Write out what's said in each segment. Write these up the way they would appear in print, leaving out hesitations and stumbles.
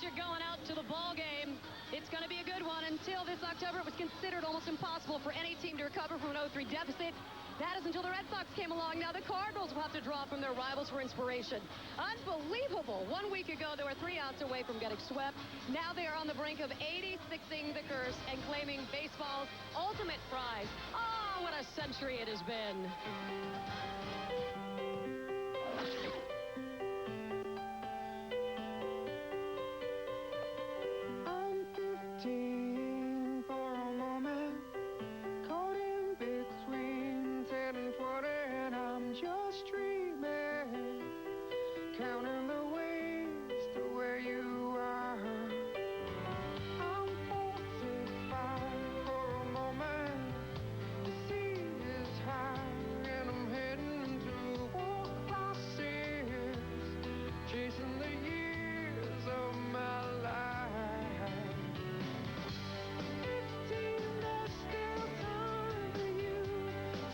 you're going out to the ball game. It's going to be a good one. Until this October, it was considered almost impossible for any team to recover from an 0-3 deficit. That is until the Red Sox came along. Now the Cardinals will have to draw from their rivals for inspiration. Unbelievable. 1 week ago, they were 3 outs away from getting swept. Now they are on the brink of 86ing the curse and claiming baseball's ultimate prize. Oh, what a century it has been. Counting the ways to where you are. I'm 45 for a moment. The sea is high and I'm heading to walk crosses, chasing the years of my life. 15, there's still time for you.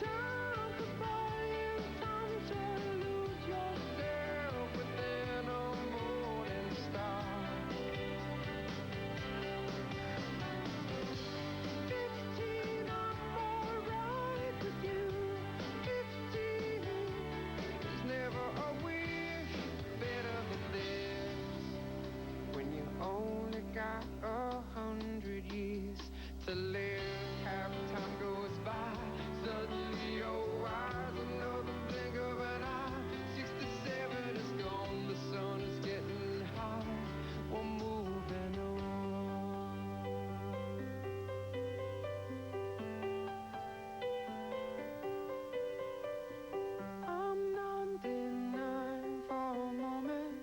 Time to buy you, time to lose yourself within a morning star. 15, I'm alright with you. 15, there's never a wish better than this. When you only got 100 years to live, half time goes by, suddenly you're wise. Another blink of an eye, 67 is gone, the sun is getting high. We're moving on. I'm 99 for a moment.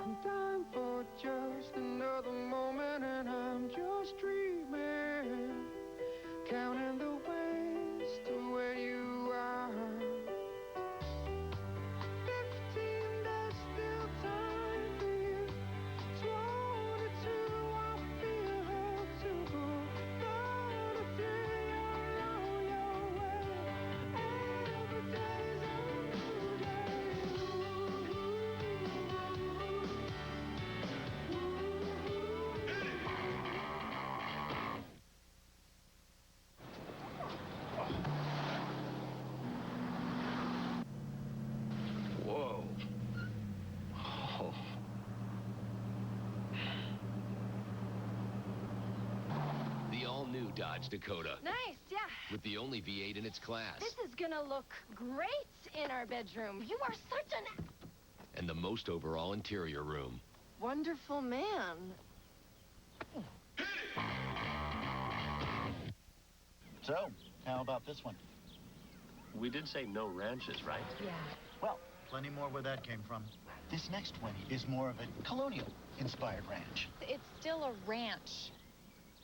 I'm dying for just another moment, and I'm just dreaming, counting the ways to where you are. 15, there's still time for you. 22, I feel her too. 33, you're on your way. Every day's a new day. Whoa. Oh. The all-new Dodge Dakota, Nice, yeah. with the only V8 in its class, This is gonna look great in our bedroom. You are such an and the most overall interior room. wonderful man. So, how about this one? We did say no ranches, right? Yeah. Well, plenty more where that came from. This next one is more of a colonial-inspired ranch. It's still a ranch.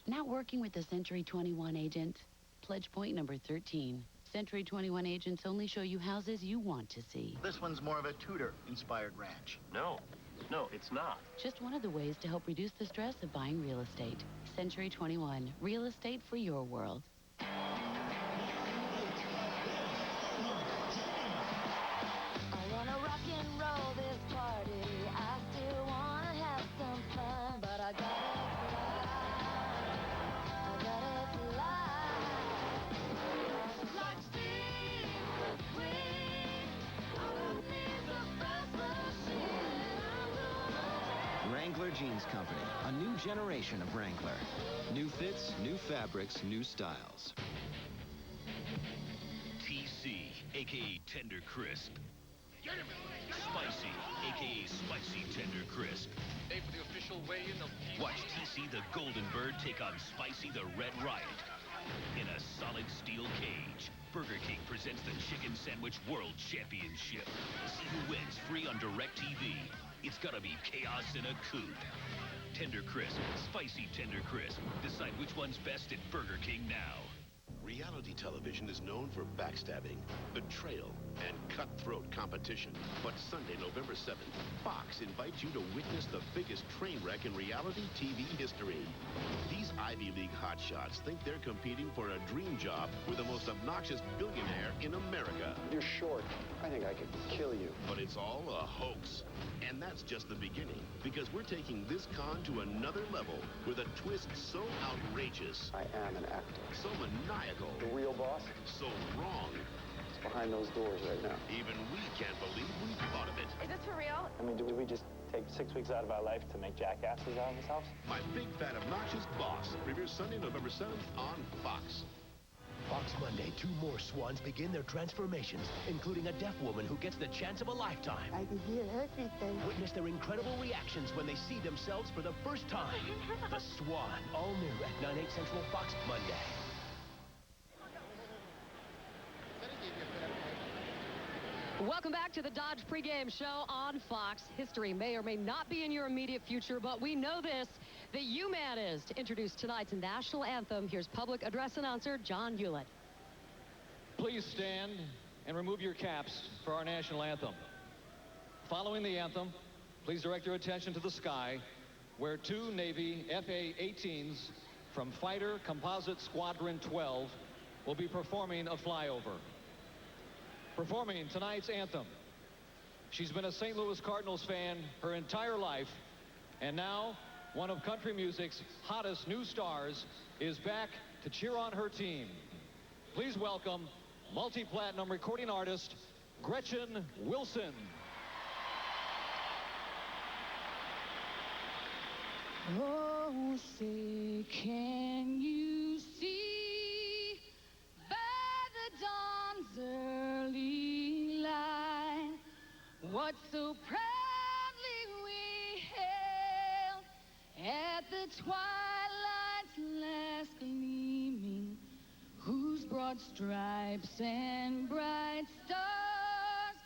Not working with the Century 21 agent. Pledge point number 13. Century 21 agents only show you houses you want to see. This one's more of a Tudor-inspired ranch. No, it's not. Just one of the ways to help reduce the stress of buying real estate. Century 21. Real estate for your world. I wanna rock and roll this party. I still wanna have some fun, but I gotta fly. Like Steve McQueen, all I need's a fast machine. Wrangler Jeans Company, a new generation of Wrangler. New fits, new fabrics, new styles. TC, a.k.a. Tender Crisp. Spicy, a.k.a. Spicy Tender Crisp. Today for the official weigh-in of Watch TC the Golden Bird take on Spicy the Red Riot in a solid steel cage. Burger King presents the Chicken Sandwich World Championship. See who wins free on DirecTV. It's gonna be chaos in a coupe. Tender Crisp, Spicy Tender Crisp. Decide which one's best at Burger King now. Reality television is known for backstabbing, betrayal, and cutthroat competition. But Sunday, November 7th, Fox invites you to witness the biggest train wreck wreck in reality TV history. These Ivy League hotshots think they're competing for a dream job with the most obnoxious billionaire in America. You're short. I think I could kill you. But it's all a hoax. And that's just the beginning, because we're taking this con to another level with a twist so outrageous. I am an actor. So maniacal. The real boss? So wrong. It's behind those doors right now. Even we can't believe we thought of it. Is this for real? I mean, do we just take 6 weeks out of our life to make jackasses out of ourselves? My Big Fat Obnoxious Boss premieres Sunday, November 7th on Fox. Fox Monday, 2 more swans begin their transformations, including a deaf woman who gets the chance of a lifetime. I can hear everything. Witness their incredible reactions when they see themselves for the first time. The Swan, all new at 9, 8 Central Fox Monday. Welcome back to the Dodge pregame show on Fox. History may or may not be in your immediate future, but we know this, that UMAN is. To introduce tonight's national anthem, here's public address announcer John Hewlett. Please stand and remove your caps for our national anthem. Following the anthem, please direct your attention to the sky, where 2 Navy FA-18s from Fighter Composite Squadron 12 will be performing a flyover. Performing tonight's anthem. She's been a St. Louis Cardinals fan her entire life, and now one of country music's hottest new stars is back to cheer on her team. Please welcome multi-platinum recording artist Gretchen Wilson. Oh, say, can you see by the dawn's early light what so proudly we hailed at the twilight's last gleaming, whose broad stripes and bright stars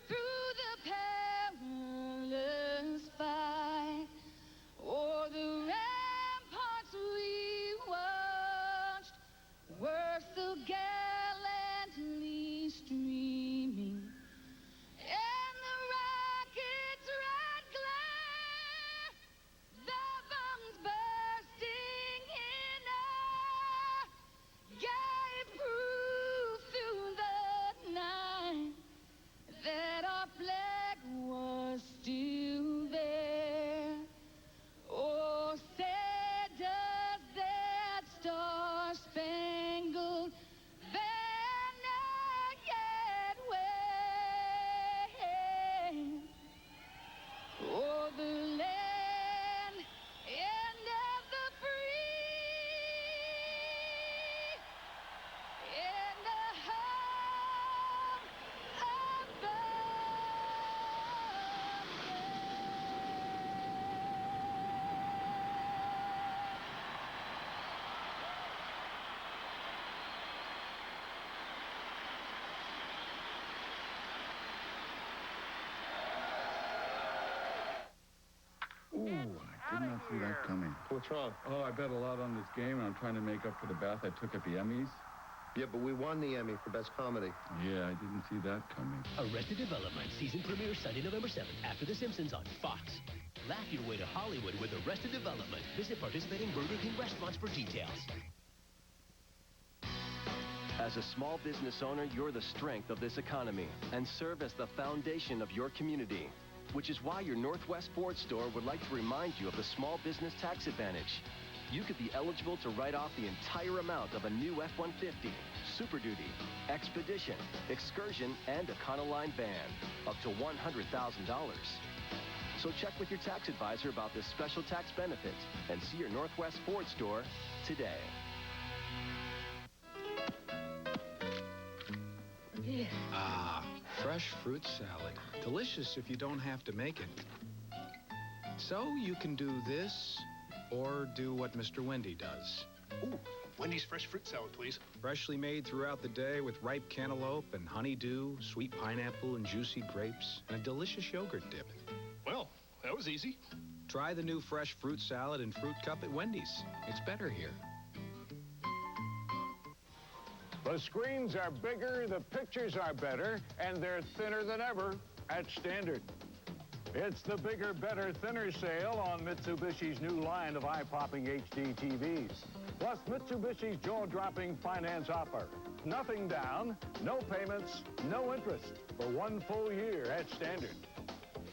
through the perilous fight o'er the ramparts we watched were so gallantly streaming, and the rocket's red glare, the bombs bursting in air, gave proof through the night that our flag was still there. Oh, say does that star-spangled banner yet wave o'er the land and of the free, in the home of the Ooh, I did not see that coming. What's wrong? Oh, I bet a lot on this game, and I'm trying to make up for the bath I took at the Emmys. Yeah, but we won the Emmy for Best Comedy. Yeah, I didn't see that coming. Arrested Development season premiere Sunday, November 7th after The Simpsons on Fox. Laugh your way to Hollywood with Arrested Development. Visit participating Burger King restaurants for details. As a small business owner, you're the strength of this economy and serve as the foundation of your community, which is why your Northwest Ford store would like to remind you of the small business tax advantage. You could be eligible to write off the entire amount of a new F-150, Super Duty, Expedition, Excursion, and Econoline van, up to $100,000. So check with your tax advisor about this special tax benefit and see your Northwest Ford store today. Ah, fresh fruit salad. Delicious if you don't have to make it. So you can do this, or do what Mr. Wendy does. Ooh, Wendy's fresh fruit salad, please. Freshly made throughout the day with ripe cantaloupe and honeydew, sweet pineapple and juicy grapes, and a delicious yogurt dip. Well, that was easy. Try the new fresh fruit salad and fruit cup at Wendy's. It's better here. The screens are bigger, the pictures are better, and they're thinner than ever at Standard. It's the bigger, better, thinner sale on Mitsubishi's new line of eye-popping HD TVs. Plus Mitsubishi's jaw-dropping finance offer. Nothing down, no payments, no interest for 1 full year at Standard.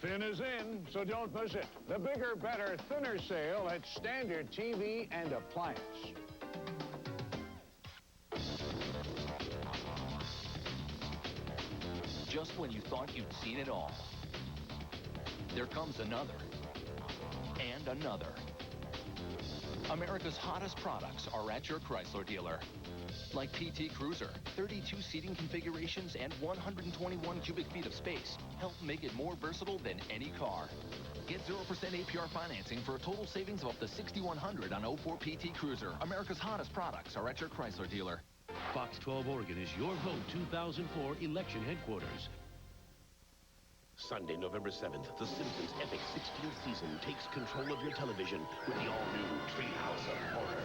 Thin is in, so don't miss it. The bigger, better, thinner sale at Standard TV and Appliance. Just when you thought you'd seen it all, there comes another, and another. America's hottest products are at your Chrysler dealer. Like PT Cruiser, 32 seating configurations and 121 cubic feet of space help make it more versatile than any car. Get 0% APR financing for a total savings of up to $6,100 on 04 PT Cruiser. America's hottest products are at your Chrysler dealer. Fox 12 Oregon is your vote 2004 election headquarters. Sunday, November 7th, The Simpsons' epic 16th season takes control of your television with the all-new Treehouse of Horror.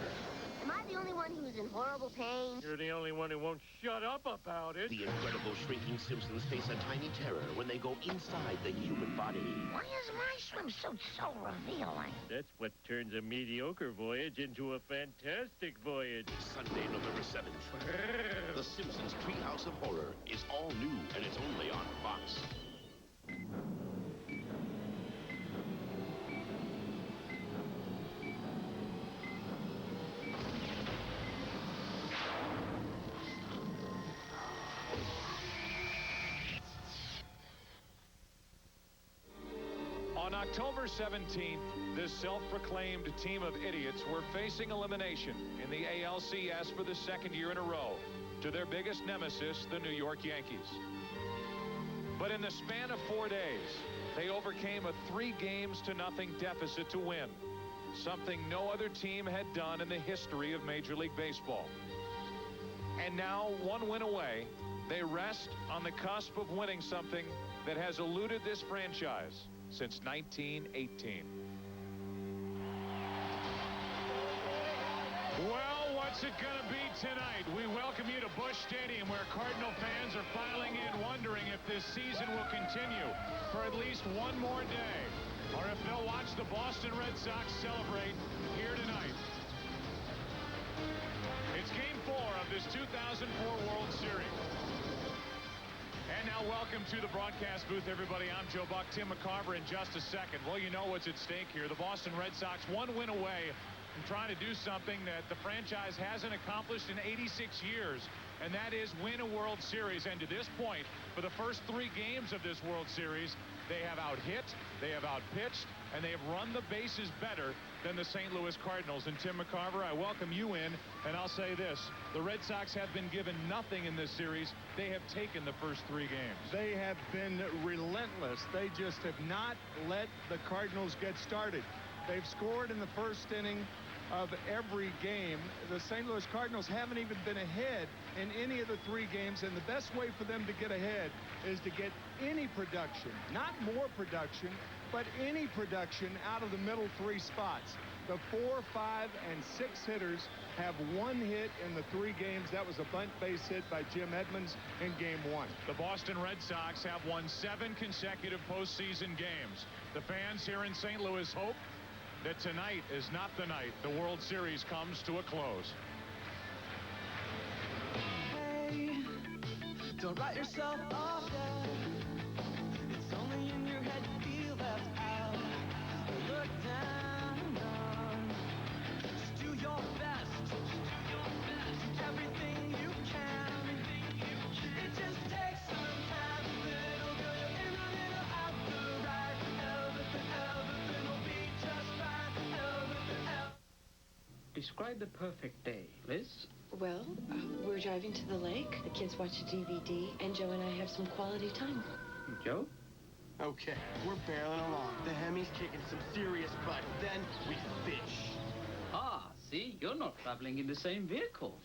Am I the only one who's in horrible pain? You're the only one who won't shut up about it. The incredible shrinking Simpsons face a tiny terror when they go inside the human body. Why is my swimsuit so revealing? That's what turns a mediocre voyage into a fantastic voyage. Sunday, November 7th. The Simpsons' Treehouse of Horror is all new, and it's only on Fox. On October 17th, this self-proclaimed team of idiots were facing elimination in the ALCS for the second year in a row to their biggest nemesis, the New York Yankees. But in the span of 4 days, they overcame a 3-0 deficit to win, something no other team had done in the history of Major League Baseball. And now, 1 win away, they rest on the cusp of winning something that has eluded this franchise since 1918. Well, what's it going to be tonight? We welcome you to Busch Stadium, where Cardinal fans are filing in wondering if this season will continue for at least one more day, or if they'll watch the Boston Red Sox celebrate here tonight. It's Game 4 of this 2004 World Series. And now welcome to the broadcast booth, everybody. I'm Joe Buck. Tim McCarver in just a second. Well, you know what's at stake here. The Boston Red Sox 1 win away from trying to do something that the franchise hasn't accomplished in 86 years, and that is win a World Series. And to this point, for the first 3 games of this World Series, they have out-hit, they have out-pitched, and they have run the bases better than the St. Louis Cardinals. And Tim McCarver, I welcome you in, and I'll say this. The Red Sox have been given nothing in this series. They have taken the first 3 games. They have been relentless. They just have not let the Cardinals get started. They've scored in the first inning of every game. The St. Louis Cardinals haven't even been ahead in any of the 3 games, and the best way for them to get ahead is to get any production, not more production, but any production out of the middle 3 spots. The 4, 5, and 6 hitters have 1 hit in the 3 games. That was a bunt base hit by Jim Edmonds in Game 1. The Boston Red Sox have won 7 consecutive postseason games. The fans here in St. Louis hope that tonight is not the night the World Series comes to a close. Hey, don't write yourself off yet. It's only in your head you feel left out. Look down on. Just do your best. Do everything you can. It just takes some time. Little girl, you're in a little out the right. Everything will be just fine. Everything. Describe the perfect day, Liz. Well, we're driving to the lake. The kids watch a DVD, and Joe and I have some quality time. Joe? Okay, we're barreling along. The Hemi's kicking some serious butt. Then we fish. Ah, see, you're not traveling in the same vehicle.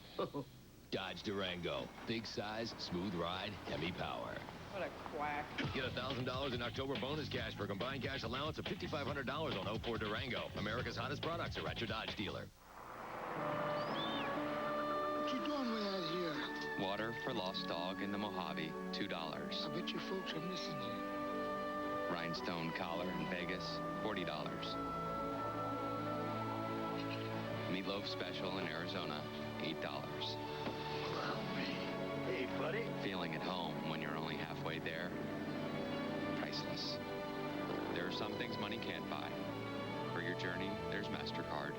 Dodge Durango. Big size, smooth ride, Hemi power. What a quack. Get $1,000 in October bonus cash for a combined cash allowance of $5,500 on 04 Durango. America's hottest products are at your Dodge dealer. What you doing way out here? Water for Lost Dog in the Mojave, $2. I bet you folks are missing you. Rhinestone collar in Vegas, $40. Meatloaf special in Arizona, $8. Hey, buddy. Feeling at home when you're only halfway there, priceless. There are some things money can't buy. For your journey, there's MasterCard.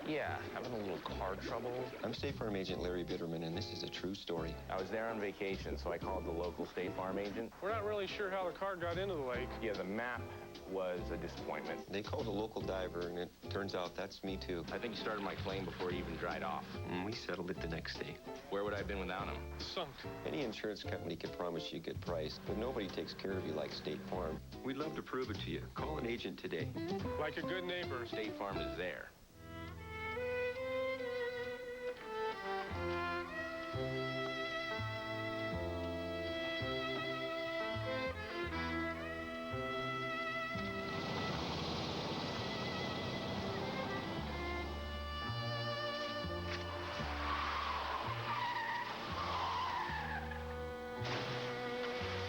Yeah, having a little car trouble. I'm State Farm agent Larry Bitterman, and this is a true story. I was there on vacation, so I called the local State Farm agent. We're not really sure how the car got into the lake. Yeah, the map was a disappointment. They called a local diver, and it turns out that's me, too. I think he started my claim before he even dried off. We settled it the next day. Where would I have been without him? Sunk. Any insurance company can promise you a good price, but nobody takes care of you like State Farm. We'd love to prove it to you. Call an agent today. Like a good neighbor. State Farm is there.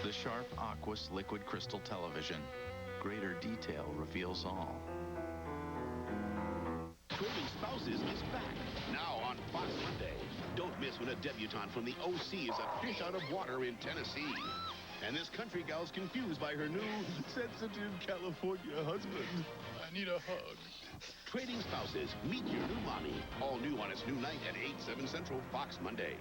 The Sharp Aquas Liquid Crystal Television. Greater detail reveals all. Trading Spouses is back, now on Fox Monday. Don't miss when a debutante from the OC is a fish out of water in Tennessee. And this country gal's confused by her new sensitive California husband. I need a hug. Trading Spouses, meet your new mommy. All new on its new night at 8, 7 Central, Fox Monday.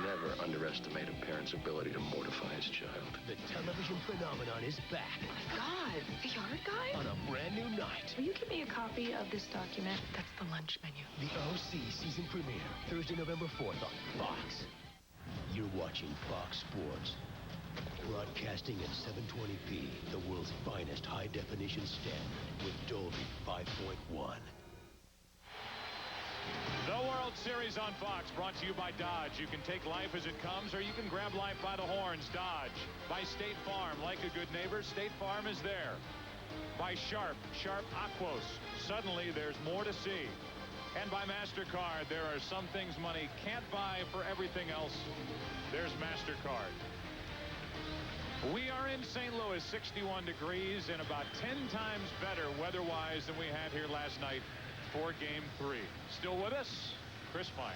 Never underestimate a parent's ability to mortify his child. The television phenomenon is back. Oh my God, the yard guy? On a brand new night. Will you give me a copy of this document? That's the lunch menu. The OC season premiere, Thursday, November 4th on Fox. You're watching Fox Sports. Broadcasting at 720p, the world's finest high-definition standard with Dolby 5.1. The World Series on Fox, brought to you by Dodge. You can take life as it comes, or you can grab life by the horns. Dodge. By State Farm. Like a good neighbor, State Farm is there. By Sharp Aquos. Suddenly, there's more to see. And by MasterCard, there are some things money can't buy. For everything else, there's MasterCard. We are in St. Louis, 61 degrees, and about 10 times better weather-wise than we had here last night for Game 3. Still with us, Chris Myers.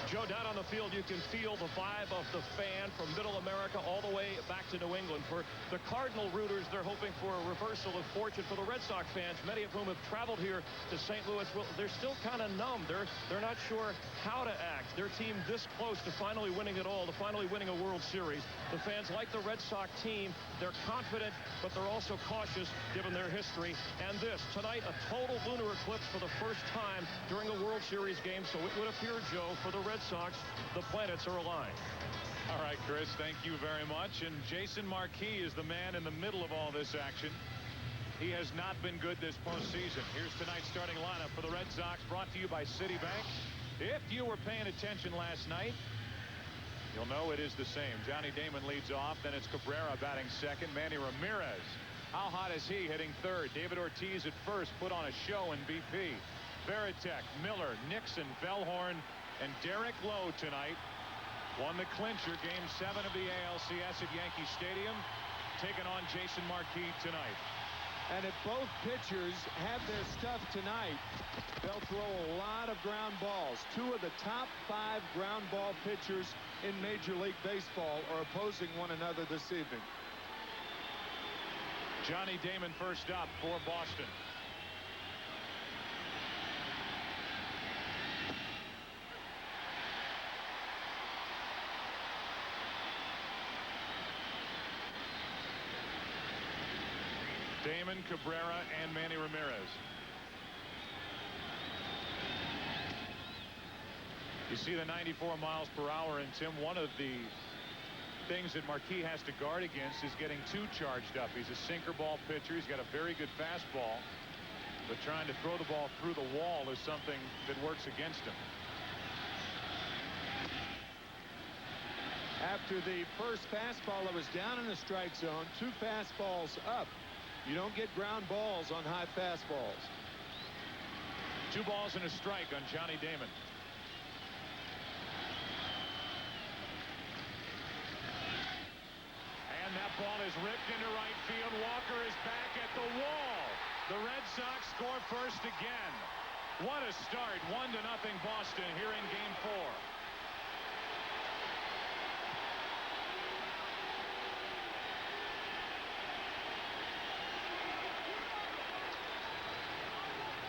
Joe, down on the field, you can feel the vibe of the fan from Middle America all the way back to New England. For the Cardinal rooters, they're hoping for a reversal of fortune. For the Red Sox fans, many of whom have traveled here to St. Louis, well, they're still kind of numb. They're not sure how to act. Their team this close to finally winning it all, to finally winning a World Series. The fans like the Red Sox team. They're confident, but they're also cautious given their history. And this, tonight, a total lunar eclipse for the first time during a World Series game. So it would appear, Joe, for the Red Sox, the planets are aligned. All right, Chris, thank you very much. And Jason Marquis is the man in the middle of all this action. He has not been good this postseason. Here's tonight's starting lineup for the Red Sox, brought to you by Citibank. If you were paying attention last night, you'll know it is the same. Johnny Damon leads off. Then it's Cabrera batting second. Manny Ramirez. How hot is he hitting third? David Ortiz at first, put on a show in BP. Veritek, Miller, Nixon, Bellhorn, and Derek Lowe tonight won the clincher, Game 7 of the ALCS at Yankee Stadium, taking on Jason Marquis tonight. And if both pitchers have their stuff tonight, they'll throw a lot of ground balls. Two of the top 5 ground ball pitchers in Major League Baseball are opposing one another this evening. Johnny Damon first up for Boston. Damon, Cabrera, and Manny Ramirez. You see the 94 miles per hour, and Tim, one of the things that Marquis has to guard against is getting too charged up. He's a sinker ball pitcher. He's got a very good fastball, but trying to throw the ball through the wall is something that works against him. After the first fastball that was down in the strike zone, 2 fastballs up. You don't get ground balls on high fastballs. 2 balls and a strike on Johnny Damon. ball is ripped into right field. Walker is back at the wall. The Red Sox score first again. What a start. 1-0 Boston here in Game 4.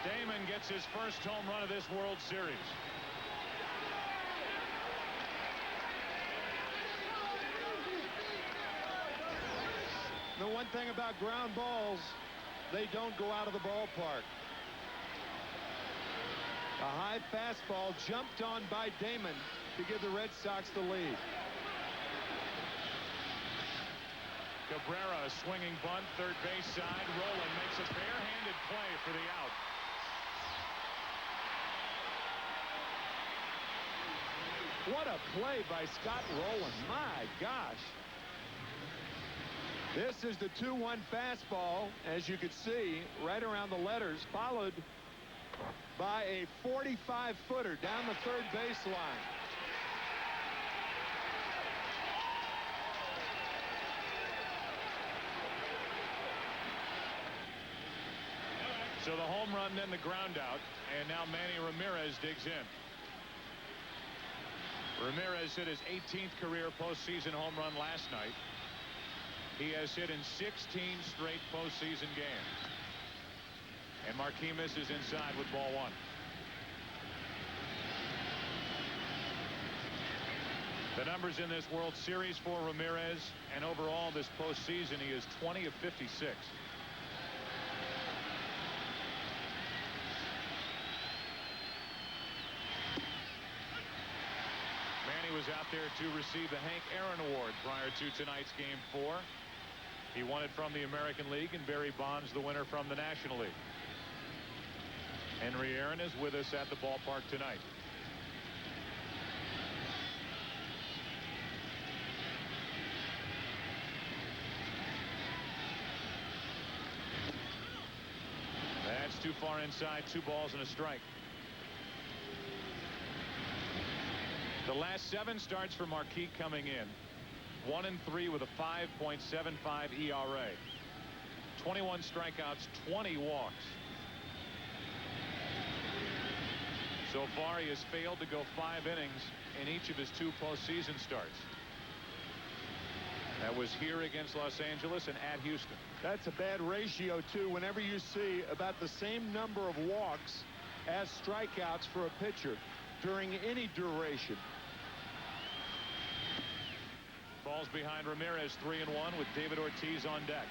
Damon gets his first home run of this World Series. The one thing about ground balls, they don't go out of the ballpark. A high fastball jumped on by Damon to give the Red Sox the lead. Cabrera, a swinging bunt, third base side. Rowland makes a barehanded play for the out. What a play by Scott Rowland. My gosh. This is the 2-1 fastball, as you could see, right around the letters, followed by a 45-footer down the third baseline. So the home run, then the ground out, and now Manny Ramirez digs in. Ramirez hit his 18th career postseason home run last night. He has hit in 16 straight postseason games. And Marquis misses inside with ball 1. The numbers in this World Series for Ramirez, and overall this postseason, he is 20 of 56. Manny was out there to receive the Hank Aaron Award prior to tonight's Game 4. He won it from the American League, and Barry Bonds the winner from the National League. Henry Aaron is with us at the ballpark tonight. That's too far inside. 2 balls and a strike. The last 7 starts for Marquis coming in. 1-3 with a 5.75 ERA. 21 strikeouts, 20 walks. So far, he has failed to go 5 innings in each of his 2 postseason starts. That was here against Los Angeles and at Houston. That's a bad ratio, too, whenever you see about the same number of walks as strikeouts for a pitcher during any duration. Balls behind Ramirez, 3-1 with David Ortiz on deck.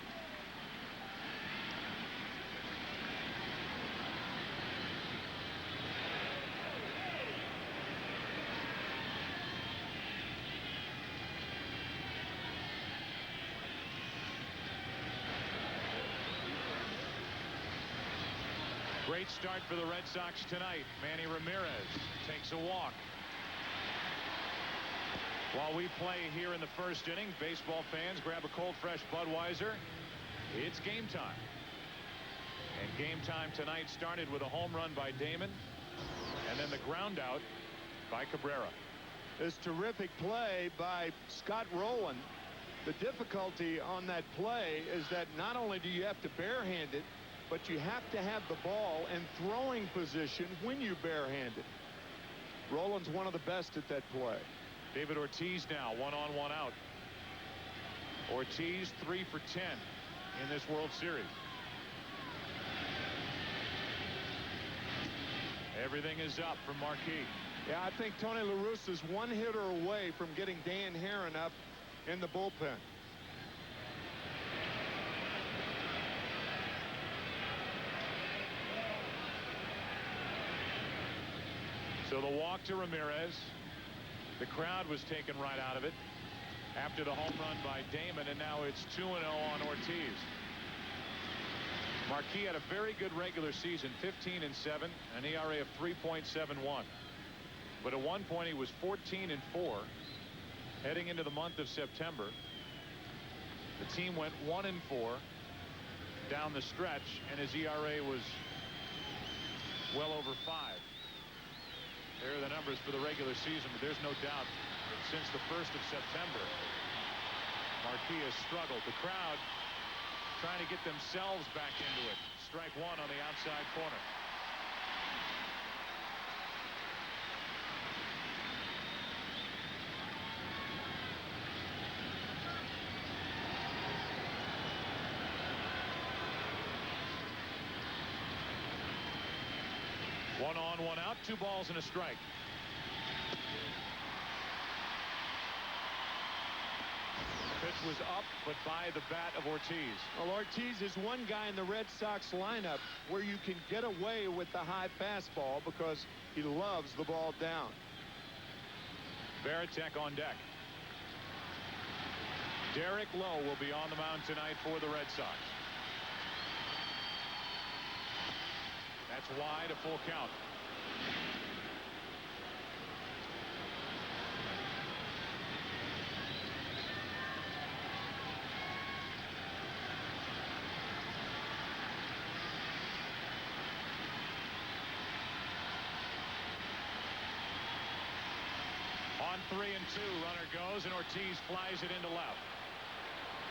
Great start for the Red Sox tonight. Manny Ramirez takes a walk. While we play here in the first inning, baseball fans grab a cold, fresh Budweiser. It's game time. And game time tonight started with a home run by Damon, and then the ground out by Cabrera. This terrific play by Scott Rowland. The difficulty on that play is that not only do you have to barehand it, but you have to have the ball in throwing position when you barehand it. Rowland's one of the best at that play. David Ortiz now 1 on 1 out. Ortiz 3 for 10 in this World Series. Everything is up for Marquis. Yeah, I think Tony La Russa's one hitter away from getting Dan Herron up in the bullpen. So the walk to Ramirez. The crowd was taken right out of it after the home run by Damon, and now it's 2-0 on Ortiz. Marquis had a very good regular season, 15-7, an ERA of 3.71. But at one point he was 14-4 heading into the month of September. The team went 1-4 down the stretch, and his ERA was well over 5. There are the numbers for the regular season, but there's no doubt that since the 1st of September, Marquis has struggled. The crowd trying to get themselves back into it. Strike one on the outside corner. One on, one out, 2 balls and a strike. Pitch was up, but by the bat of Ortiz. Well, Ortiz is one guy in the Red Sox lineup where you can get away with the high fastball because he loves the ball down. Varitek on deck. Derek Lowe will be on the mound tonight for the Red Sox. That's wide, a full count. On 3-2, runner goes, and Ortiz flies it into left.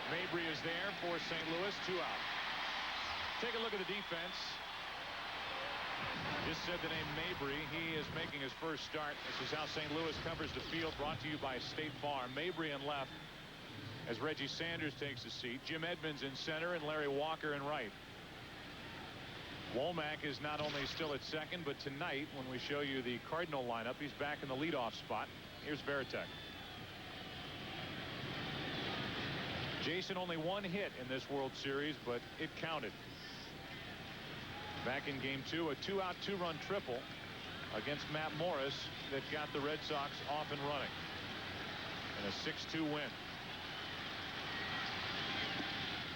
Mabry is there for St. Louis, 2 out. Take a look at the defense. Just said the name Mabry. He is making his first start. This is how St. Louis covers the field, brought to you by State Farm. Mabry in left as Reggie Sanders takes the seat. Jim Edmonds in center and Larry Walker in right. Womack is not only still at second, but tonight when we show you the Cardinal lineup, he's back in the leadoff spot. Here's Varitek. Jason only 1 hit in this World Series, but it counted. Back in game 2, a 2-out 2-run triple against Matt Morris that got the Red Sox off and running. And a 6-2 win.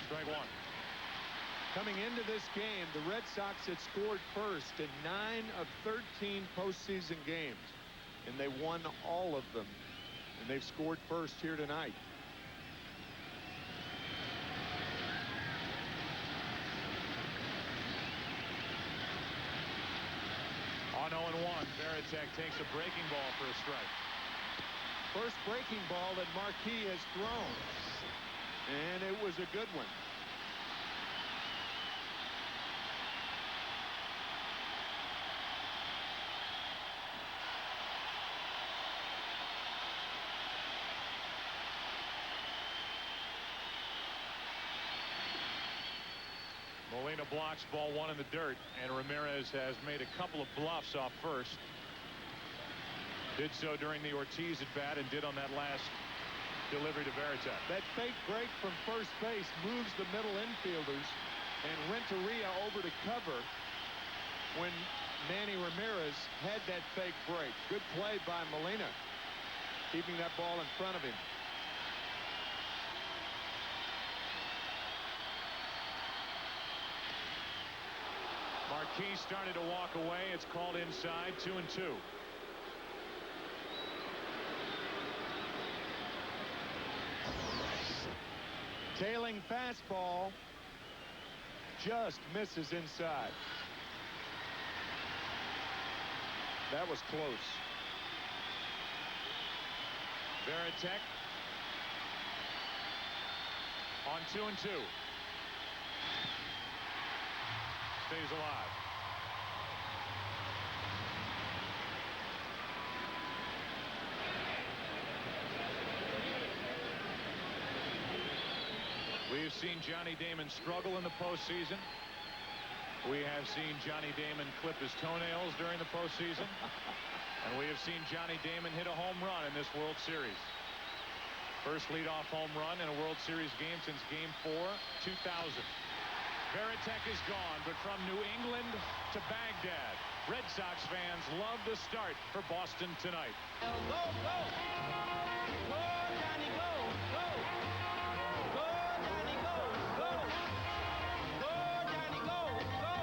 Strike one. Coming into this game, the Red Sox had scored first in 9 of 13 postseason games, and they won all of them. And they've scored first here tonight. On 0-1, Varitek takes a breaking ball for a strike. First breaking ball that Marquis has thrown, and it was a good one. Molina blocks ball 1 in the dirt, and Ramirez has made a couple of bluffs off first. Did so during the Ortiz at bat and did on that last delivery to Varitek. That fake break from first base moves the middle infielders, and Renteria over to cover when Manny Ramirez had that fake break. Good play by Molina, keeping that ball in front of him. Marquis started to walk away. It's called inside, 2-2. Tailing fastball just misses inside. That was close. Varitek on 2-2. Stays alive. We've seen Johnny Damon struggle in the postseason. We have seen Johnny Damon clip his toenails during the postseason. And we have seen Johnny Damon hit a home run in this World Series. First leadoff home run in a World Series game since Game 4, 2000. Varitek is gone, but from New England to Baghdad, Red Sox fans love the start for Boston tonight. Go, go! Go, Johnny, go! Go! Go, Johnny, go! Go! Go, Johnny, go! Go!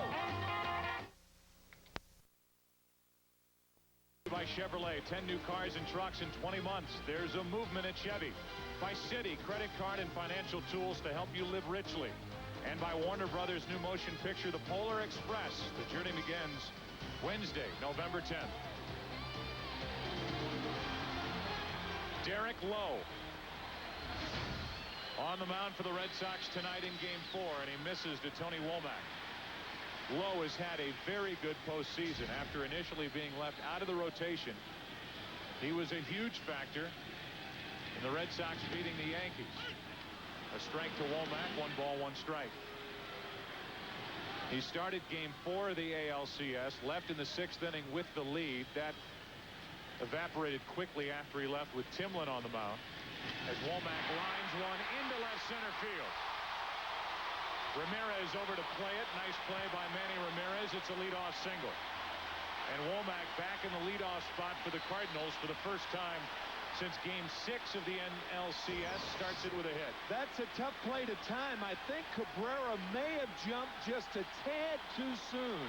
By Chevrolet, 10 new cars and trucks in 20 months. There's a movement at Chevy. By Citi, credit card and financial tools to help you live richly. And by Warner Brothers' new motion picture, The Polar Express. The journey begins Wednesday, November 10th. Derek Lowe. On the mound for the Red Sox tonight in Game 4, and he misses to Tony Womack. Lowe has had a very good postseason after initially being left out of the rotation. He was a huge factor in the Red Sox beating the Yankees. A strike to Womack, 1 ball, 1 strike. He started Game 4 of the ALCS, left in the 6th inning with the lead. That evaporated quickly after he left with Timlin on the mound, as Womack lines one into left center field. Ramirez over to play it. Nice play by Manny Ramirez. It's a leadoff single. And Womack back in the leadoff spot for the Cardinals for the first time since Game 6 of the NLCS. Starts it with a hit. That's a tough play to time. I think Cabrera may have jumped just a tad too soon.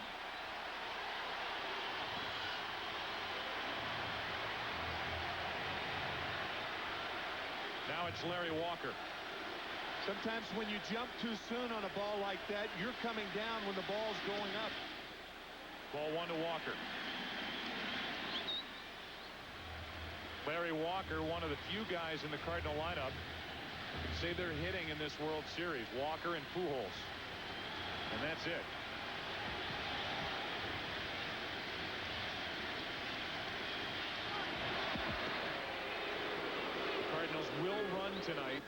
Now it's Larry Walker. Sometimes when you jump too soon on a ball like that, you're coming down when the ball's going up. Ball 1 to Walker. Larry Walker, one of the few guys in the Cardinal lineup who can say they're hitting in this World Series. Walker and Pujols. And that's it. The Cardinals will run tonight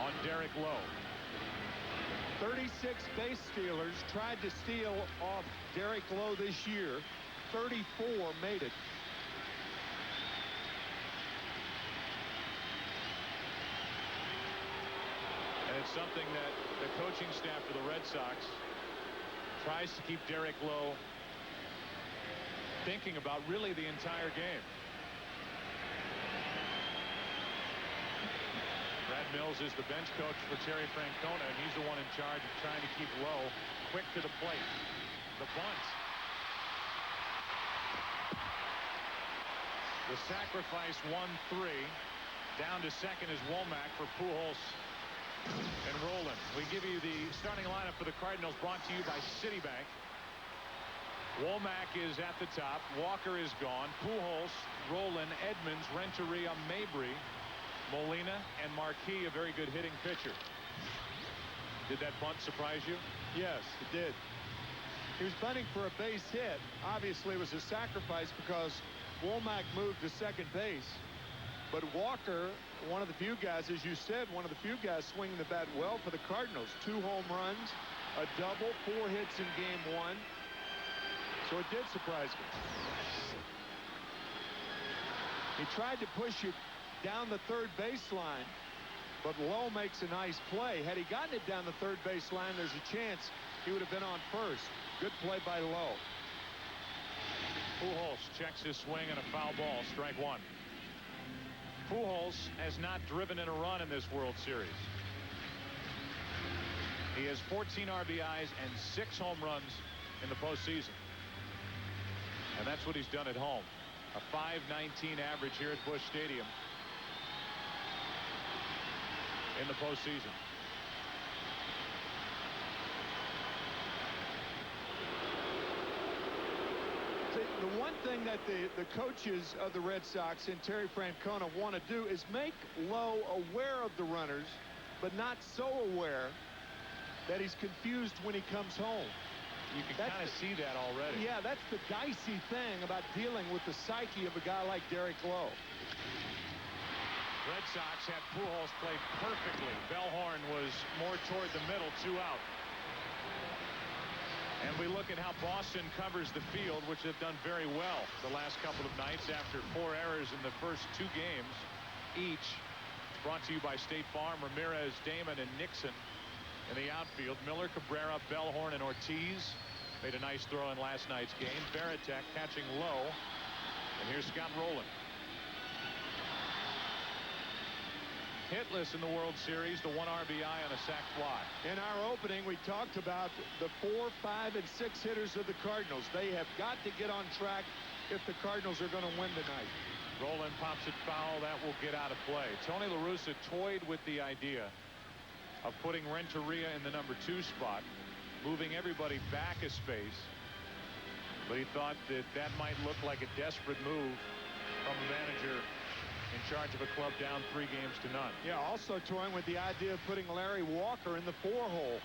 on Derek Lowe. 36 base stealers tried to steal off Derek Lowe this year. 34 made it. And it's something that the coaching staff for the Red Sox tries to keep Derek Lowe thinking about really the entire game. Brad Mills is the bench coach for Terry Francona, and he's the one in charge of trying to keep Lowe quick to the plate. The bunt. The sacrifice 1-3. Down to second is Womack for Pujols and Roland. We give you the starting lineup for the Cardinals, brought to you by Citibank. Womack is at the top. Walker is gone. Pujols, Roland, Edmonds, Renteria, Mabry, Molina, and Marquis, a very good hitting pitcher. Did that bunt surprise you? Yes, it did. He was bunting for a base hit. Obviously, it was a sacrifice because Womack moved to second base. But Walker, one of the few guys, as you said, one of the few guys swinging the bat well for the Cardinals. 2 home runs, a double, 4 hits in Game 1. So it did surprise me. He tried to push it down the third baseline, but Lowe makes a nice play. Had he gotten it down the third baseline, there's a chance he would have been on first. Good play by Lowe. Pujols checks his swing and a foul ball. Strike 1. Pujols has not driven in a run in this World Series. He has 14 RBIs and 6 home runs in the postseason. And that's what he's done at home. A .519 average here at Busch Stadium in the postseason. The one thing that the coaches of the Red Sox and Terry Francona want to do is make Lowe aware of the runners, but not so aware that he's confused when he comes home. You can kind of see that already. Yeah, that's the dicey thing about dealing with the psyche of a guy like Derek Lowe. Red Sox had Pujols play perfectly. Bellhorn was more toward the middle, 2 out. And we look at how Boston covers the field, which they've done very well the last couple of nights after 4 errors in the first 2 games each. Brought to you by State Farm. Ramirez, Damon, and Nixon in the outfield. Miller, Cabrera, Bellhorn, and Ortiz made a nice throw in last night's game. Varitek catching low. And here's Scott Rowland. Hitless in the World Series, the 1 RBI on a sac fly. In our opening, we talked about the 4, 5, and 6 hitters of the Cardinals. They have got to get on track if the Cardinals are going to win tonight. Roland pops it foul. That will get out of play. Tony La Russa toyed with the idea of putting Renteria in the number 2 spot, moving everybody back a space. But he thought that might look like a desperate move from the manager in charge of a club down 3 games to none. Yeah, also toying with the idea of putting Larry Walker in the 4-hole.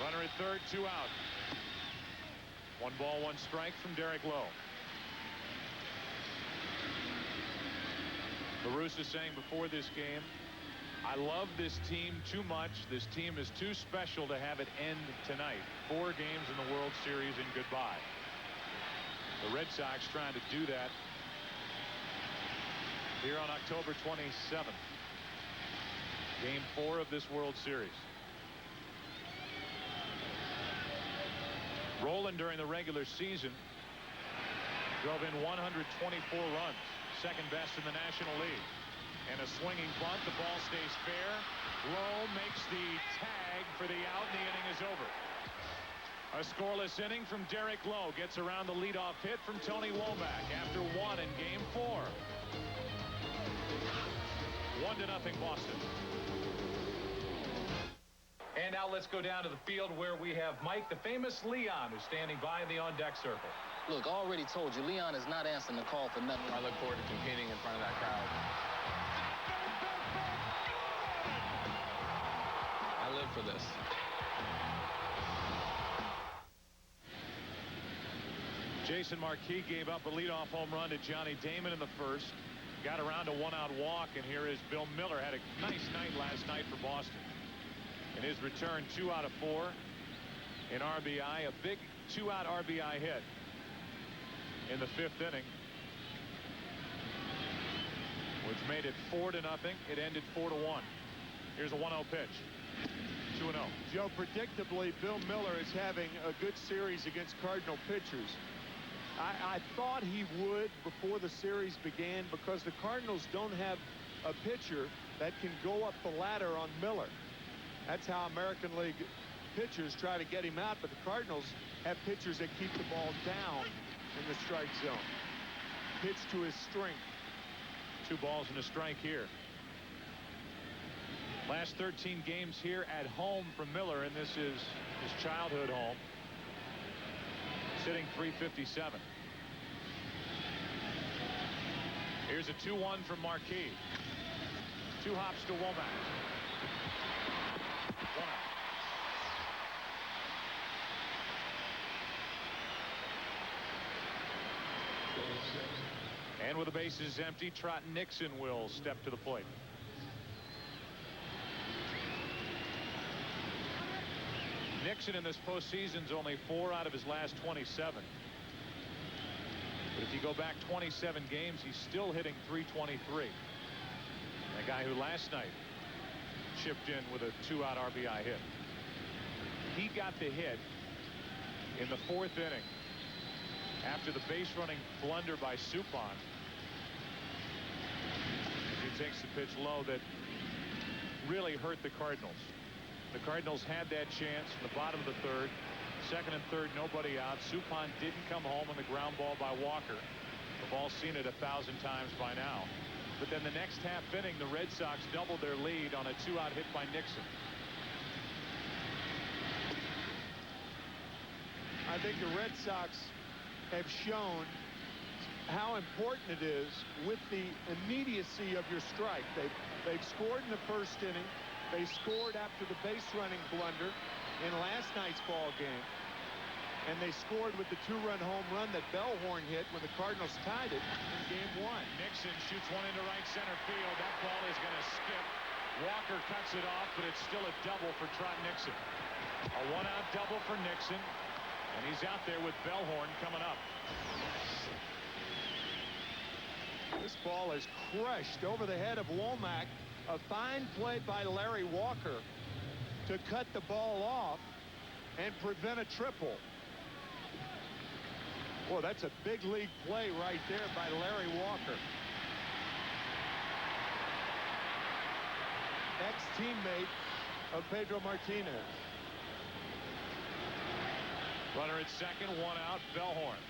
Runner at third, 2 out. 1 ball, 1 strike from Derek Lowe. La Russa saying before this game, I love this team too much. This team is too special to have it end tonight. 4 games in the World Series and goodbye. The Red Sox trying to do that here on October 27th. Game 4 of this World Series. Rolen during the regular season drove in 124 runs, second best in the National League. And a swinging bunt, the ball stays fair. Lowe makes the tag for the out, and the inning is over. A scoreless inning from Derek Lowe gets around the leadoff hit from Tony Womack after 1 in game 4. 1-0 Boston. And now let's go down to the field where we have Mike, the famous Leon, who's standing by in the on-deck circle. Look, I already told you, Leon is not answering the call for nothing. I look forward to competing in front of that crowd. I live for this. Jason Marquis gave up a leadoff home run to Johnny Damon in the first. Got around a 1-out walk, and here is Bill Miller. Had a nice night last night for Boston. In his return, 2 out of 4 in RBI. A big 2-out RBI hit in the 5th inning, which made it 4-0. It ended 4-1. Here's a 1-0 pitch. 2-0. Joe, predictably, Bill Miller is having a good series against Cardinal pitchers. I thought he would before the series began because the Cardinals don't have a pitcher that can go up the ladder on Miller. That's how American League pitchers try to get him out, but the Cardinals have pitchers that keep the ball down in the strike zone. Pitch to his strength. 2 balls and a strike here. Last 13 games here at home for Miller, and this is his childhood home. Sitting .357. Here's a 2-1 from Marquis. 2 hops to Womack. 1 out. And with the bases empty, Trot Nixon will step to the plate. Nixon in this postseason's only 4 out of his last 27. But if you go back 27 games, he's still hitting .323. A guy who last night chipped in with a 2-out RBI hit. He got the hit in the 4th inning after the base running blunder by Suppan. He takes the pitch low that really hurt the Cardinals. The Cardinals had that chance in the bottom of the 3rd. 2nd and 3rd, nobody out. Suppan didn't come home on the ground ball by Walker. We've all seen it 1,000 times by now. But then the next half inning, the Red Sox doubled their lead on a 2-out hit by Nixon. I think the Red Sox have shown how important it is with the immediacy of your strike. They've scored in the 1st inning. They scored after the base running blunder in last night's ball game. And they scored with the 2-run home run that Bellhorn hit when the Cardinals tied it in game 1. Nixon shoots one into right center field. That ball is going to skip. Walker cuts it off, but it's still a double for Trot Nixon. A 1-out double for Nixon. And he's out there with Bellhorn coming up. This ball is crushed over the head of Womack. A fine play by Larry Walker to cut the ball off and prevent a triple. Boy, that's a big league play right there by Larry Walker. Ex-teammate of Pedro Martinez. Runner at second, 1 out, Bellhorn.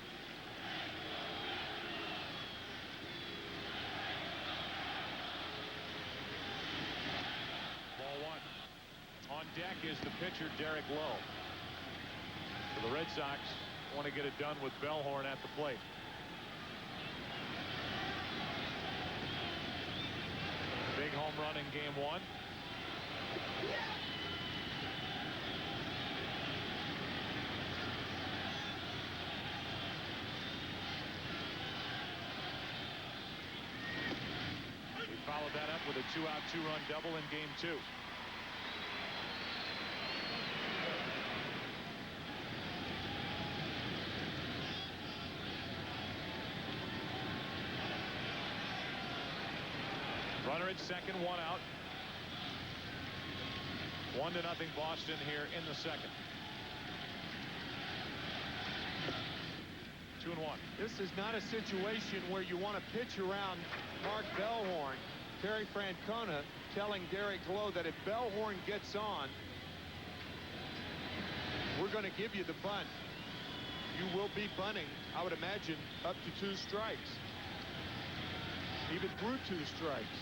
Ball 1. On deck is the pitcher, Derek Lowe. So the Red Sox want to get it done with Bellhorn at the plate. Big home run in game one. He followed that up with a 2-out 2-run double in game two. Runner at second, 1 out. 1-0 Boston here in the second. 2-1. This is not a situation where you want to pitch around Mark Bellhorn. Terry Francona telling Derek Lowe that if Bellhorn gets on, we're going to give you the bunt. You will be bunting, I would imagine, up to 2 strikes. Even through 2 strikes.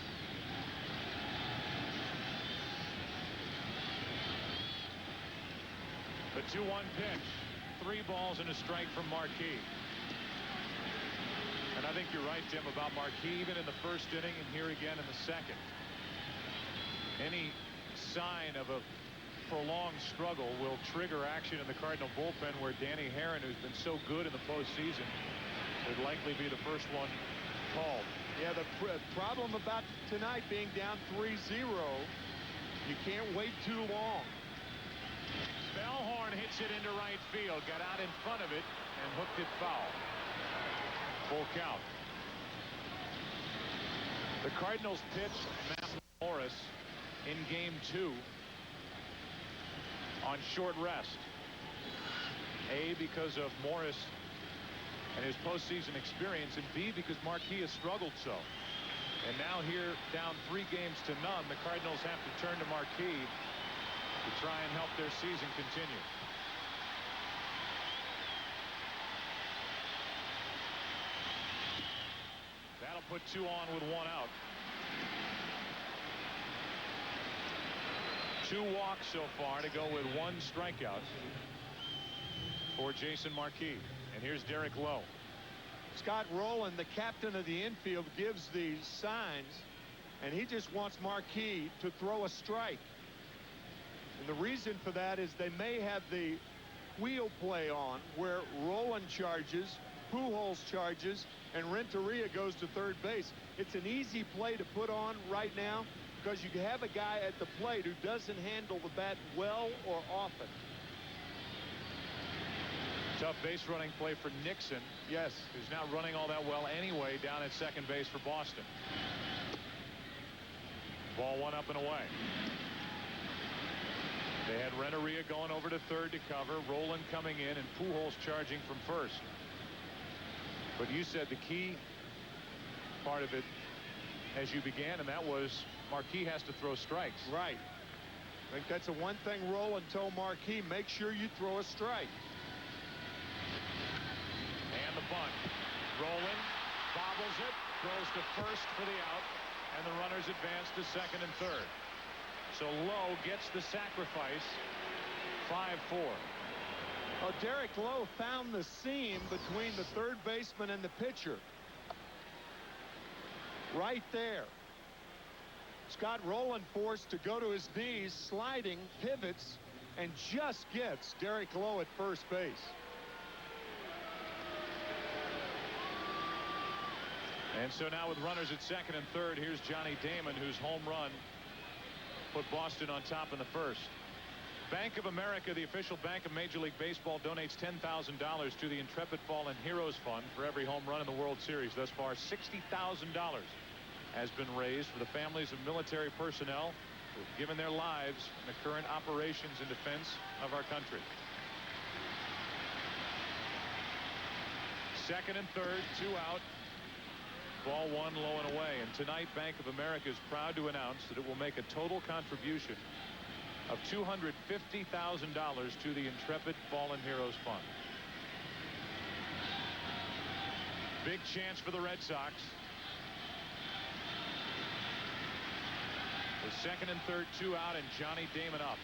The 2-1 pitch. 3 balls and a strike from Marquis. And I think you're right, Tim, about Marquis, even in the first inning and here again in the second. Any sign of a prolonged struggle will trigger action in the Cardinal bullpen, where Danny Herron, who's been so good in the postseason, would likely be the first one called. Yeah, the problem about tonight being down 3-0, you can't wait too long. Bellhorn hits it into right field, got out in front of it and hooked it foul. Full count. The Cardinals pitched M.Ramirez in game 2 on short rest. A, because of Morris and his postseason experience, and B, because Marquis has struggled so. And now here, down 3 games to none, the Cardinals have to turn to Marquis to try and help their season continue. That'll put 2 on with 1 out. 2 walks so far to go with 1 strikeout for Jason Marquis. And here's Derek Lowe. Scott Rowland, the captain of the infield, gives the signs, and he just wants Marquis to throw a strike. And the reason for that is they may have the wheel play on, where Rowland charges, Pujols charges, and Renteria goes to third base. It's an easy play to put on right now because you have a guy at the plate who doesn't handle the bat well or often. Tough base running play for Nixon. Yes. Who's not running all that well anyway down at second base for Boston. Ball 1 up and away. They had Renteria going over to third to cover, Rowland coming in, and Pujols charging from first. But you said the key part of it as you began, and that was Marquis has to throw strikes. Right. I think that's the one thing Rowland told Marquis, make sure you throw a strike. And the bunt. Rowland bobbles it, throws to first for the out, and the runners advance to second and third. So Lowe gets the sacrifice. 5-4. Oh, Derek Lowe found the seam between the third baseman and the pitcher. Right there. Scott Rowland forced to go to his knees, sliding, pivots, and just gets Derek Lowe at first base. And so now with runners at second and third, here's Johnny Damon, whose home run put Boston on top in the first. Bank of America, the official bank of Major League Baseball, donates $10,000 to the Intrepid Fallen Heroes Fund for every home run in the World Series. Thus far, $60,000 has been raised for the families of military personnel who have given their lives in the current operations in defense of our country. Second and third, 2 out. Ball 1 low and away. And tonight, Bank of America is proud to announce that it will make a total contribution of $250,000 to the Intrepid Fallen Heroes Fund. Big chance for the Red Sox. With second and third, 2 out, and Johnny Damon up.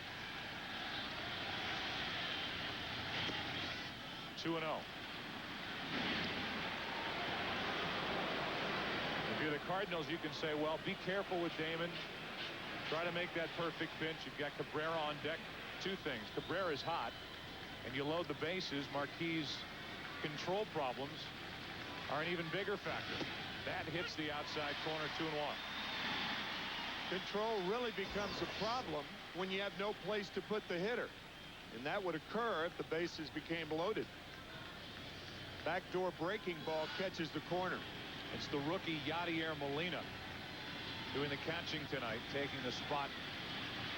2-0. If you're the Cardinals, you can say, well, be careful with Damon. Try to make that perfect pitch. You've got Cabrera on deck. Two things. Cabrera's hot, and you load the bases. Marquis' control problems are an even bigger factor. That hits the outside corner, 2-1. Control really becomes a problem when you have no place to put the hitter, and that would occur if the bases became loaded. Backdoor breaking ball catches the corner. It's the rookie Yadier Molina doing the catching tonight, taking the spot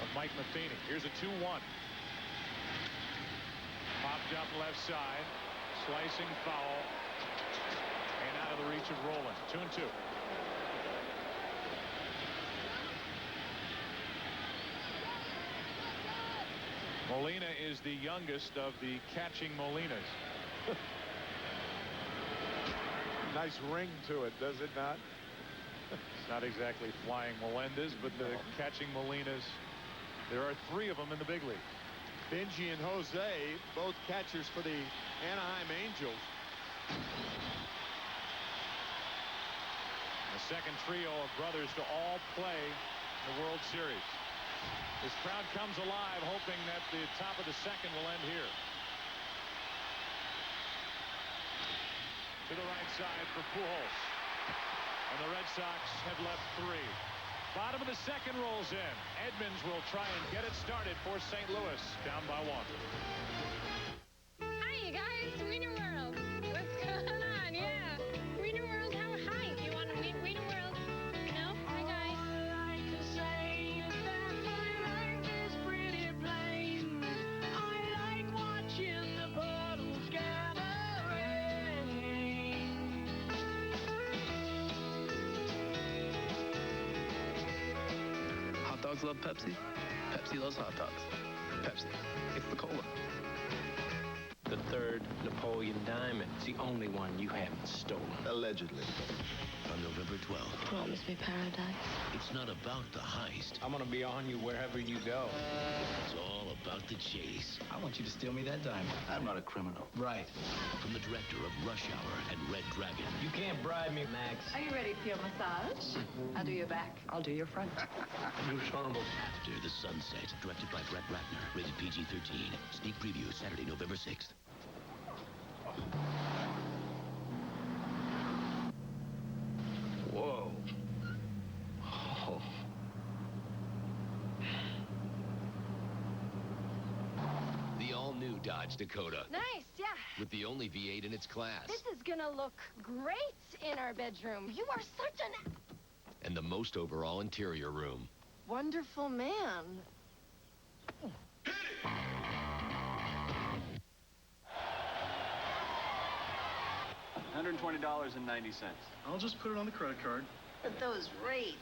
of Mike Matheny. Here's a 2-1. Popped up left side, slicing foul, and out of the reach of Roland. 2-2. Molina is the youngest of the catching Molinas. Nice ring to it, does it not? It's not exactly flying Melendez, but the catching Molinas, there are 3 of them in the big league. Benji and Jose, both catchers for the Anaheim Angels. The second trio of brothers to all play in the World Series. This crowd comes alive, hoping that the top of the second will end here. To the right side for Pujols. And the Red Sox have left 3. Bottom of the second rolls in. Edmonds will try and get it started for St. Louis, down by 1. Hi, you guys. Wiener World. What's going on? Yeah. Wiener World, how high? You want to meet Wiener World? No? Hi, guys. I like to say that my life is pretty plain. I like watching the puddles gather rain. Hot dogs love Pepsi. Pepsi loves hot dogs. Pepsi. It's the cola. The third Napoleon diamond. It's the only one you haven't stolen. Allegedly. On November 12th. Promise me paradise. It's not about the heist. I'm gonna be on you wherever you go. It's all about the chase. I want you to steal me that diamond. I'm not a criminal. Right. From the director of Rush Hour and Red Dragon. You can't bribe me, Max. Are you ready for your massage? I'll do your back. I'll do your front. You shambles. After the Sunset, directed by Brett Ratner. Rated PG-13. Sneak preview Saturday, November 6th. Whoa. Oh. The all-new Dodge Dakota. Nice, yeah. With the only V8 in its class. This is gonna look great in our bedroom. You are such an And the most overall interior room. wonderful man. $120.90. I'll just put it on the credit card. But those rates.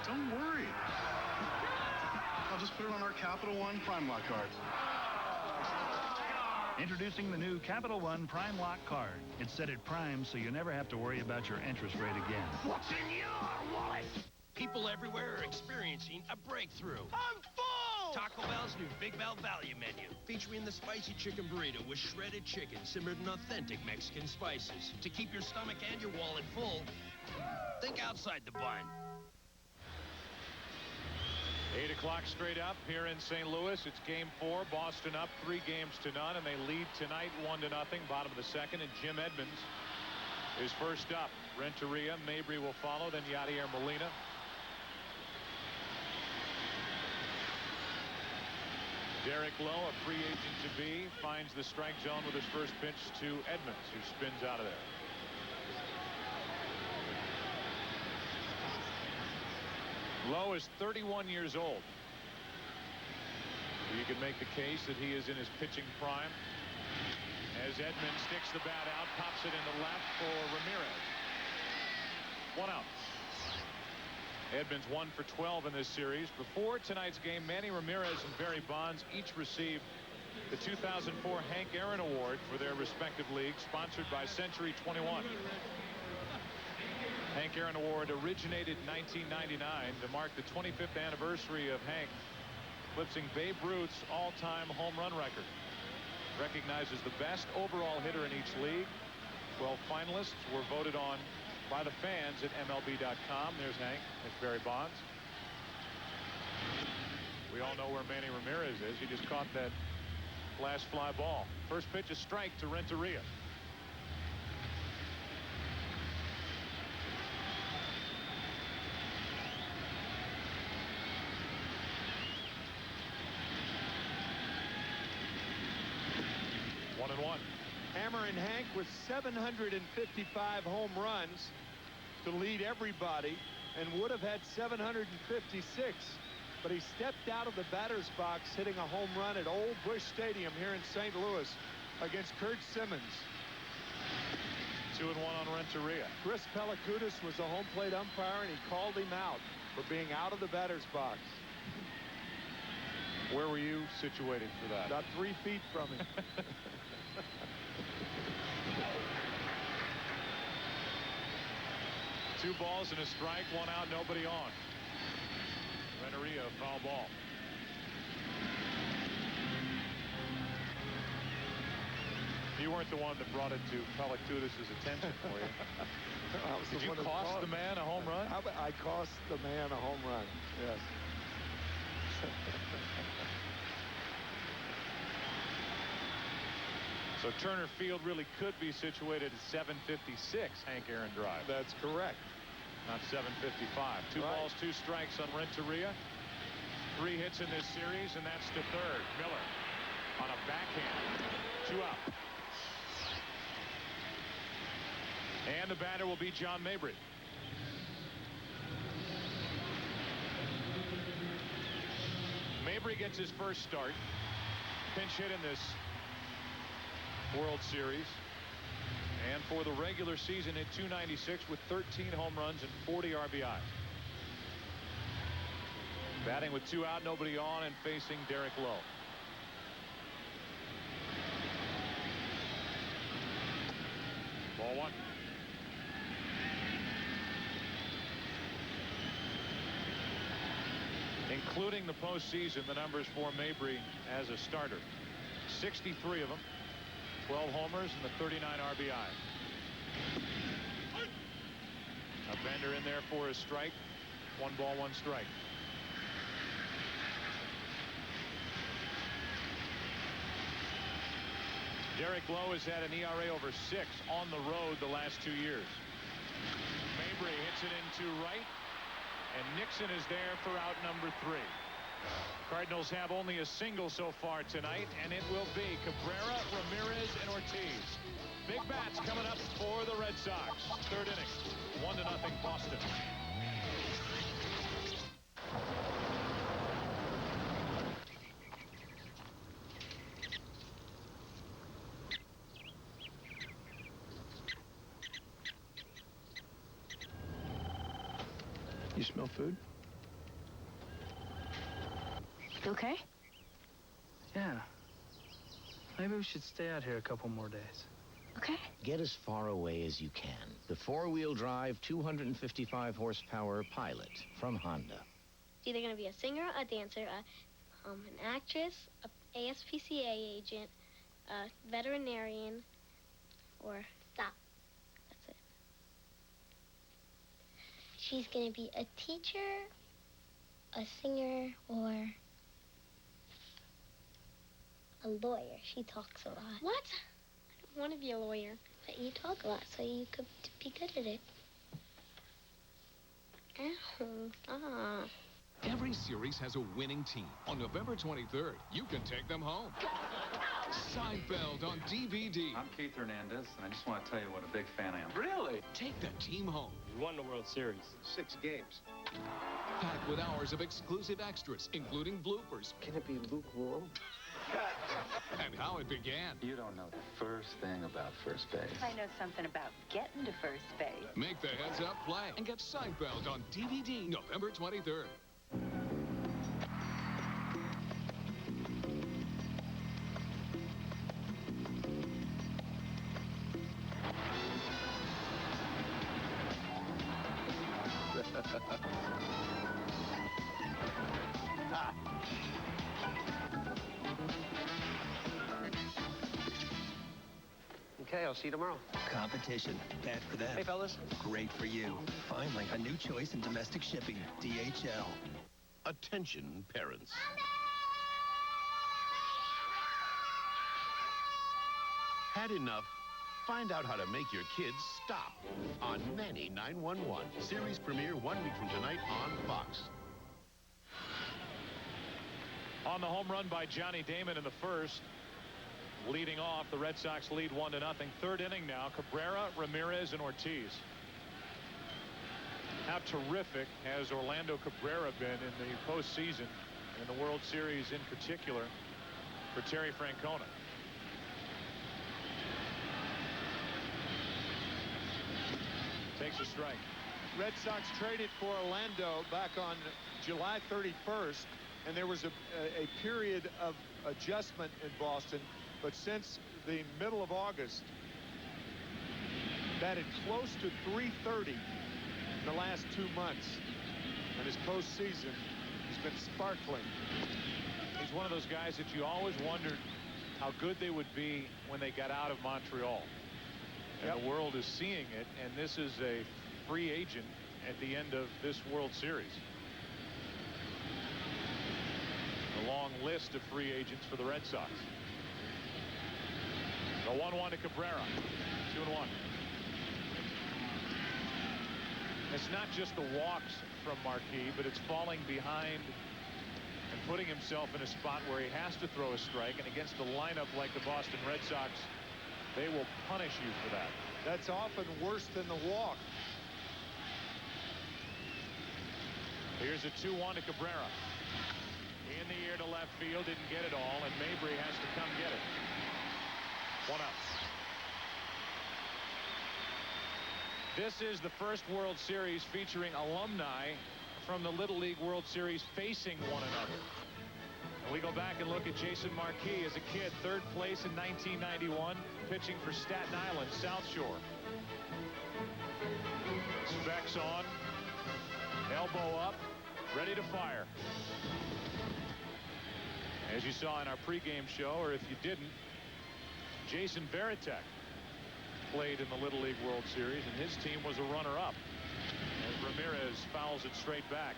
Don't worry. I'll just put it on our Capital One Prime Lock card. Introducing the new Capital One Prime Lock card. It's set at prime so you never have to worry about your interest rate again. What's in your wallet? People everywhere are experiencing a breakthrough. I'm full! Taco Bell's new Big Bell Value Menu, featuring the spicy chicken burrito with shredded chicken simmered in authentic Mexican spices. To keep your stomach and your wallet full, think outside the bun. 8 o'clock straight up here in St. Louis. It's game 4. Boston up 3 games to none, and they lead tonight 1-0. Bottom of the second, and Jim Edmonds is first up. Renteria, Mabry will follow, then Yadier Molina. Derek Lowe, a free agent to be, finds the strike zone with his first pitch to Edmonds, who spins out of there. Lowe is 31 years old. You can make the case that he is in his pitching prime. As Edmonds sticks the bat out, pops it into left for Ramirez. 1 out. Edmonds 1 for 12 in this series. Before tonight's game, Manny Ramirez and Barry Bonds each received the 2004 Hank Aaron Award for their respective leagues, sponsored by Century 21. Hank Aaron Award originated in 1999 to mark the 25th anniversary of Hank eclipsing Babe Ruth's all-time home run record. Recognizes the best overall hitter in each league. 12 finalists were voted on by the fans at MLB.com. There's Hank. There's Barry Bonds. We all know where Manny Ramirez is. He just caught that last fly ball. First pitch, a strike to Renteria. One and one. Hammer and Hank with 755 home runs to lead everybody and would have had 756. But he stepped out of the batter's box hitting a home run at Old Busch Stadium here in St. Louis against Kurt Simmons. 2-1 on Renteria. Chris Pellicudis was a home plate umpire, and he called him out for being out of the batter's box. Where were you situated for that? About 3 feet from him. 2 balls and a strike, 1 out, nobody on. Renteria, foul ball. You weren't the one that brought it to Pellicudis' attention, were you? Did you cost the man a home run? I cost the man a home run, yes. So Turner Field really could be situated at 756 Hank Aaron Drive. That's correct. Not 755. 2 balls, 2 strikes on Renteria. 3 hits in this series, and that's to third. Miller on a backhand. 2 out. And the batter will be John Mabry. Mabry gets his first start. Pinch hit in this World Series. And for the regular season at .296 with 13 home runs and 40 RBIs. Batting with 2 out, nobody on, and facing Derek Lowe. Ball 1. Including the postseason, the numbers for Mabry as a starter. 63 of them. 12 homers and the 39 RBI. A bender in there for a strike. 1 ball, 1 strike. Derek Lowe has had an ERA over 6 on the road the last 2 years. Mabry hits it into right, and Nixon is there for out number 3. Cardinals have only a single so far tonight, and it will be Cabrera, Ramirez, and Ortiz. Big bats coming up for the Red Sox. 3rd inning. 1-0 Boston. You smell food? You okay? Yeah. Maybe we should stay out here a couple more days. Okay. Get as far away as you can. The 4-wheel drive, 255 horsepower Pilot from Honda. It's either going to be a singer, a dancer, an actress, a ASPCA agent, a veterinarian, or stop. That's it. She's going to be a teacher, a singer, or a lawyer. She talks a lot. What? I don't want to be a lawyer. But you talk a lot, so you could be good at it. Ow. Every series has a winning team. On November 23rd, you can take them home. Seinfeld on DVD. I'm Keith Hernandez, and I just want to tell you what a big fan I am. Really? Take the team home. We won the World Series. 6 games. Packed with hours of exclusive extras, including bloopers. Can it be lukewarm? And how it began. You don't know the first thing about first base. I know something about getting to first base. Make the heads-up play and get Seinfeld on DVD November 23rd. see you tomorrow. Competition. Bad for them. Hey, fellas. Great for you. Finally, a new choice in domestic shipping. DHL. Attention, parents. Had enough? Find out how to make your kids stop on Nanny 911. Series premiere 1 week from tonight on Fox. On the home run by Johnny Damon in the first. Leading off, the Red Sox lead 1-0. Third inning now. Cabrera, Ramirez, and Ortiz. How terrific has Orlando Cabrera been in the postseason, and in the World Series in particular, for Terry Francona. Takes a strike. Red Sox traded for Orlando back on July 31st, and there was a period of adjustment in Boston. But since the middle of August, batted close to .330 in the last 2 months. And his postseason has been sparkling. He's one of those guys that you always wondered how good they would be when they got out of Montreal. And the world is seeing it, and this is a free agent at the end of this World Series. A long list of free agents for the Red Sox. The 1-1 to Cabrera. 2-1. It's not just the walks from Marquis, but it's falling behind and putting himself in a spot where he has to throw a strike. And against a lineup like the Boston Red Sox, they will punish you for that. That's often worse than the walk. Here's a 2-1 to Cabrera. In the air to left field, didn't get it all, and Mabry has to come get it. 1 out. This is the first World Series featuring alumni from the Little League World Series facing one another. And we go back and look at Jason Marquis as a kid, third place in 1991, pitching for Staten Island, South Shore. Specs on, elbow up, ready to fire. As you saw in our pregame show, or if you didn't, Jason Varitek played in the Little League World Series, and his team was a runner-up as Ramirez fouls it straight back.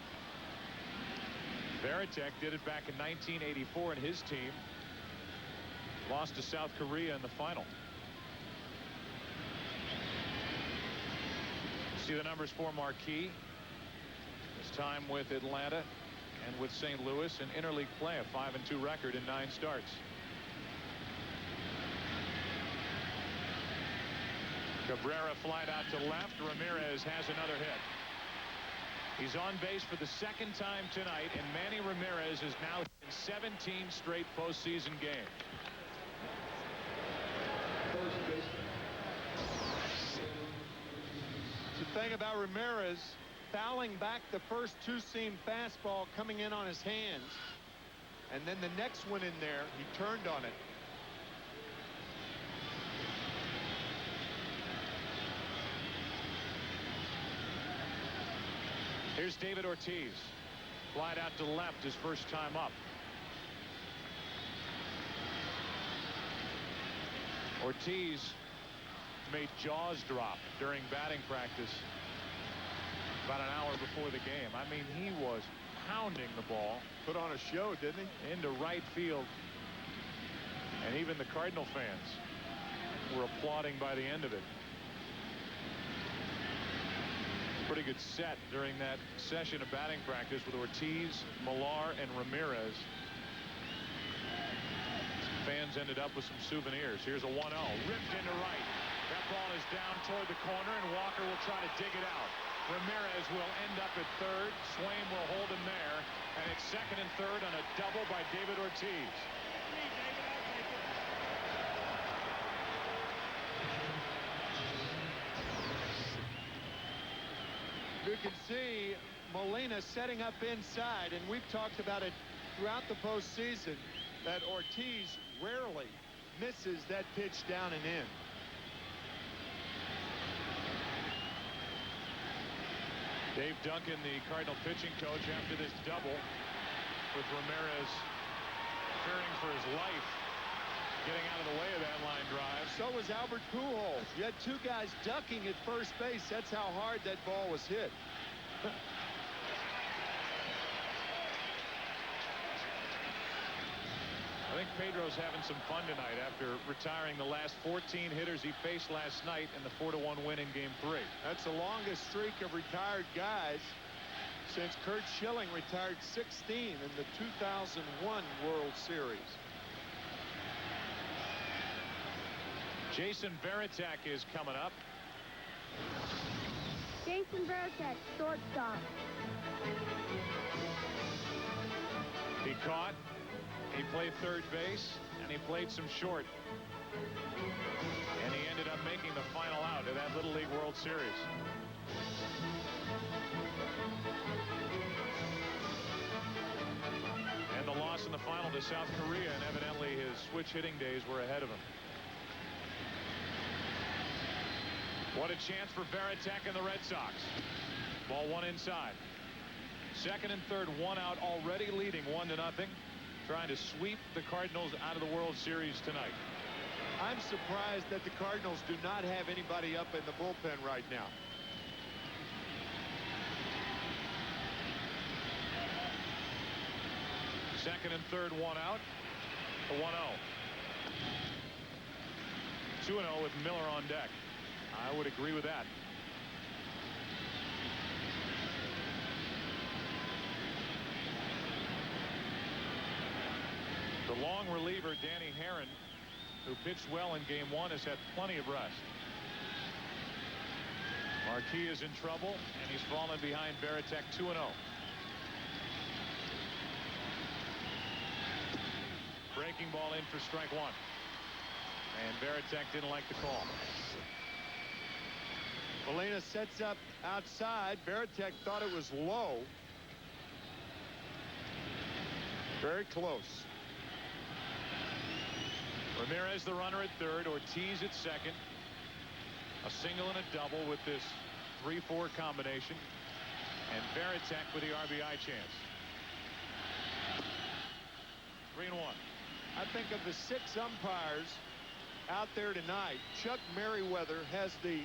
Varitek did it back in 1984, and his team lost to South Korea in the final. See the numbers for Marquis. His time with Atlanta and with St. Louis in interleague play, a 5-2 record in 9 starts. Cabrera flied out to left. Ramirez has another hit. He's on base for the second time tonight, and Manny Ramirez is now in 17 straight postseason games. The thing about Ramirez, fouling back the first 2-seam fastball coming in on his hands, and then the next one in there, he turned on it. Here's David Ortiz. Flied out to left his first time up. Ortiz made jaws drop during batting practice about an hour before the game. I mean, he was pounding the ball. Put on a show, didn't he? Into right field. And even the Cardinal fans were applauding by the end of it. Pretty good set during that session of batting practice with Ortiz, Millar, and Ramirez. Fans ended up with some souvenirs. Here's a 1-0. Ripped into right. That ball is down toward the corner, and Walker will try to dig it out. Ramirez will end up at third. Swain will hold him there. And it's second and third on a double by David Ortiz. You can see Molina setting up inside, and we've talked about it throughout the postseason that Ortiz rarely misses that pitch down and in. Dave Duncan, the Cardinal pitching coach, after this double with Ramirez fearing for his life getting out of the way of that line drive. So was Albert Pujols. You had two guys ducking at first base. That's how hard that ball was hit. I think Pedro's having some fun tonight after retiring the last 14 hitters he faced last night in the 4-1 win in Game 3. That's the longest streak of retired guys since Curt Schilling retired 16 in the 2001 World Series. Jason Varitek is coming up. Jason Varitek, shortstop. He caught, he played third base, and he played some short. And he ended up making the final out of that Little League World Series. And the loss in the final to South Korea, and evidently his switch hitting days were ahead of him. What a chance for Varitek and the Red Sox. Ball one inside. Second and third, one out, already leading 1-0. Trying to sweep the Cardinals out of the World Series tonight. I'm surprised that the Cardinals do not have anybody up in the bullpen right now. Second and third, one out. The 1-0. 2-0 with Miller on deck. I would agree with that. The long reliever, Danny Herron, who pitched well in Game 1, has had plenty of rest. Marquis is in trouble, and he's fallen behind Varitek 2-0. Breaking ball in for strike one. And Varitek didn't like the call. Molina sets up outside. Varitek thought it was low. Very close. Ramirez the runner at third. Ortiz at second. A single and a double with this 3-4 combination. And Varitek with the RBI chance. 3-1. I think of the 6 umpires out there tonight, Chuck Merriweather has the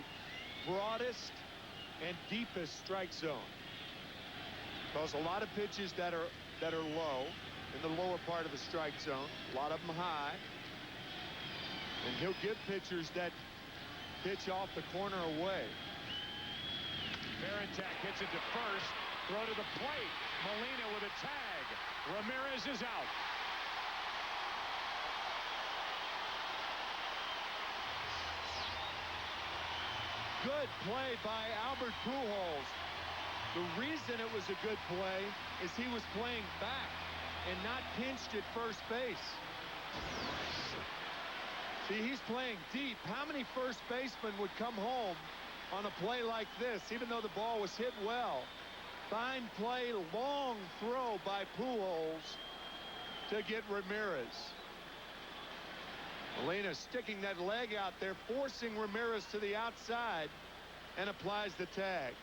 broadest and deepest strike zone. Because a lot of pitches that are low in the lower part of the strike zone, a lot of them high. And he'll give pitchers that pitch off the corner away. Varitek hits it to first. Throw to the plate. Molina with a tag. Ramirez is out. Good play by Albert Pujols. The reason it was a good play is he was playing back and not pinched at first base. See, he's playing deep. How many first basemen would come home on a play like this, even though the ball was hit well? Fine play, long throw by Pujols to get Ramirez. Molina sticking that leg out there, forcing Ramirez to the outside, and applies the tag.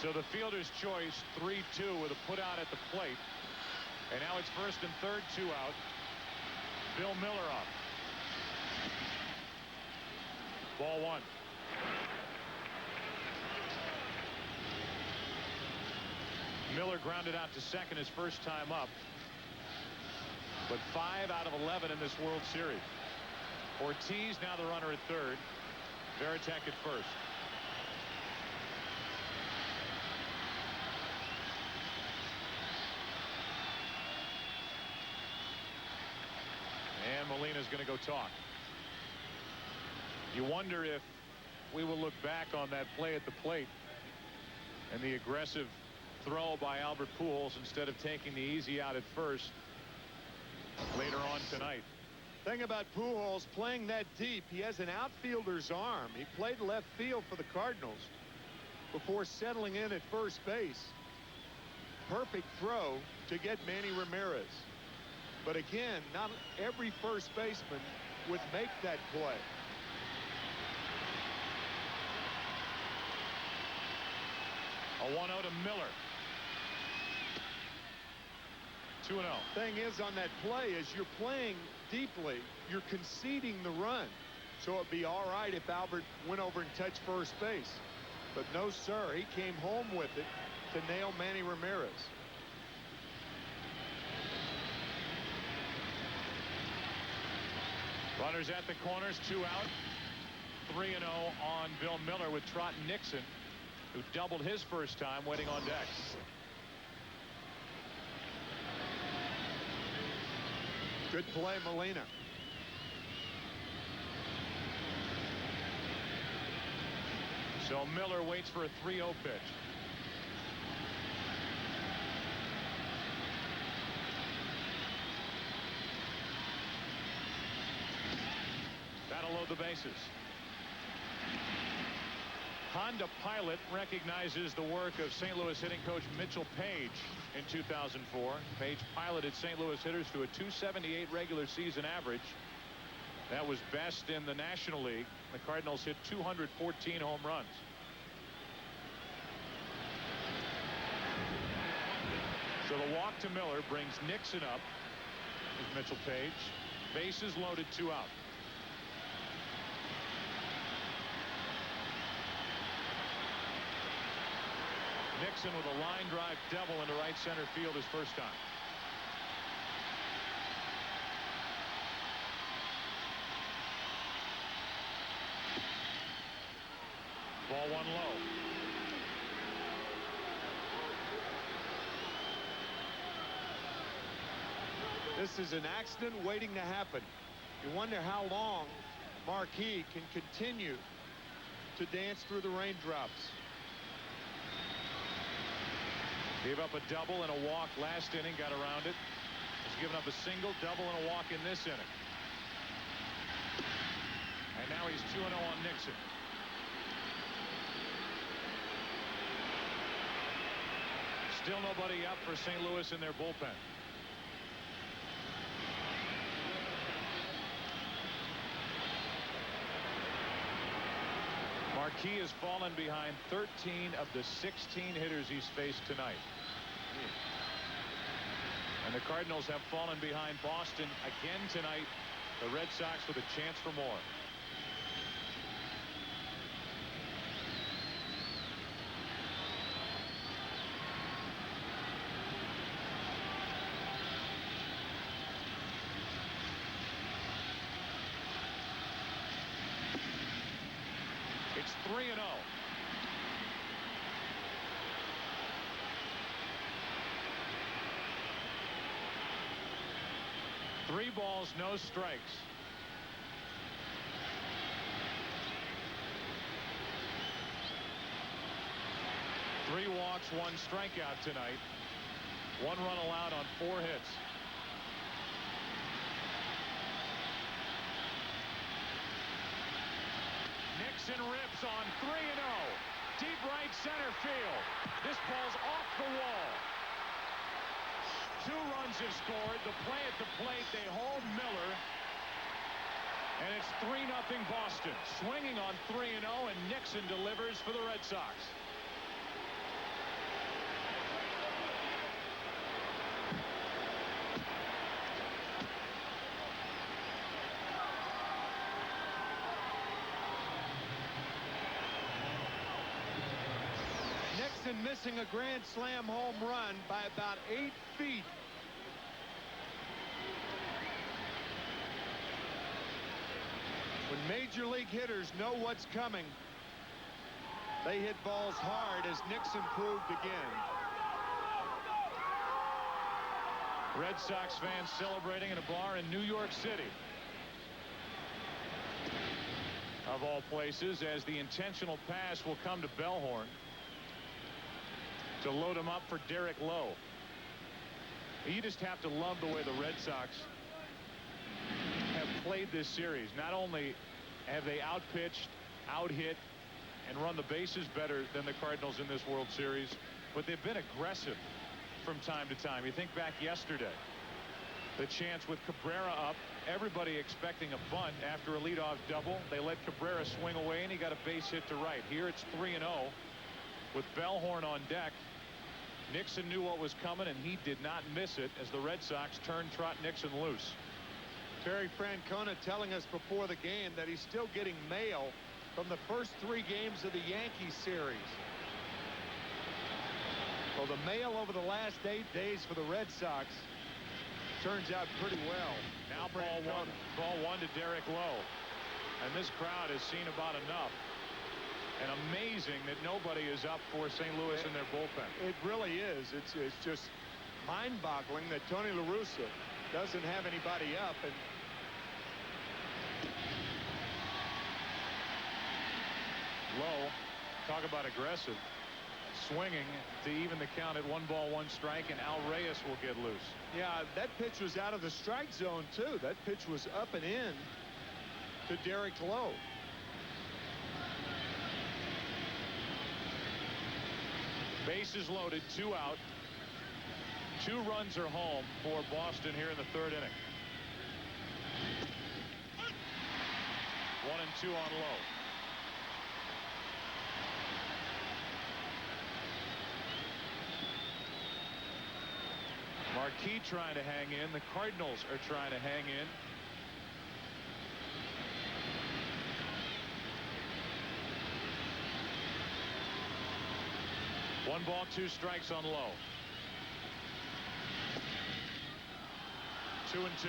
So the fielder's choice, 3-2 with a put out at the plate. And now it's first and third, 2 out. Bill Miller up. Ball one. Miller grounded out to second his first time up. But 5 out of 11 in this World Series. Ortiz now the runner at third. Varitek at first. And Molina's going to go talk. You wonder if we will look back on that play at the plate and the aggressive throw by Albert Pujols instead of taking the easy out at first later on tonight. Thing about Pujols playing that deep, he has an outfielder's arm. He played left field for the Cardinals before settling in at first base. Perfect throw to get Manny Ramirez. But again, not every first baseman would make that play. A 1-0 to Miller. 2-0. Thing is, on that play, as you're playing deeply, you're conceding the run. So it'd be all right if Albert went over and touched first base. But no, sir. He came home with it to nail Manny Ramirez. Runners at the corners, 2 out. 3-0 on Bill Miller with Trot Nixon, who doubled his first time, waiting on deck. Good play, Molina. So Miller waits for a 3-0 pitch. That'll load the bases. Honda Pilot recognizes the work of St. Louis hitting coach Mitchell Page in 2004. Page piloted St. Louis hitters to a .278 regular season average. That was best in the National League. The Cardinals hit 214 home runs. So the walk to Miller brings Nixon up with Mitchell Page. Bases loaded, 2 out. Nixon with a line drive double into right center field his first time. Ball 1 low. This is an accident waiting to happen. You wonder how long Marquis can continue to dance through the raindrops. Gave up a double and a walk last inning, got around it. Has given up a single, double, and a walk in this inning. And now he's 2-0 on Nixon. Still nobody up for St. Louis in their bullpen. Marquis has fallen behind 13 of the 16 hitters he's faced tonight. And the Cardinals have fallen behind Boston again tonight. The Red Sox with a chance for more. It's 3-0. Three balls, no strikes. Three walks, 1 strikeout tonight. 1 run allowed on 4 hits. Nixon rips on 3-0. Deep right center field. This ball's off the wall. 2 runs have scored. The play at the plate, they hold Miller. And it's 3-0 Boston. Swinging on 3-0, and Nixon delivers for the Red Sox. Nixon missing a grand slam home run by about 8 feet. When major league hitters know what's coming, they hit balls hard, as Nixon proved again. Red Sox fans celebrating at a bar in New York City, of all places, as the intentional pass will come to Bellhorn to load him up for Derek Lowe. You just have to love the way the Red Sox have played this series. Not only have they outpitched, out-hit, and run the bases better than the Cardinals in this World Series, but they've been aggressive from time to time. You think back yesterday, the chance with Cabrera up, everybody expecting a bunt after a leadoff double. They let Cabrera swing away, and he got a base hit to right. Here it's 3-0 with Bellhorn on deck. Nixon knew what was coming, and he did not miss it as the Red Sox turned Trot Nixon loose. Terry Francona telling us before the game that he's still getting mail from the first 3 games of the Yankees series. Well, the mail over the last 8 days for the Red Sox turns out pretty well. Now ball one to Derek Lowe, and this crowd has seen about enough. And amazing that nobody is up for St. Louis in their bullpen. It really is. It's just mind-boggling that Tony La Russa doesn't have anybody up. And Lowe, talk about aggressive, swinging to even the count at 1 ball 1 strike, and Al Reyes will get loose. Yeah, that pitch was out of the strike zone too. That pitch was up and in to Derek Lowe. Bases loaded, 2 out. 2 runs are home for Boston here in the 3rd inning. 1 and 2 on Lowe. Marquis trying to hang in. The Cardinals are trying to hang in. One ball, 2 strikes on Lowe. 2 and 2.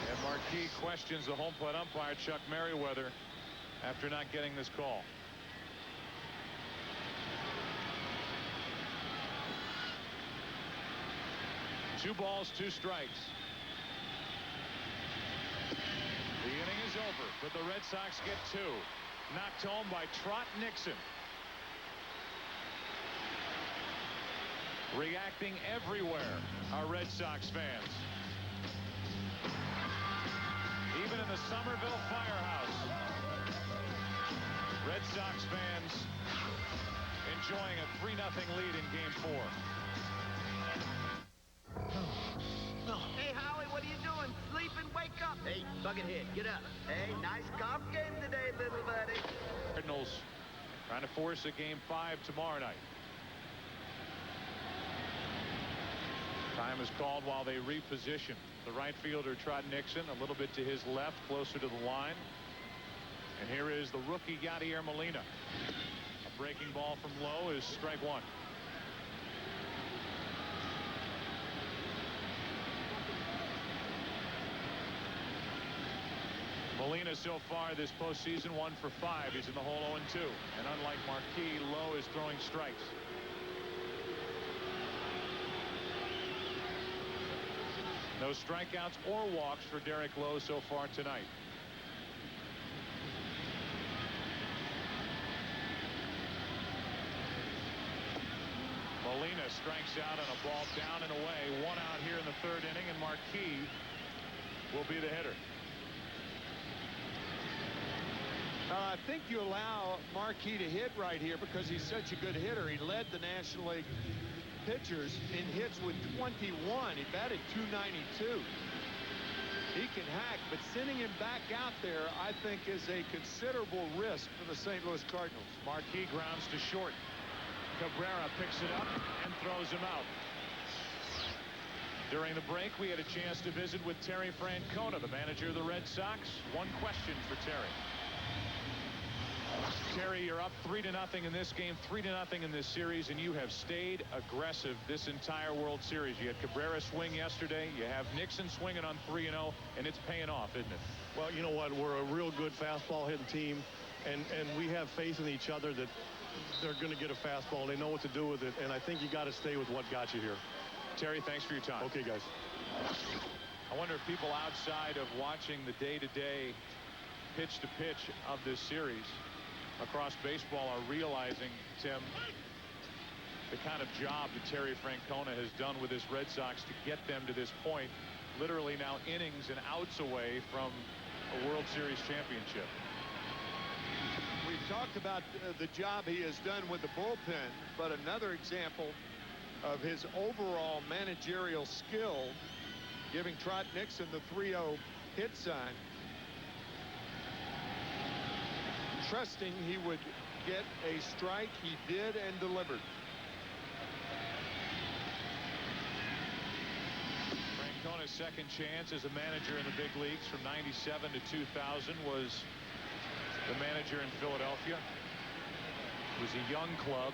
And Marquis questions the home plate umpire, Chuck Merriweather, after not getting this call. Two balls, 2 strikes. The inning is over, but the Red Sox get 2. Knocked home by Trot Nixon. Reacting everywhere are Red Sox fans. Even in the Somerville firehouse, Red Sox fans enjoying a 3-0 lead in Game 4. Hey, Howie, what are you doing? Sleeping? Wake up. Hey, Buckethead, get up. Hey, nice golf game today, little buddy. Cardinals trying to force a Game 5 tomorrow night. Time is called while they reposition. The right fielder, Trot Nixon, a little bit to his left, closer to the line. And here is the rookie, Yadier Molina. A breaking ball from Lowe is strike 1. Molina so far this postseason 1 for 5. He's in the hole 0-2. And unlike Marquis, Lowe is throwing strikes. No strikeouts or walks for Derek Lowe so far tonight. Molina strikes out on a ball down and away. 1 out here in the 3rd inning, and Marquis will be the hitter. I think you allow Marquis to hit right here because he's such a good hitter. He led the National League pitchers in hits with 21. He batted .292. He can hack, but sending him back out there, I think, is a considerable risk for the St. Louis Cardinals. Marquis grounds to short. Cabrera picks it up and throws him out. During the break, we had a chance to visit with Terry Francona, the manager of the Red Sox. One question for Terry. Terry, you're up 3-0 in this game, 3-0 in this series, and you have stayed aggressive this entire World Series. You had Cabrera swing yesterday. You have Nixon swinging on 3-0, and it's paying off, isn't it? Well, you know what? We're a real good fastball hitting team, and we have faith in each other that they're going to get a fastball. They know what to do with it, and I think you got to stay with what got you here. Terry, thanks for your time. Okay, guys. I wonder if people outside of watching the day-to-day pitch-to-pitch of this series across baseball are realizing, Tim, the kind of job that Terry Francona has done with his Red Sox to get them to this point, literally now innings and outs away from a World Series championship. We've talked about the job he has done with the bullpen, but another example of his overall managerial skill, giving Trot Nixon the 3-0 hit sign. trusting he would get a strike. He did and delivered. Francona's second chance as a manager in the big leagues from 97 to 2000 was the manager in Philadelphia. It was a young club.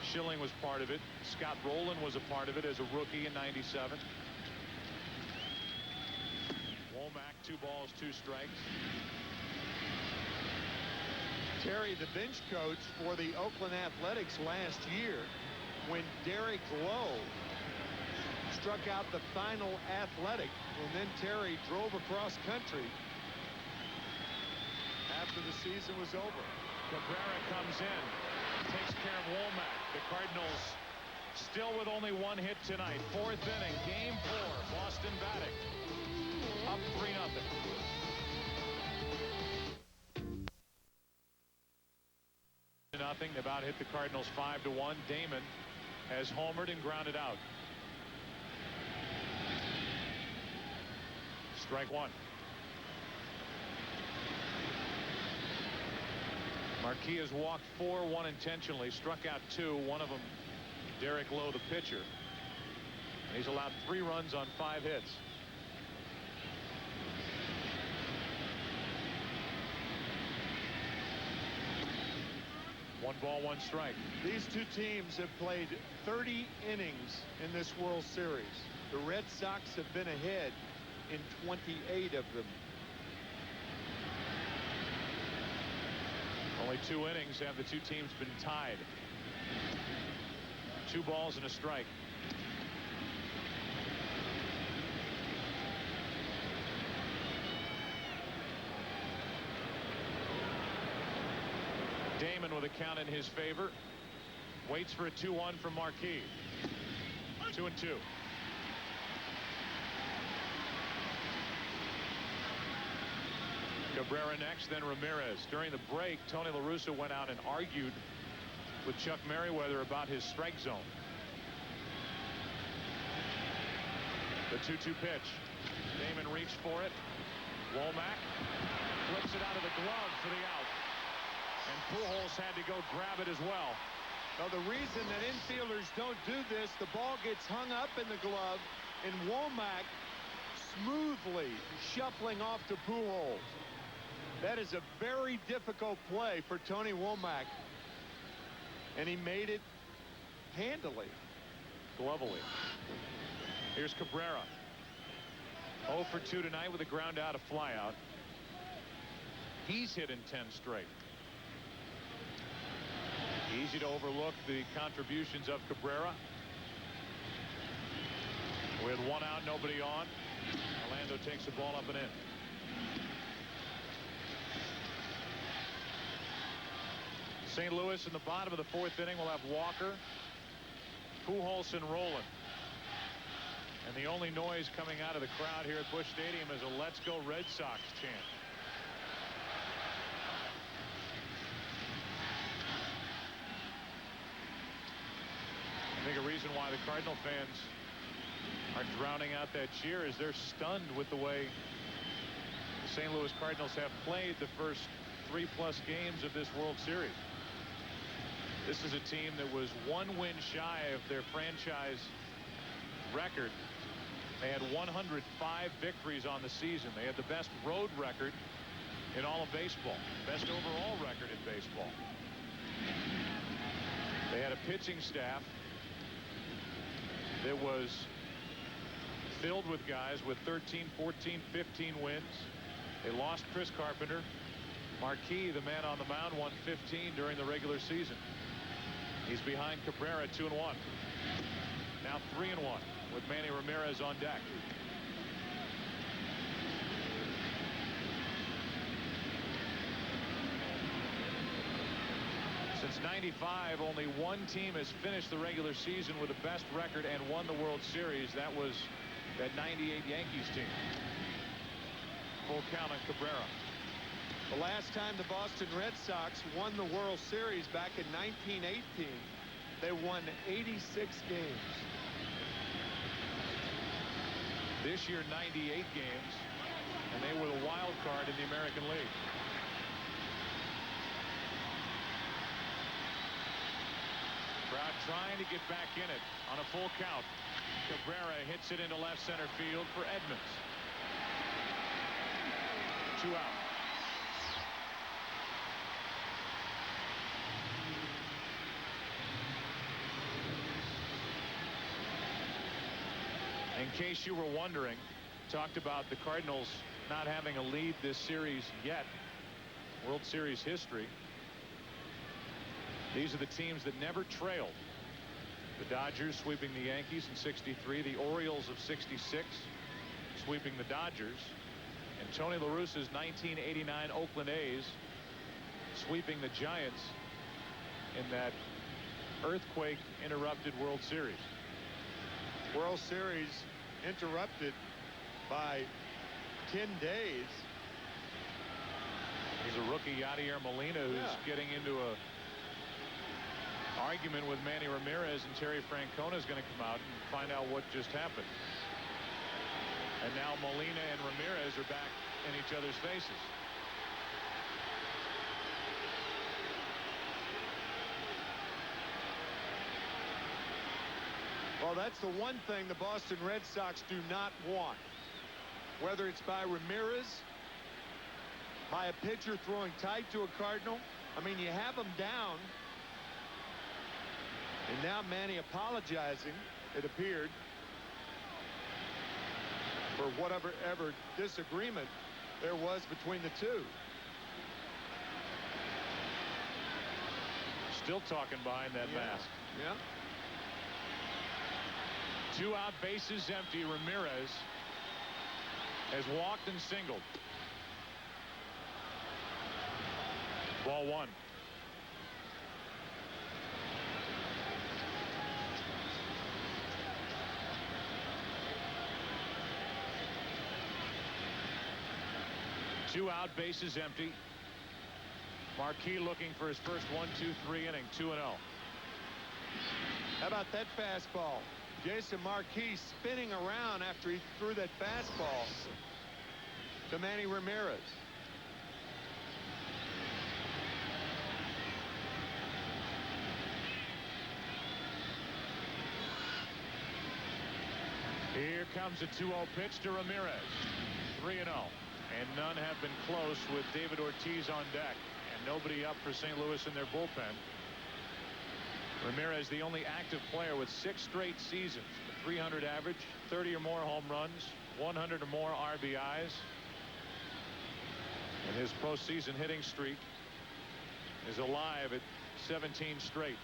Schilling was part of it. Scott Rowland was a part of it as a rookie in 97. Womack, 2 balls, 2 strikes. Terry, the bench coach for the Oakland Athletics last year, when Derek Lowe struck out the final Athletic, and then Terry drove across country after the season was over. Cabrera comes in, takes care of Womack. The Cardinals still with only 1 hit tonight. 4th inning, game 4. Boston batting up 3-0. Nothing. About hit the Cardinals 5-1. Damon has homered and grounded out. Strike 1. Marquis has walked 4, 1 intentionally, struck out 2, one of them Derek Lowe, the pitcher. And he's allowed 3 runs on 5 hits. One ball, 1 strike. These two teams have played 30 innings in this World Series. The Red Sox have been ahead in 28 of them. Only 2 innings have the 2 teams been tied. 2 balls and a strike. Damon with a count in his favor. Waits for a 2-1 from Marquis. 2-2. Cabrera next, then Ramirez. During the break, Tony La Russa went out and argued with Chuck Merriweather about his strike zone. The 2-2 pitch. Damon reached for it. Womack flips it out of the glove for the out. And Pujols had to go grab it as well. Now, the reason that infielders don't do this, the ball gets hung up in the glove, and Womack smoothly shuffling off to Pujols. That is a very difficult play for Tony Womack, and he made it handily. Glovely. Here's Cabrera. 0 for 2 tonight with a ground out, a fly out. He's hit in 10 straight. Easy to overlook the contributions of Cabrera. With 1 out, nobody on. Orlando takes the ball up and in. St. Louis in the bottom of the 4th inning will have Walker, Pujols, and Rowland. And the only noise coming out of the crowd here at Busch Stadium is a "Let's Go Red Sox" chant. I think a reason why the Cardinal fans are drowning out that cheer is they're stunned with the way the St. Louis Cardinals have played the first 3+ games of this World Series. This is a team that was 1 win shy of their franchise record. They had 105 victories on the season. They had the best road record in all of baseball. Best overall record in baseball. They had a pitching staff that was filled with guys with 13, 14, 15 wins. They lost Chris Carpenter. Marquis, the man on the mound, won 15 during the regular season. He's behind Cabrera 2-1. Now 3-1 with Manny Ramirez on deck. Since '95, only 1 team has finished the regular season with the best record and won the World Series. That was that '98 Yankees team. Full count on Cabrera. The last time the Boston Red Sox won the World Series back in 1918, they won 86 games. This year, 98 games, and they were the wild card in the American League. trying to get back in it on a full count. Cabrera hits it into left center field for Edmonds. 2 out. In case you were wondering, talked about the Cardinals not having a lead this series yet. World Series history. These are the teams that never trailed. The Dodgers sweeping the Yankees in '63. The Orioles of '66 sweeping the Dodgers. And Tony La Russa's 1989 Oakland A's sweeping the Giants in that earthquake-interrupted World Series. World Series interrupted by 10 days. There's a rookie, Yadier Molina, who's getting into a argument with Manny Ramirez, and Terry Francona is going to come out and find out what just happened. And now Molina and Ramirez are back in each other's faces. Well, that's the one thing the Boston Red Sox do not want. Whether it's by Ramirez, by a pitcher throwing tight to a Cardinal. I mean, you have them down. And now Manny apologizing, it appeared, for whatever disagreement there was between the two. Still talking behind that mask. Yeah. 2 out, bases empty. Ramirez has walked and singled. Ball 1. Two out, bases empty. Marquis looking for his first 1-2-3 inning. 2-0. How about that fastball? Jason Marquis spinning around after he threw that fastball to Manny Ramirez. Here comes a 2-0 pitch to Ramirez. 3-0. And none have been close with David Ortiz on deck. And nobody up for St. Louis in their bullpen. Ramirez, the only active player with 6 straight seasons. A 300 average, 30 or more home runs, 100 or more RBIs. And his postseason hitting streak is alive at 17 straight.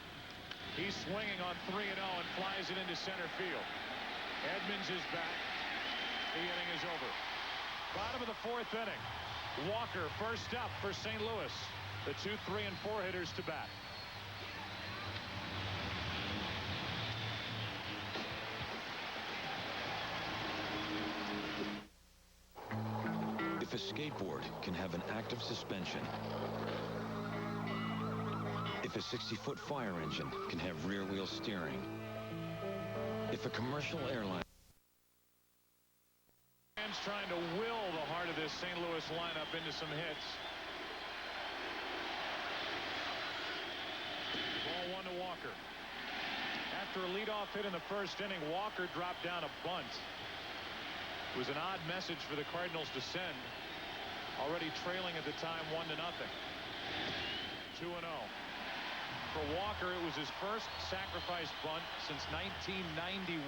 He's swinging on 3-0 and flies it into center field. Edmonds is back. The inning is over. Bottom of the 4th inning. Walker first up for St. Louis. The 2, 3, and 4 hitters to bat. If a skateboard can have an active suspension, if a 60-foot fire engine can have rear-wheel steering, if a commercial airline trying to will the heart of this St. Louis lineup into some hits. Ball 1 to Walker. After a leadoff hit in the 1st inning, Walker dropped down a bunt. It was an odd message for the Cardinals to send. Already trailing at the time 1-0. 2-0. For Walker, it was his first sacrifice bunt since 1991.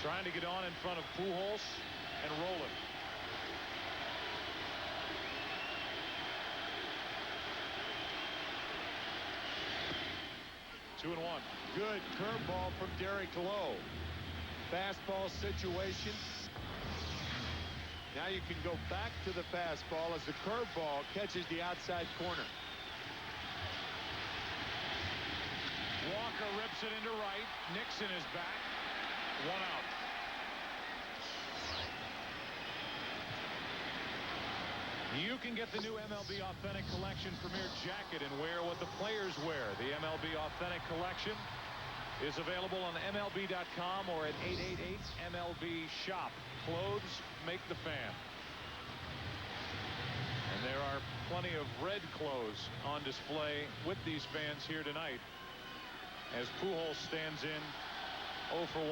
Trying to get on in front of Pujols and roll it. Two and 1. Good curveball from Derek Lowe. Fastball situation. Now you can go back to the fastball as the curveball catches the outside corner. Walker rips it into right. Nixon is back. 1 out. You can get the new MLB Authentic Collection Premier Jacket and wear what the players wear. The MLB Authentic Collection is available on MLB.com or at 888-MLB-SHOP. Clothes make the fan. And And there are plenty of red clothes on display with these fans here tonight as Pujols stands in 0 for 1.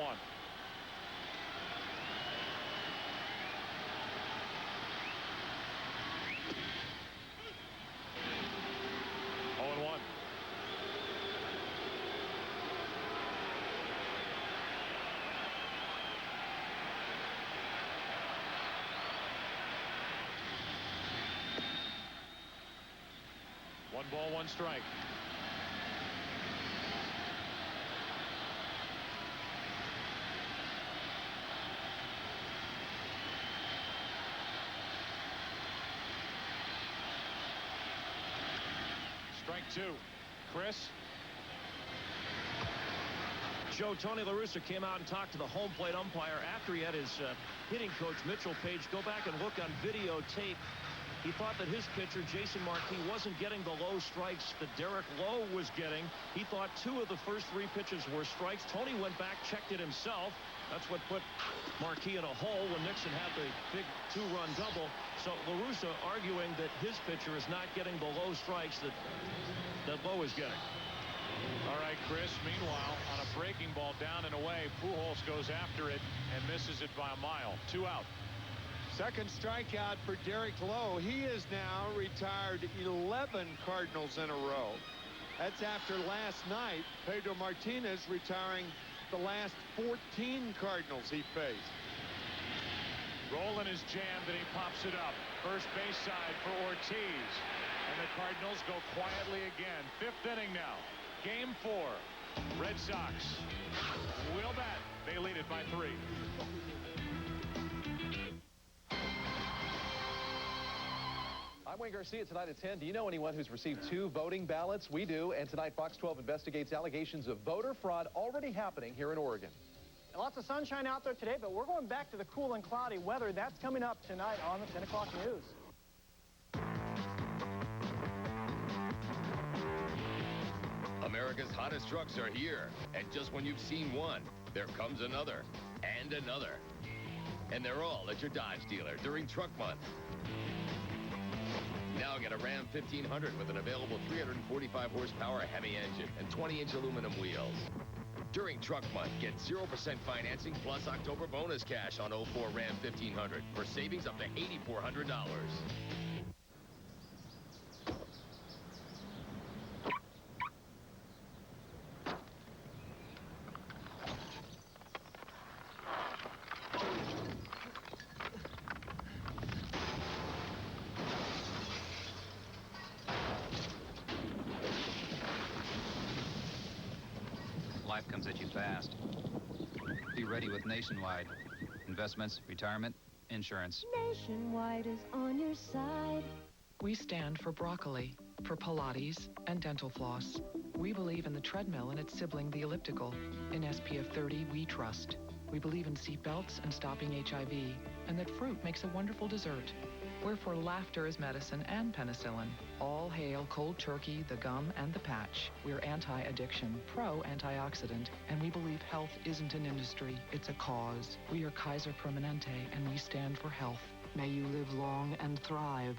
One ball, one strike. Strike two. Chris. Tony La Russa came out and talked to the home plate umpire after he had his hitting coach Mitchell Page go back and look on videotape. He thought that his pitcher, Jason Marquis, wasn't getting the low strikes that Derek Lowe was getting. He thought 2 of the first 3 pitches were strikes. Tony went back, checked it himself. That's what put Marquis in a hole when Nixon had the big 2-run double. So La Russa arguing that his pitcher is not getting the low strikes that Lowe is getting. All right, Chris. Meanwhile, on a breaking ball down and away, Pujols goes after it and misses it by a mile. 2 out. Second strikeout for Derek Lowe. He has now retired 11 Cardinals in a row. That's after last night, Pedro Martinez retiring the last 14 Cardinals he faced. Rolen is jammed and he pops it up. First base side for Ortiz. And the Cardinals go quietly again. 5th inning now. Game 4. Red Sox will bat. They lead it by 3. I'm Wayne Garcia. Tonight at 10. Do you know anyone who's received 2 voting ballots? We do. And tonight, Fox 12 investigates allegations of voter fraud already happening here in Oregon. Lots of sunshine out there today, but we're going back to the cool and cloudy weather. That's coming up tonight on the 10 o'clock news. America's hottest trucks are here. And just when you've seen one, there comes another and another. And they're all at your Dodge dealer during Truck Month. Now get a Ram 1500 with an available 345 horsepower Hemi engine and 20-inch aluminum wheels. During Truck Month, get 0% financing plus October bonus cash on 04 Ram 1500 for savings up to $8,400. Life comes at you fast. Be ready with Nationwide. Investments, retirement, insurance. Nationwide is on your side. We stand for broccoli, for Pilates, and dental floss. We believe in the treadmill and its sibling, the elliptical. In SPF 30, we trust. We believe in seat belts and stopping HIV, and that fruit makes a wonderful dessert. We're for laughter as medicine and penicillin. All hail cold turkey, the gum, and the patch. We're anti-addiction, pro-antioxidant, and we believe health isn't an industry, it's a cause. We are Kaiser Permanente, and we stand for health. May you live long and thrive.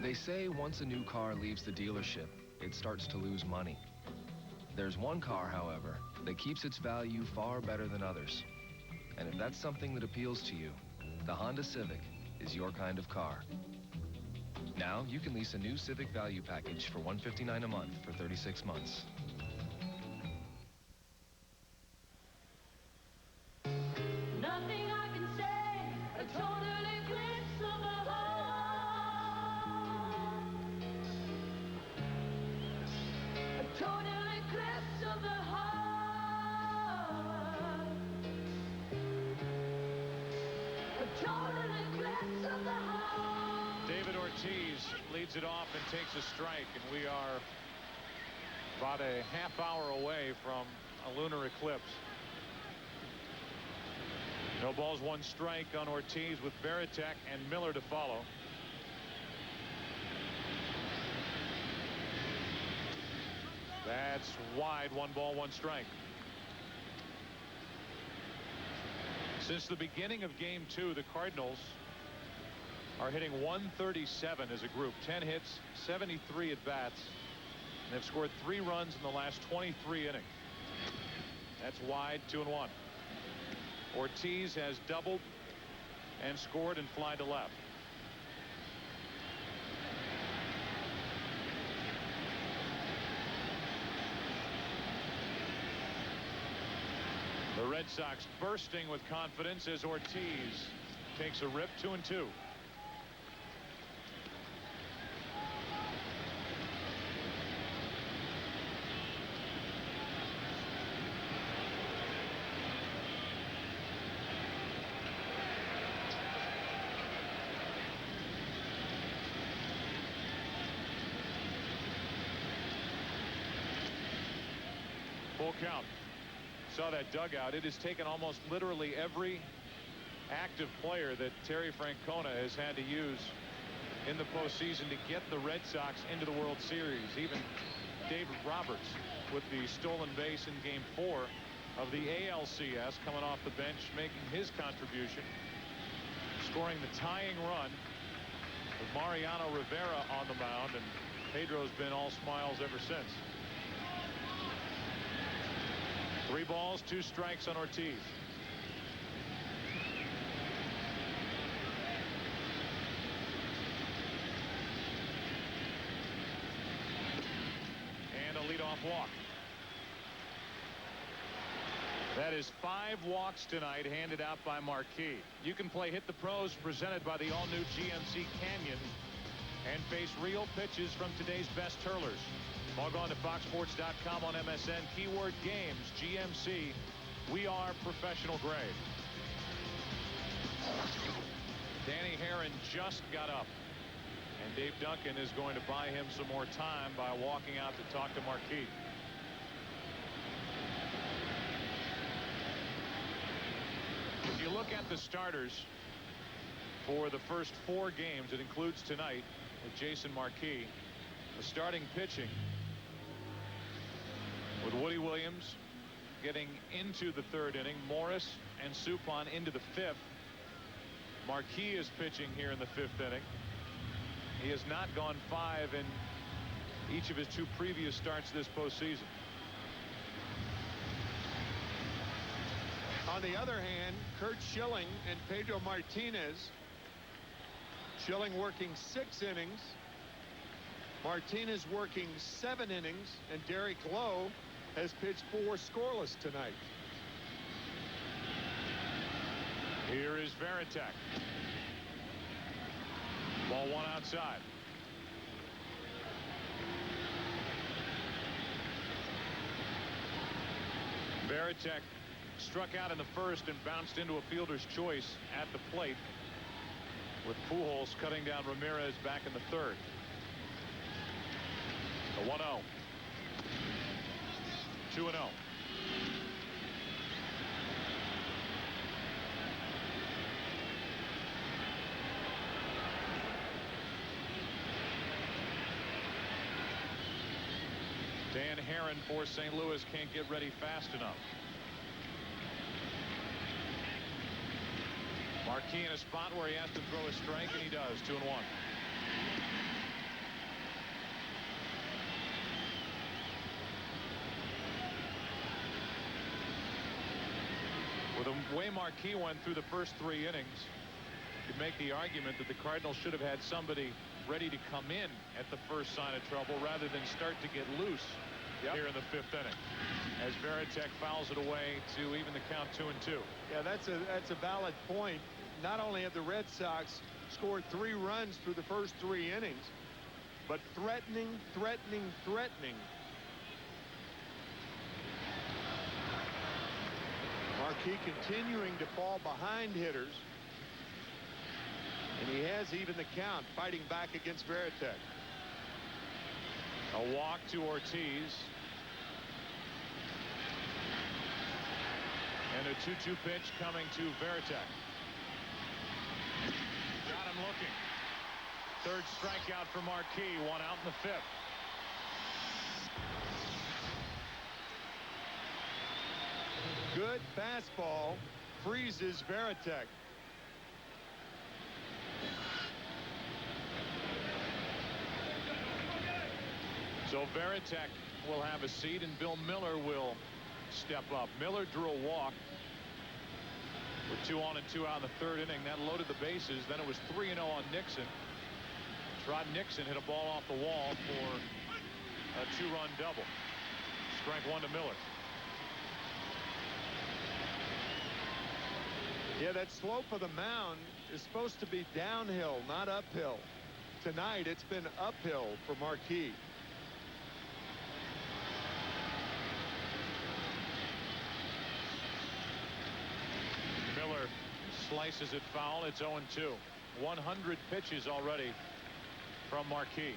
They say once a new car leaves the dealership, it starts to lose money. There's one car, however, that keeps its value far better than others. And if that's something that appeals to you, the Honda Civic is your kind of car. Now, you can lease a new Civic Value Package for $159 a month for 36 months. Nothing I can say, a total eclipse of the heart. A total eclipse of the heart. A total eclipse of the heart. David Ortiz leads it off and takes a strike, and we are about a half hour away from a lunar eclipse. No balls, one strike on Ortiz with Veritek and Miller to follow. That's wide. 1 ball, 1 strike. Since the beginning of game 2, the Cardinals are hitting 137 as a group. 10 hits, 73 at bats. And they've scored 3 runs in the last 23 innings. That's wide. 2-1. Ortiz has doubled and scored and fly to left. The Red Sox bursting with confidence as Ortiz takes a rip. 2-2. Full count. Saw that dugout. It has taken almost literally every active player that Terry Francona has had to use in the postseason to get the Red Sox into the World Series. Even David Roberts with the stolen base in game 4 of the ALCS coming off the bench, making his contribution, scoring the tying run with Mariano Rivera on the mound, and Pedro's been all smiles ever since. 3 balls, 2 strikes on Ortiz. And a leadoff walk. That is 5 walks tonight, handed out by Marquis. You can play Hit the Pros, presented by the all-new GMC Canyon, and face real pitches from today's best hurlers. Log on to foxsports.com on MSN. Keyword games. GMC. We are professional grade. Danny Herron just got up, and Dave Duncan is going to buy him some more time by walking out to talk to Marquis. If you look at the starters for the first 4 games, it includes tonight with Jason Marquis. The starting pitching with Woody Williams getting into the 3rd inning, Morris and Suppan into the 5th. Marquis is pitching here in the 5th inning. He has not gone 5 in each of his 2 previous starts this postseason. On the other hand, Curt Schilling and Pedro Martinez. Schilling working 6 innings. Martinez working 7 innings, and Derek Lowe has pitched 4 scoreless tonight. Here is Varitek. Ball 1 outside. Varitek struck out in the 1st and bounced into a fielder's choice at the plate, with Pujols cutting down Ramirez back in the 3rd. The 1-0. 2-0. Dan Herron for St. Louis can't get ready fast enough. Marquis in a spot where he has to throw a strike, and he does. 2-1. With the way Marquis went through the first 3 innings, you could make the argument that the Cardinals should have had somebody ready to come in at the first sign of trouble rather than start to get loose here in the 5th inning, as Varitek fouls it away to even the count 2-2. Yeah, that's a valid point. Not only have the Red Sox scored 3 runs through the first 3 innings, but threatening. Marquis continuing to fall behind hitters, and he has even the count, fighting back against Varitek. A walk to Ortiz. And a 2-2 pitch coming to Varitek. Got him looking. 3rd strikeout for Marquis. 1 out in the 5th. good fastball freezes Veritek. So Veritek will have a seat, and Bill Miller will step up. Miller drew a walk with 2 on and 2 out in the third inning. That loaded the bases. Then it was 3-0 on Nixon. Rod Nixon hit a ball off the wall for a 2-run double. Strike 1 to Miller. Yeah, that slope of the mound is supposed to be downhill, not uphill. Tonight, it's been uphill for Marquis. Miller slices it foul. It's 0-2. 100 pitches already from Marquis.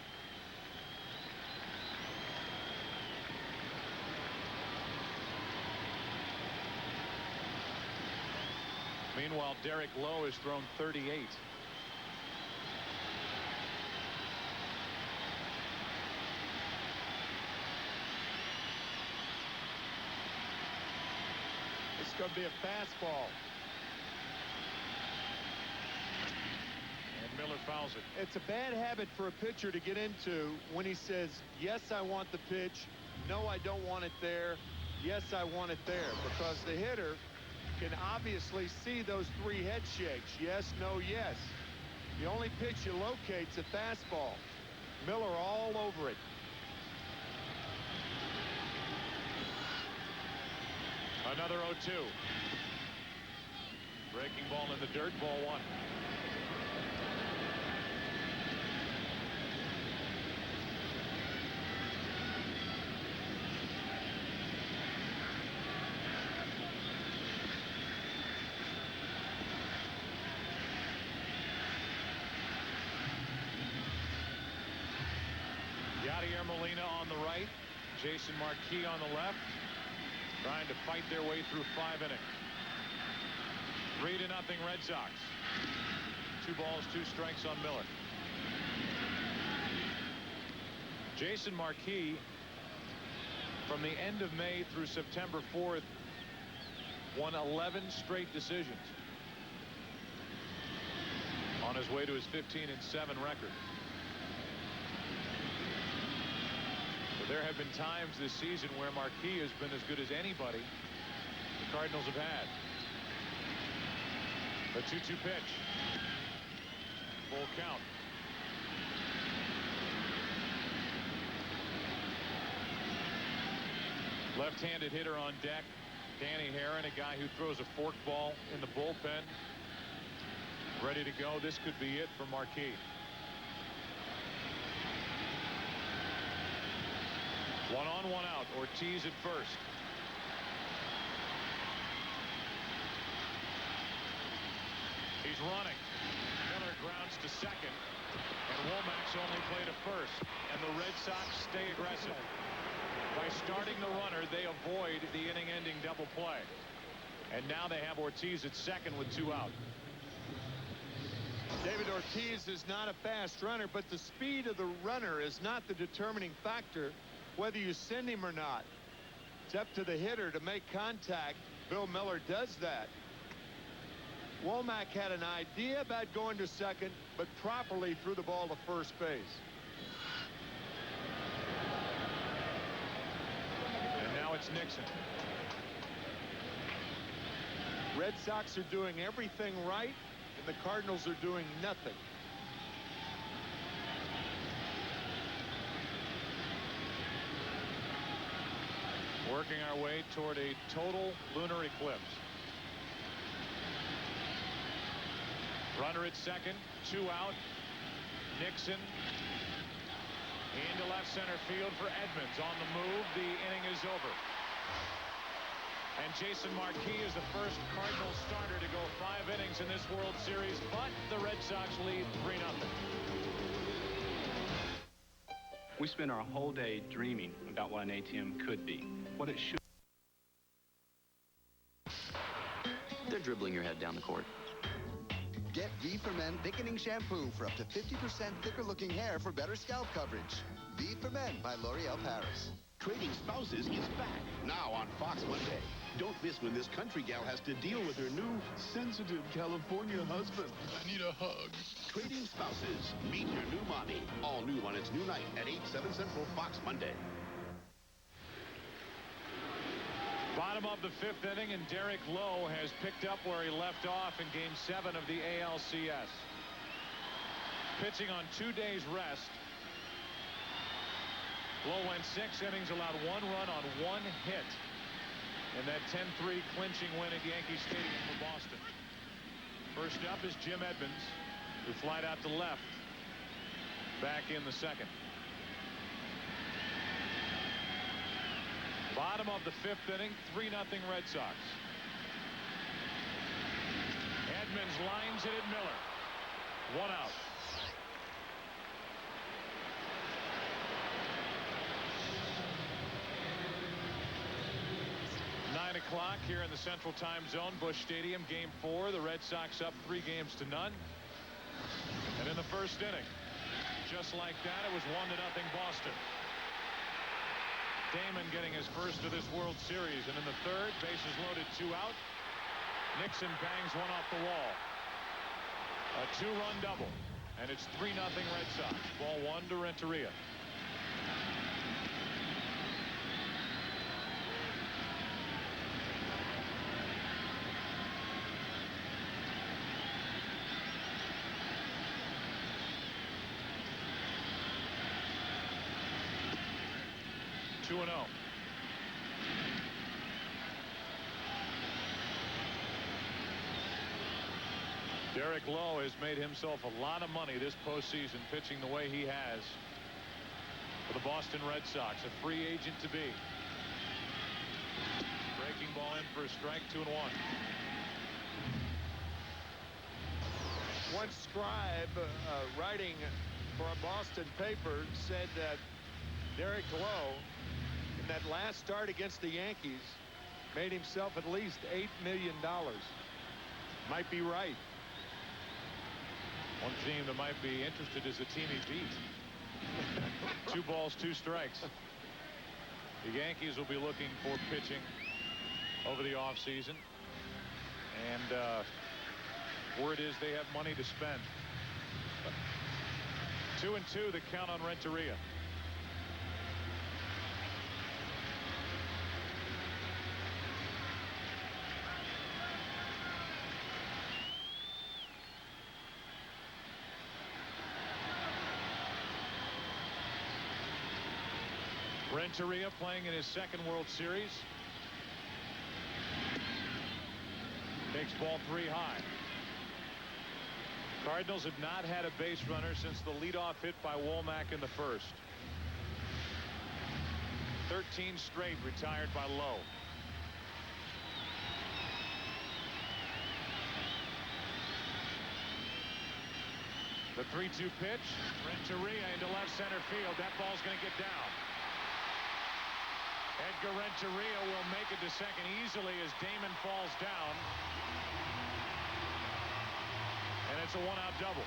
Meanwhile, Derek Lowe has thrown 38. It's going to be a fastball. And Miller fouls it. It's a bad habit for a pitcher to get into when he says, yes, I want the pitch. No, I don't want it there. Yes, I want it there. Because the hitter can obviously see those 3 head shakes. Yes, no, yes. The only pitch you locate's a fastball. Miller all over it. Another 0-2. Breaking ball in the dirt, ball 1. Yadier Molina on the right, Jason Marquis on the left, trying to fight their way through 5 innings. 3-0 Red Sox. 2 balls, 2 strikes on Miller. Jason Marquis, from the end of May through September 4th, won 11 straight decisions on his way to his 15-7 record. There have been times this season where Marquis has been as good as anybody the Cardinals have had. The 2-2 pitch. Full count. Left-handed hitter on deck. Danny Herron, a guy who throws a forked ball in the bullpen. Ready to go. This could be it for Marquis. 1 on, 1 out. Ortiz at first. He's running. Miller grounds to second. And Womack's only play to first. And the Red Sox stay aggressive. By starting the runner, they avoid the inning-ending double play. And now they have Ortiz at second with 2 out. David Ortiz is not a fast runner, but the speed of the runner is not the determining factor whether you send him or not. It's up to the hitter to make contact. Bill Miller does that. Womack had an idea about going to second, but properly threw the ball to first base. And now it's Nixon. Red Sox are doing everything right, and the Cardinals are doing nothing. Working our way toward a total lunar eclipse. Runner at second, 2 out. Nixon into left center field for Edmonds. On the move, the inning is over. And Jason Marquis is the first Cardinals starter to go 5 innings in this World Series, but the Red Sox lead 3-0. We spent our whole day dreaming about what an ATM could be, what it should. They're dribbling your head down the court. Get V for Men thickening shampoo for up to 50% thicker looking hair for better scalp coverage. V for Men by L'Oreal Paris. Trading Spouses is back now on Fox Monday. Don't miss when this country gal has to deal with her new sensitive California husband. I need a hug. Trading Spouses. Meet your new mommy. All new on its new night at 8, 7 Central, Fox Monday. Bottom of the 5th inning, and Derek Lowe has picked up where he left off in Game 7 of the ALCS. Pitching on 2 days rest. Lowe went 6 innings, allowed 1 run on 1 hit in that 10-3 clinching win at Yankee Stadium for Boston. First up is Jim Edmonds, who flied out to left back in the 2nd. Bottom of the 5th inning, 3-0 Red Sox. Edmonds lines it at Miller. 1 out. Nine o'clock here in the Central Time Zone, Busch Stadium, Game 4. The Red Sox up 3 games to none. And in the 1st inning, just like that, it was 1-0 Boston. Damon getting his first of this World Series, and in the 3rd, bases loaded, 2 out. Nixon bangs one off the wall. A 2-run double, and it's 3-0 Red Sox. Ball 1 to Renteria. Derek Lowe has made himself a lot of money this postseason pitching the way he has for the Boston Red Sox. A free agent to be. Breaking ball in for a strike, 2-1. One scribe writing for a Boston paper said that Derek Lowe, in that last start against the Yankees, made himself at least $8 million. Might be right. One team that might be interested is the team he beat. 2 balls, 2 strikes. The Yankees will be looking for pitching over the offseason. And word is they have money to spend. 2-2, the count on Renteria. Renteria playing in his 2nd World Series. Takes ball 3 high. Cardinals have not had a base runner since the leadoff hit by Womack in the 1st. 13 straight retired by Lowe. The 3-2 pitch. Renteria into left center field. That ball's going to get down. Edgar Renteria will make it to second easily as Damon falls down. And it's a 1-out double.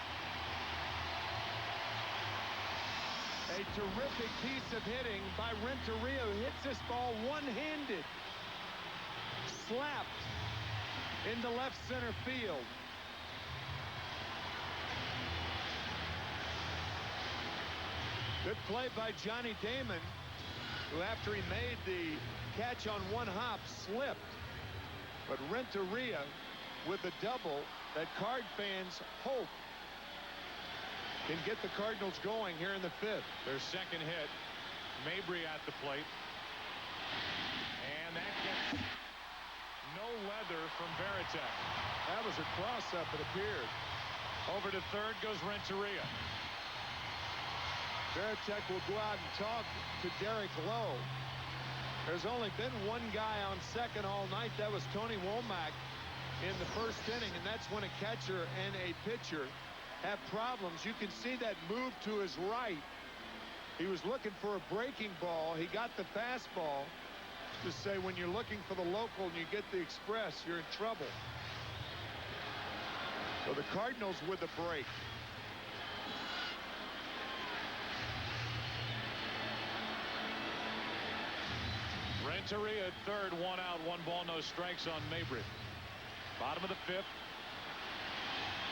A terrific piece of hitting by Renteria, who hits this ball one-handed. Slapped into left center field. Good play by Johnny Damon, who after he made the catch on one hop slipped. But Renteria with the double that Card fans hope can get the Cardinals going here in the 5th. Their 2nd hit. Mabry at the plate. And that gets no leather from Varitek. That was a cross-up, it appeared. Over to 3rd goes Renteria. Varitek will go out and talk to Derek Lowe. There's only been one guy on second all night. That was Tony Womack in the 1st inning, and that's when a catcher and a pitcher have problems. You can see that move to his right. He was looking for a breaking ball. He got the fastball. Just say when you're looking for the local and you get the express, you're in trouble. So the Cardinals with a break. Renteria at third, 1 out, 1 ball, no strikes on Mabry. Bottom of the 5th.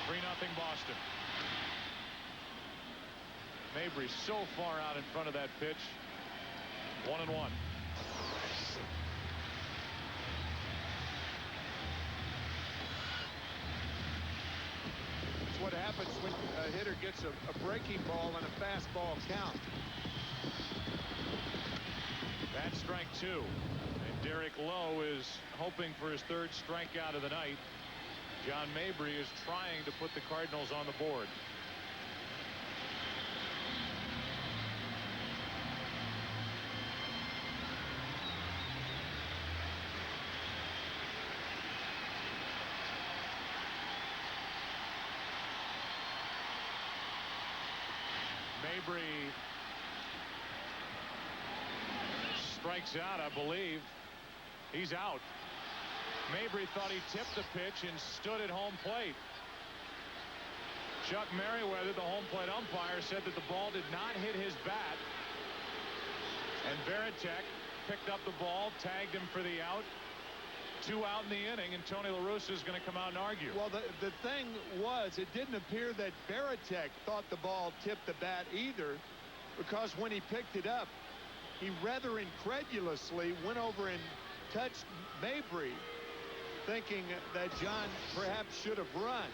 3-0 Boston. Mabry so far out in front of that pitch. 1-1. It's what happens when a hitter gets a breaking ball and a fastball count. That's strike 2. And Derek Lowe is hoping for his 3rd strikeout of the night. John Mabry is trying to put the Cardinals on the board. Mabry strikes out, I believe. He's out. Mabry thought he tipped the pitch and stood at home plate. Chuck Merriweather, the home plate umpire, said that the ball did not hit his bat. And Veritek picked up the ball, tagged him for the out. 2 out in the inning, and Tony La Russa is going to come out and argue. Well, the thing was, it didn't appear that Veritek thought the ball tipped the bat either, because when he picked it up, he rather incredulously went over and touched Mabry, thinking that John perhaps should have run.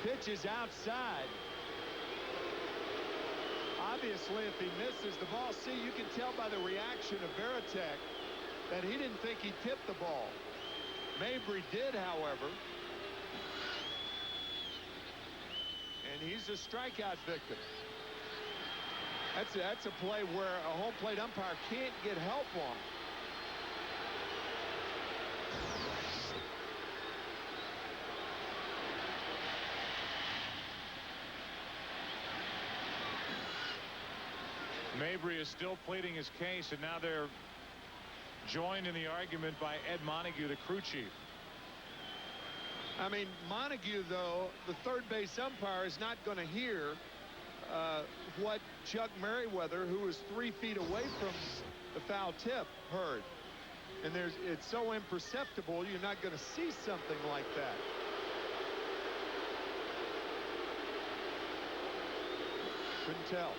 Pitch is outside. Obviously, if he misses the ball, see, you can tell by the reaction of Veritek that he didn't think he tipped the ball. Mabry did, however. And he's a strikeout victim. That's a play where a home plate umpire can't get help on. Mabry is still pleading his case, and now they're joined in the argument by Ed Montague, the crew chief. I mean, Montague, though, the third base umpire, is not going to hear what Chuck Merriweather, who was 3 feet away from the foul tip, heard. And it's so imperceptible, you're not going to see something like that. Couldn't tell.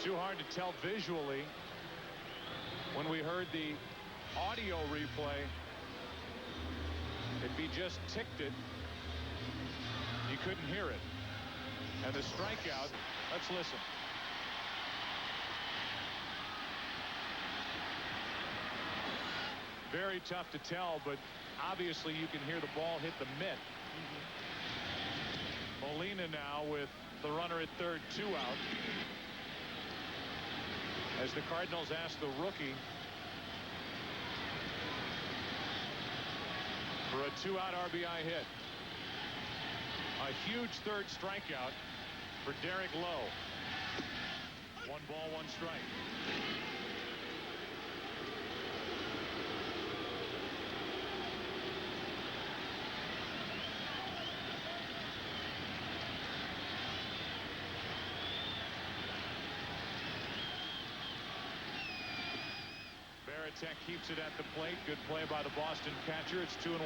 Too hard to tell visually. When we heard the audio replay, if he just ticked it, you couldn't hear it. And the strikeout, let's listen. Very tough to tell, but obviously you can hear the ball hit the mitt. Molina now with the runner at third, 2 out. As the Cardinals ask the rookie for a 2-out RBI hit. A huge 3rd strikeout for Derek Lowe. 1 ball, 1 strike. Veritek keeps it at the plate. Good play by the Boston catcher. It's 2-1.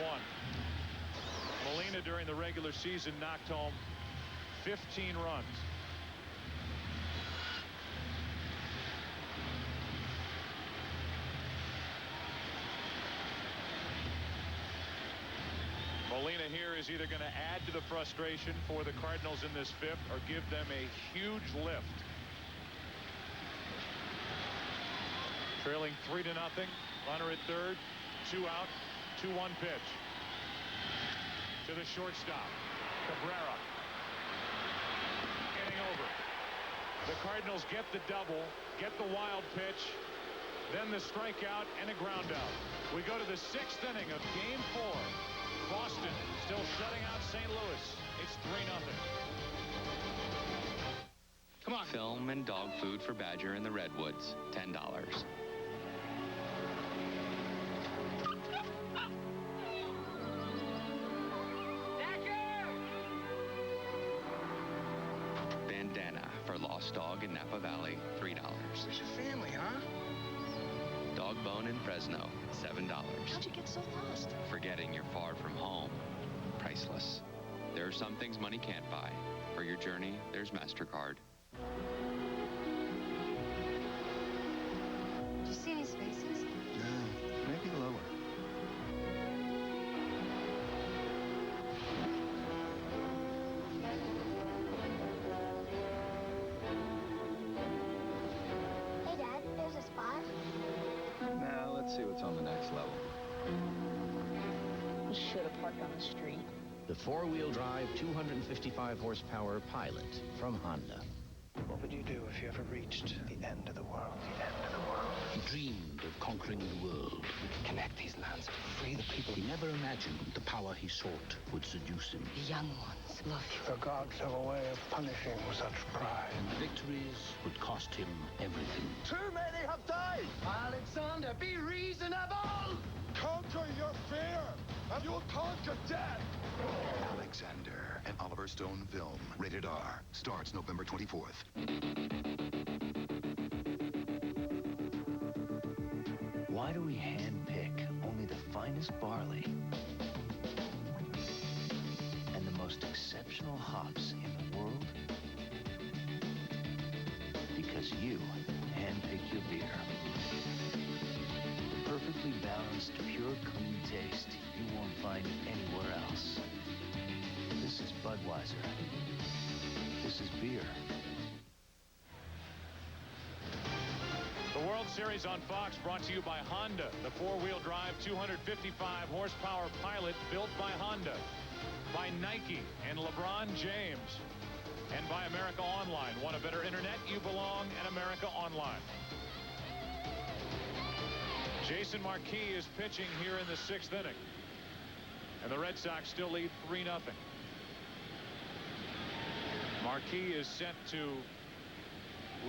Molina during the regular season knocked home 15 runs. Molina here is either going to add to the frustration for the Cardinals in this 5th or give them a huge lift. Trailing 3-0. Runner at third. 2 out. 2-1 pitch. To the shortstop. Cabrera. Inning over. The Cardinals get the double. Get the wild pitch. Then the strikeout and a ground out. We go to the 6th inning of Game 4. Boston still shutting out St. Louis. It's 3-0. Come on. Film and dog food for Badger in the Redwoods. $10. Bandana for Lost Dog in Napa Valley. $3. Where's your family, huh? in Fresno, $7. How'd you get so lost? Forgetting you're far from home. Priceless. There are some things money can't buy. For your journey, there's MasterCard. Did you see any spaces? No, maybe lower. Hey, Dad, there's a spot. Now, let's see what's on the next level. We should have parked on the street. The four-wheel drive 255 horsepower Pilot from Honda. What would you do if you ever reached the end of the world? The end of the world. He dreamed of conquering the world. Connect these lands, free the people. He never imagined the power he sought would seduce him. The young ones love you. The gods have a way of punishing such pride. And victories would cost him everything. Too many have died! Alexander, be reasonable! Conquer your fear, and you'll conquer death! Alexander, an Oliver Stone film. Rated R. Starts November 24th. Why do we handpick only the finest barley and the most exceptional hops in the world? Because you handpick your beer. The perfectly balanced, pure, clean taste you won't find anywhere else. This is Budweiser. This is beer. The World Series on Fox brought to you by Honda, the four-wheel drive 255 horsepower Pilot built by Honda, by Nike and LeBron James, and by America Online. Want a better internet? You belong at America Online. Jason Marquis is pitching here in the 6th inning, and the Red Sox still lead 3-0. Marquis is set to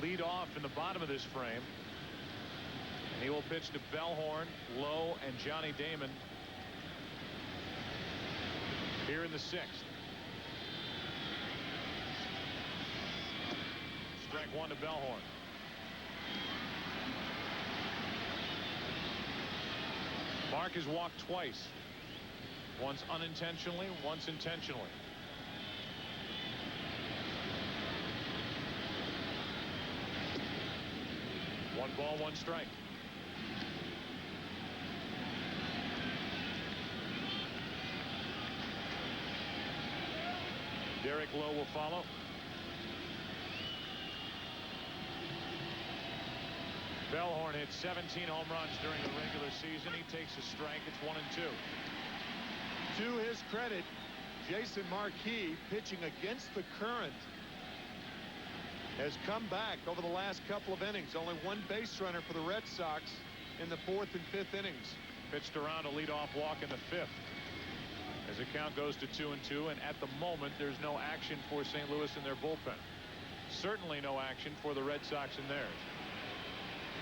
lead off in the bottom of this frame. And he will pitch to Bellhorn, Lowe, and Johnny Damon here in the 6th. Strike one to Bellhorn. Mark has walked twice. Once unintentionally, once intentionally. One ball, one strike. Derek Lowe will follow. Bellhorn hit 17 home runs during the regular season. He takes a strike. It's 1-2. To his credit, Jason Marquis, pitching against the current, has come back over the last couple of innings. Only one base runner for the Red Sox in the 4th and 5th innings. Pitched around a leadoff walk in the 5th. As the count goes to 2-2, and at the moment there's no action for St. Louis in their bullpen. Certainly no action for the Red Sox in theirs.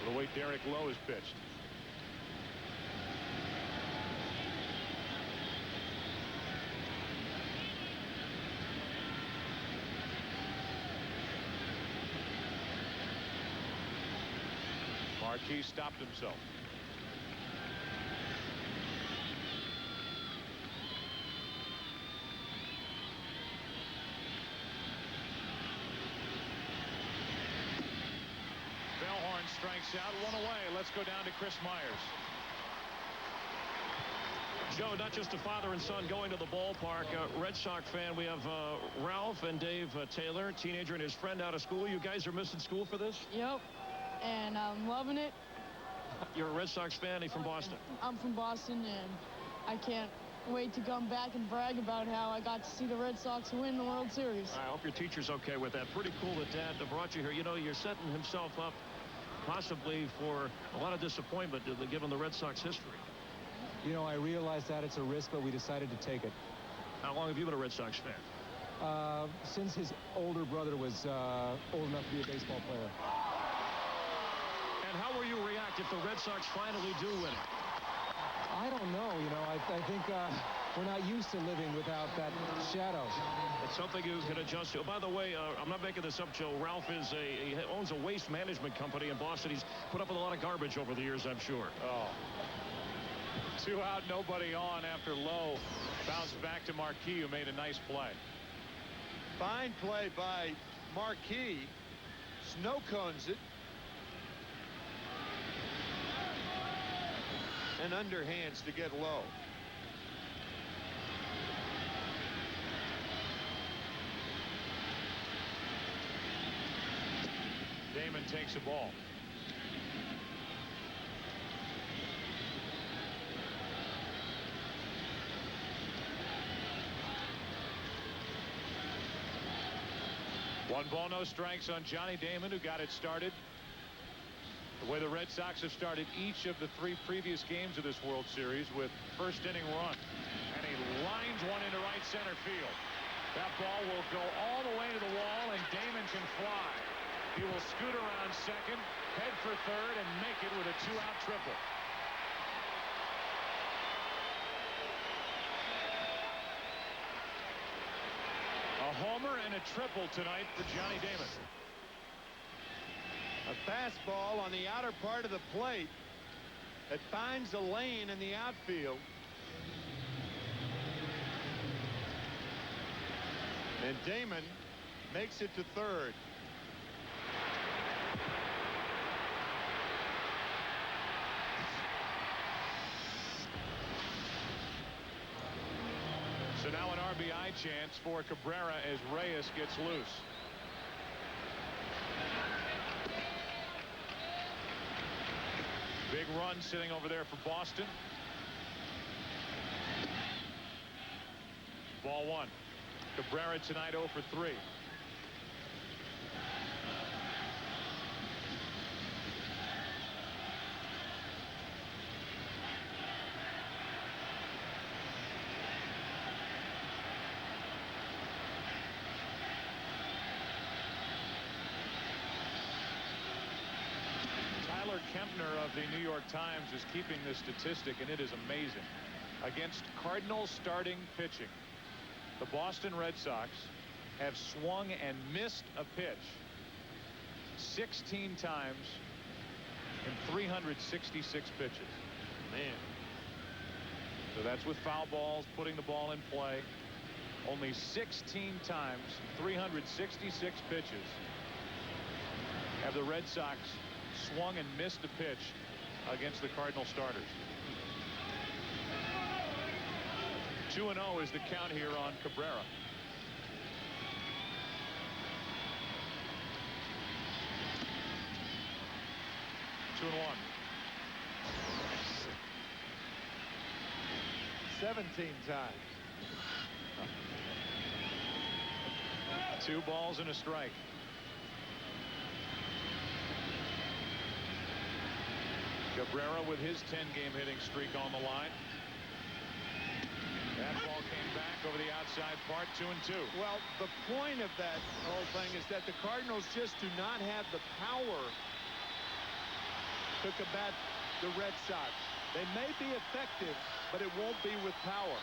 The way Derek Lowe is pitched. Marquis stopped himself. Bellhorn strikes out, one away. Let's go down to Chris Myers. Joe, not just a father and son going to the ballpark. Red Sox fan, we have Ralph and Dave Taylor, teenager and his friend out of school. You guys are missing school for this? Yep, and I'm loving it. You're a Red Sox fan. Are you from Boston? I'm from Boston, and I can't wait to come back and brag about how I got to see the Red Sox win the World Series. I hope your teacher's okay with that. Pretty cool that Dad brought you here. You know, you're setting himself up possibly for a lot of disappointment given the Red Sox history. You know, I realize that it's a risk, but we decided to take it. How long have you been a Red Sox fan? Since his older brother was old enough to be a baseball player. And how will you react if the Red Sox finally do win it? I don't know. You know, I think We're not used to living without that shadow. It's something you can adjust to. By the way, I'm not making this up, Joe. Ralph he owns a waste management company in Boston. He's put up with a lot of garbage over the years, I'm sure. Oh. 2 out, nobody on after Lowe bounced back to Marquis, who made a nice play. Fine play by Marquis. Snow cones it. And underhands to get Lowe. Damon takes the ball. One ball, no strikes on Johnny Damon, who got it started. The way the Red Sox have started each of the 3 previous games of this World Series with first inning run. And he lines one into right center field. That ball will go all the way to the wall, and Damon can fly. He will scoot around second, head for third, and make it with a 2-out triple. A homer and a triple tonight for Johnny Damon. A fastball on the outer part of the plate that finds a lane in the outfield. And Damon makes it to third. So now an RBI chance for Cabrera as Reyes gets loose. Big run sitting over there for Boston. Ball 1. Cabrera tonight 0 for 3. Kempner of the New York Times is keeping this statistic, and it is amazing. Against Cardinals starting pitching, the Boston Red Sox have swung and missed a pitch 16 times in 366 pitches. Man. So that's with foul balls, putting the ball in play. Only 16 times, 366 pitches, have the Red Sox swung and missed a pitch against the Cardinal starters. 2-0 is the count here on Cabrera. Two and 1. 17 times. 2 balls and a strike. Cabrera with his 10-game hitting streak on the line. That ball came back over the outside part, 2-2. Well, the point of that whole thing is that the Cardinals just do not have the power to combat the Red Sox. They may be effective, but it won't be with power.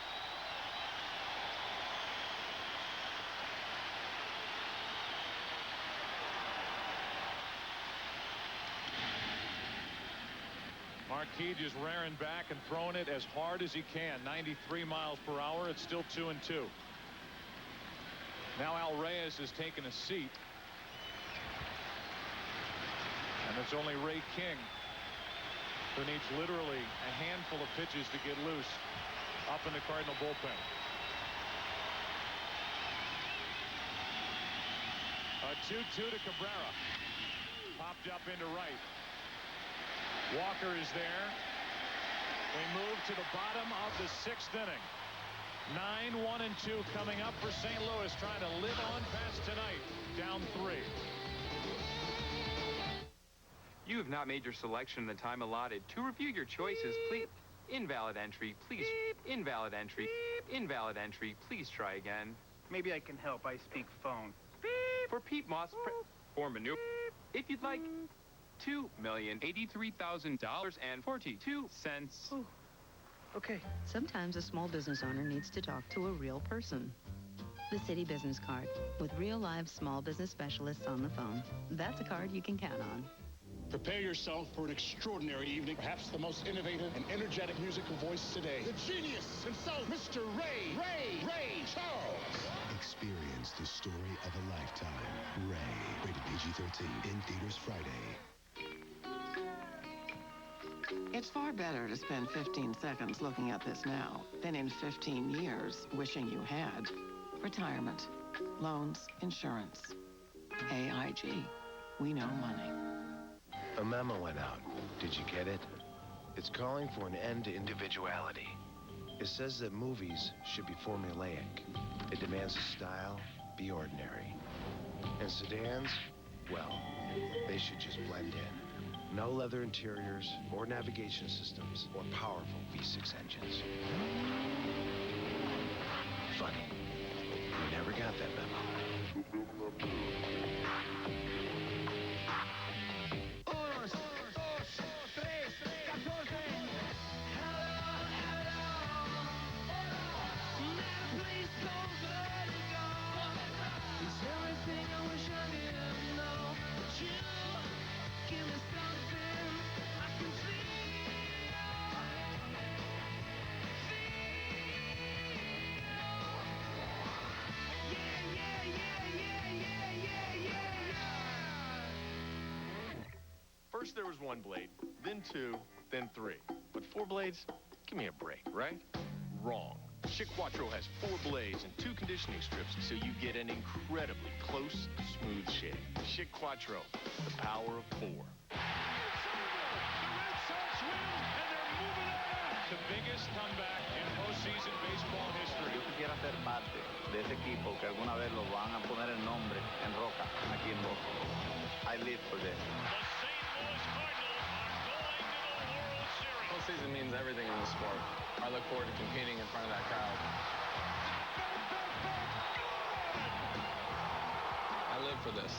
Marquis just rearing back and throwing it as hard as he can. 93 miles per hour. It's still 2-2. Now Al Reyes has taken a seat. And it's only Ray King who needs literally a handful of pitches to get loose up in the Cardinal bullpen. A 2-2 to Cabrera. Popped up into right. Walker is there. We move to the bottom of the 6th inning. 9-1-2 coming up for St. Louis, trying to live on past tonight. Down 3. You have not made your selection in the time allotted. To review your choices, please. Invalid entry, please. Invalid entry. Invalid entry. Please try again. Maybe I can help. I speak phone. For Pete Moss or maneuver. If you'd like. $2,083,000 and 42 cents. Okay. Sometimes a small business owner needs to talk to a real person. The City Business Card, with real live small business specialists on the phone. That's a card you can count on. Prepare yourself for an extraordinary evening. Perhaps the most innovative and energetic musical voice today. The genius himself, Mr. Ray Charles. Experience the story of a lifetime. Ray, rated PG-13, in theaters Friday. It's far better to spend 15 seconds looking at this now than in 15 years wishing you had. Retirement, loans, insurance. AIG. We know money. A memo went out. Did you get it? It's calling for an end to individuality. It says that movies should be formulaic. It demands a style be ordinary. And sedans, well, they should just blend in. No leather interiors or navigation systems or powerful V6 engines. Funny. You never got that memo. First there was one blade, then two, then three. But 4 blades? Give me a break, right? Wrong. Schick Quattro has 4 blades and 2 conditioning strips, so you get an incredibly close, smooth shave. Schick Quattro, the power of 4. The biggest comeback in postseason baseball history. Yo quisiera ser parte de ese equipo que alguna vez lo van a poner el nombre en roca aquí en Boston. I live for this. Postseason means everything in the sport. I look forward to competing in front of that crowd. I live for this.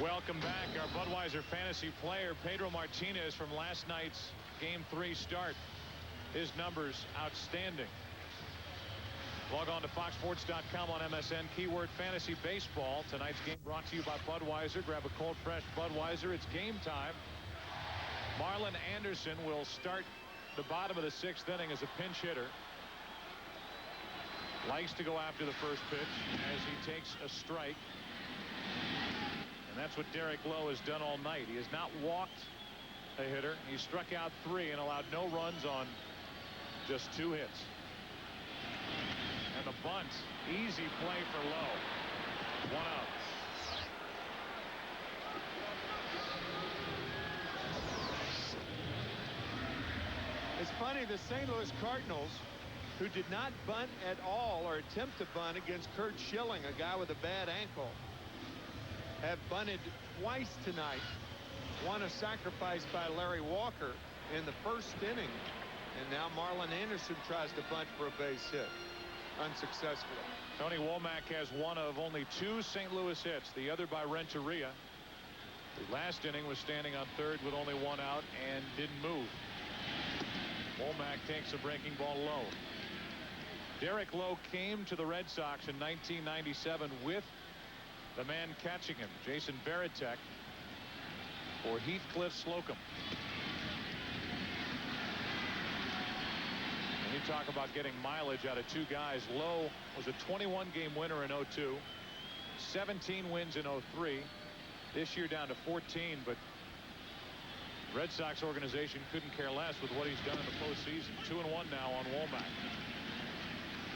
Welcome back. Our Budweiser fantasy player, Pedro Martinez, from last night's Game 3 start. His numbers outstanding. Log on to foxsports.com on MSN. Keyword fantasy baseball. Tonight's game brought to you by Budweiser. Grab a cold, fresh Budweiser. It's game time. Marlon Anderson will start the bottom of the 6th inning as a pinch hitter. Likes to go after the first pitch as he takes a strike. And that's what Derek Lowe has done all night. He has not walked a hitter. He struck out 3 and allowed no runs on just 2 hits. And the bunt, easy play for Lowe. 1 out. It's funny, the St. Louis Cardinals, who did not bunt at all or attempt to bunt against Curt Schilling, a guy with a bad ankle, have bunted twice tonight. One a sacrifice by Larry Walker in the first inning. And now Marlon Anderson tries to bunt for a base hit. Unsuccessfully. Tony Womack has one of only 2 St. Louis hits, the other by Renteria. The last inning was standing on third with only 1 out and didn't move. Womack takes a breaking ball low. Derek Lowe came to the Red Sox in 1997 with the man catching him, Jason Varitek, for Heathcliff Slocum. You talk about getting mileage out of 2 guys. Lowe was a 21-game winner in 02, 17 wins in 03. This year down to 14, but Red Sox organization couldn't care less with what he's done in the postseason. 2-1 now on Womack.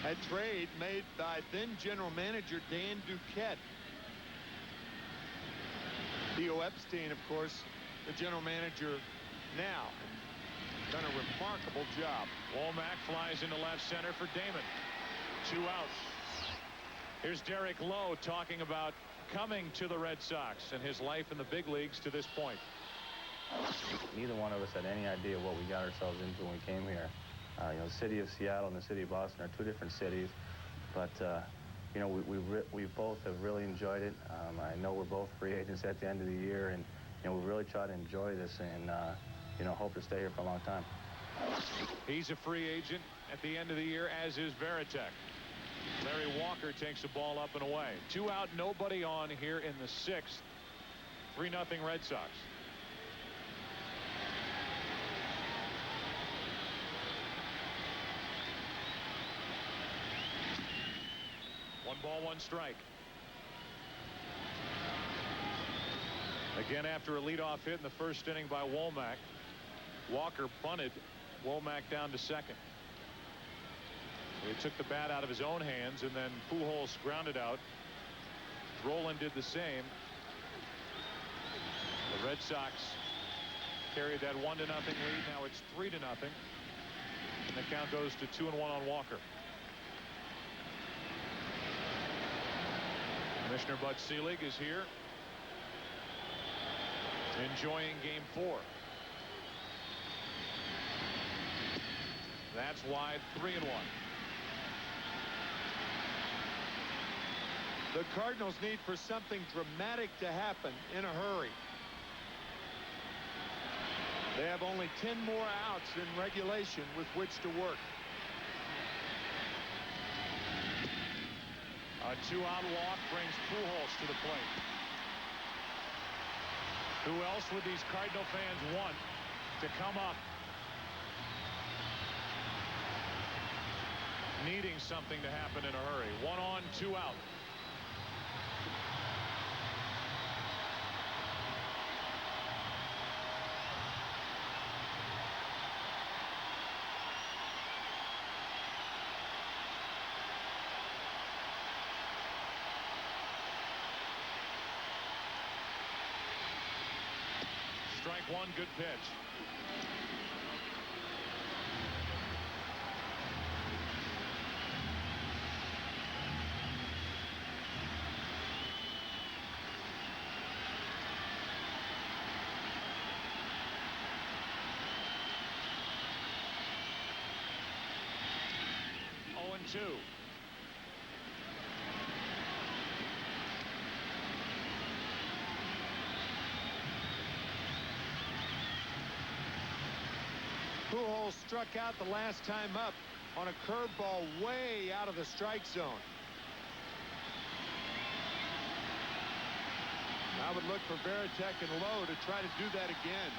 A trade made by then general manager Dan Duquette. Theo Epstein, of course, the general manager now. Done a remarkable job. Womack flies into left center for Damon. 2 outs. Here's Derek Lowe talking about coming to the Red Sox and his life in the big leagues to this point. Neither one of us had any idea what we got ourselves into when we came here. You know, the city of Seattle and the city of Boston are 2 different cities, but you know, we both have really enjoyed it. I know we're both free agents at the end of the year, and we really try to enjoy this and, hope to stay here for a long time. He's a free agent at the end of the year, as is Varitek. Larry Walker takes the ball up and away. 2 out, nobody on here in the 6th. 3-0 Red Sox. One ball, one strike. Again, after a leadoff hit in the first inning by Womack, Walker bunted Womack down to second. He took the bat out of his own hands, and then Pujols grounded out. Roland did the same. The Red Sox carried that 1-0 lead. Now it's 3-0, and the count goes to 2-1 on Walker. Commissioner Bud Selig is here, enjoying Game 4. That's wide, 3-1. The Cardinals need for something dramatic to happen in a hurry. They have only 10 more outs in regulation with which to work. A 2-out walk brings Pujols to the plate. Who else would these Cardinal fans want to come up needing something to happen in a hurry? 1 on, 2 out. Strike one, good pitch. Oh, and 2. Pujols struck out the last time up on a curveball way out of the strike zone. I would look for Varitek and Lowe to try to do that again.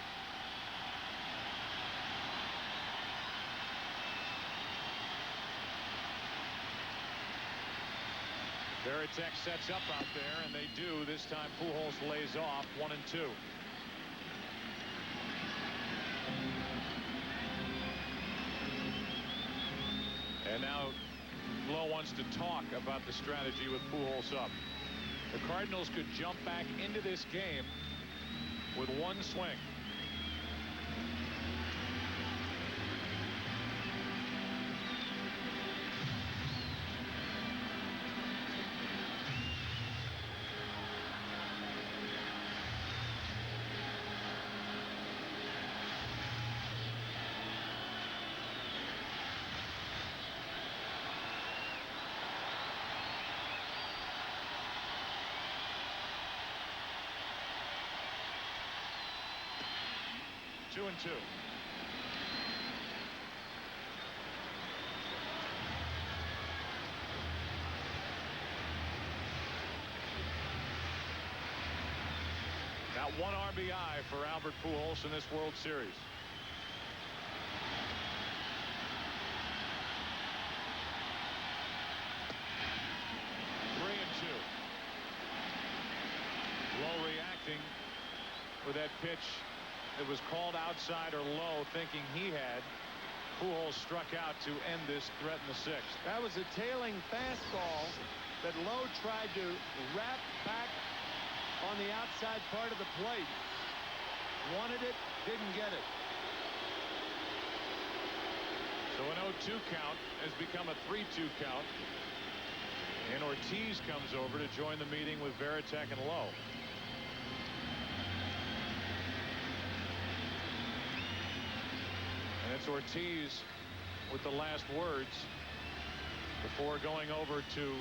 Varitek sets up out there, and they do. This time Pujols lays off. 1 and 2. And now Lowe wants to talk about the strategy with Pujols up. The Cardinals could jump back into this game with 1 swing. Two and 2. Got 1 RBI for Albert Pujols in this World Series. Three and 2. Lowe reacting with that pitch. It was called outside or low, thinking he had. Pujols struck out to end this threat in the 6th. That was a tailing fastball that Lowe tried to wrap back on the outside part of the plate. Wanted it, didn't get it. So an 0-2 count has become a 3-2 count. And Ortiz comes over to join the meeting with Varitek and Lowe. And it's Ortiz with the last words before going over to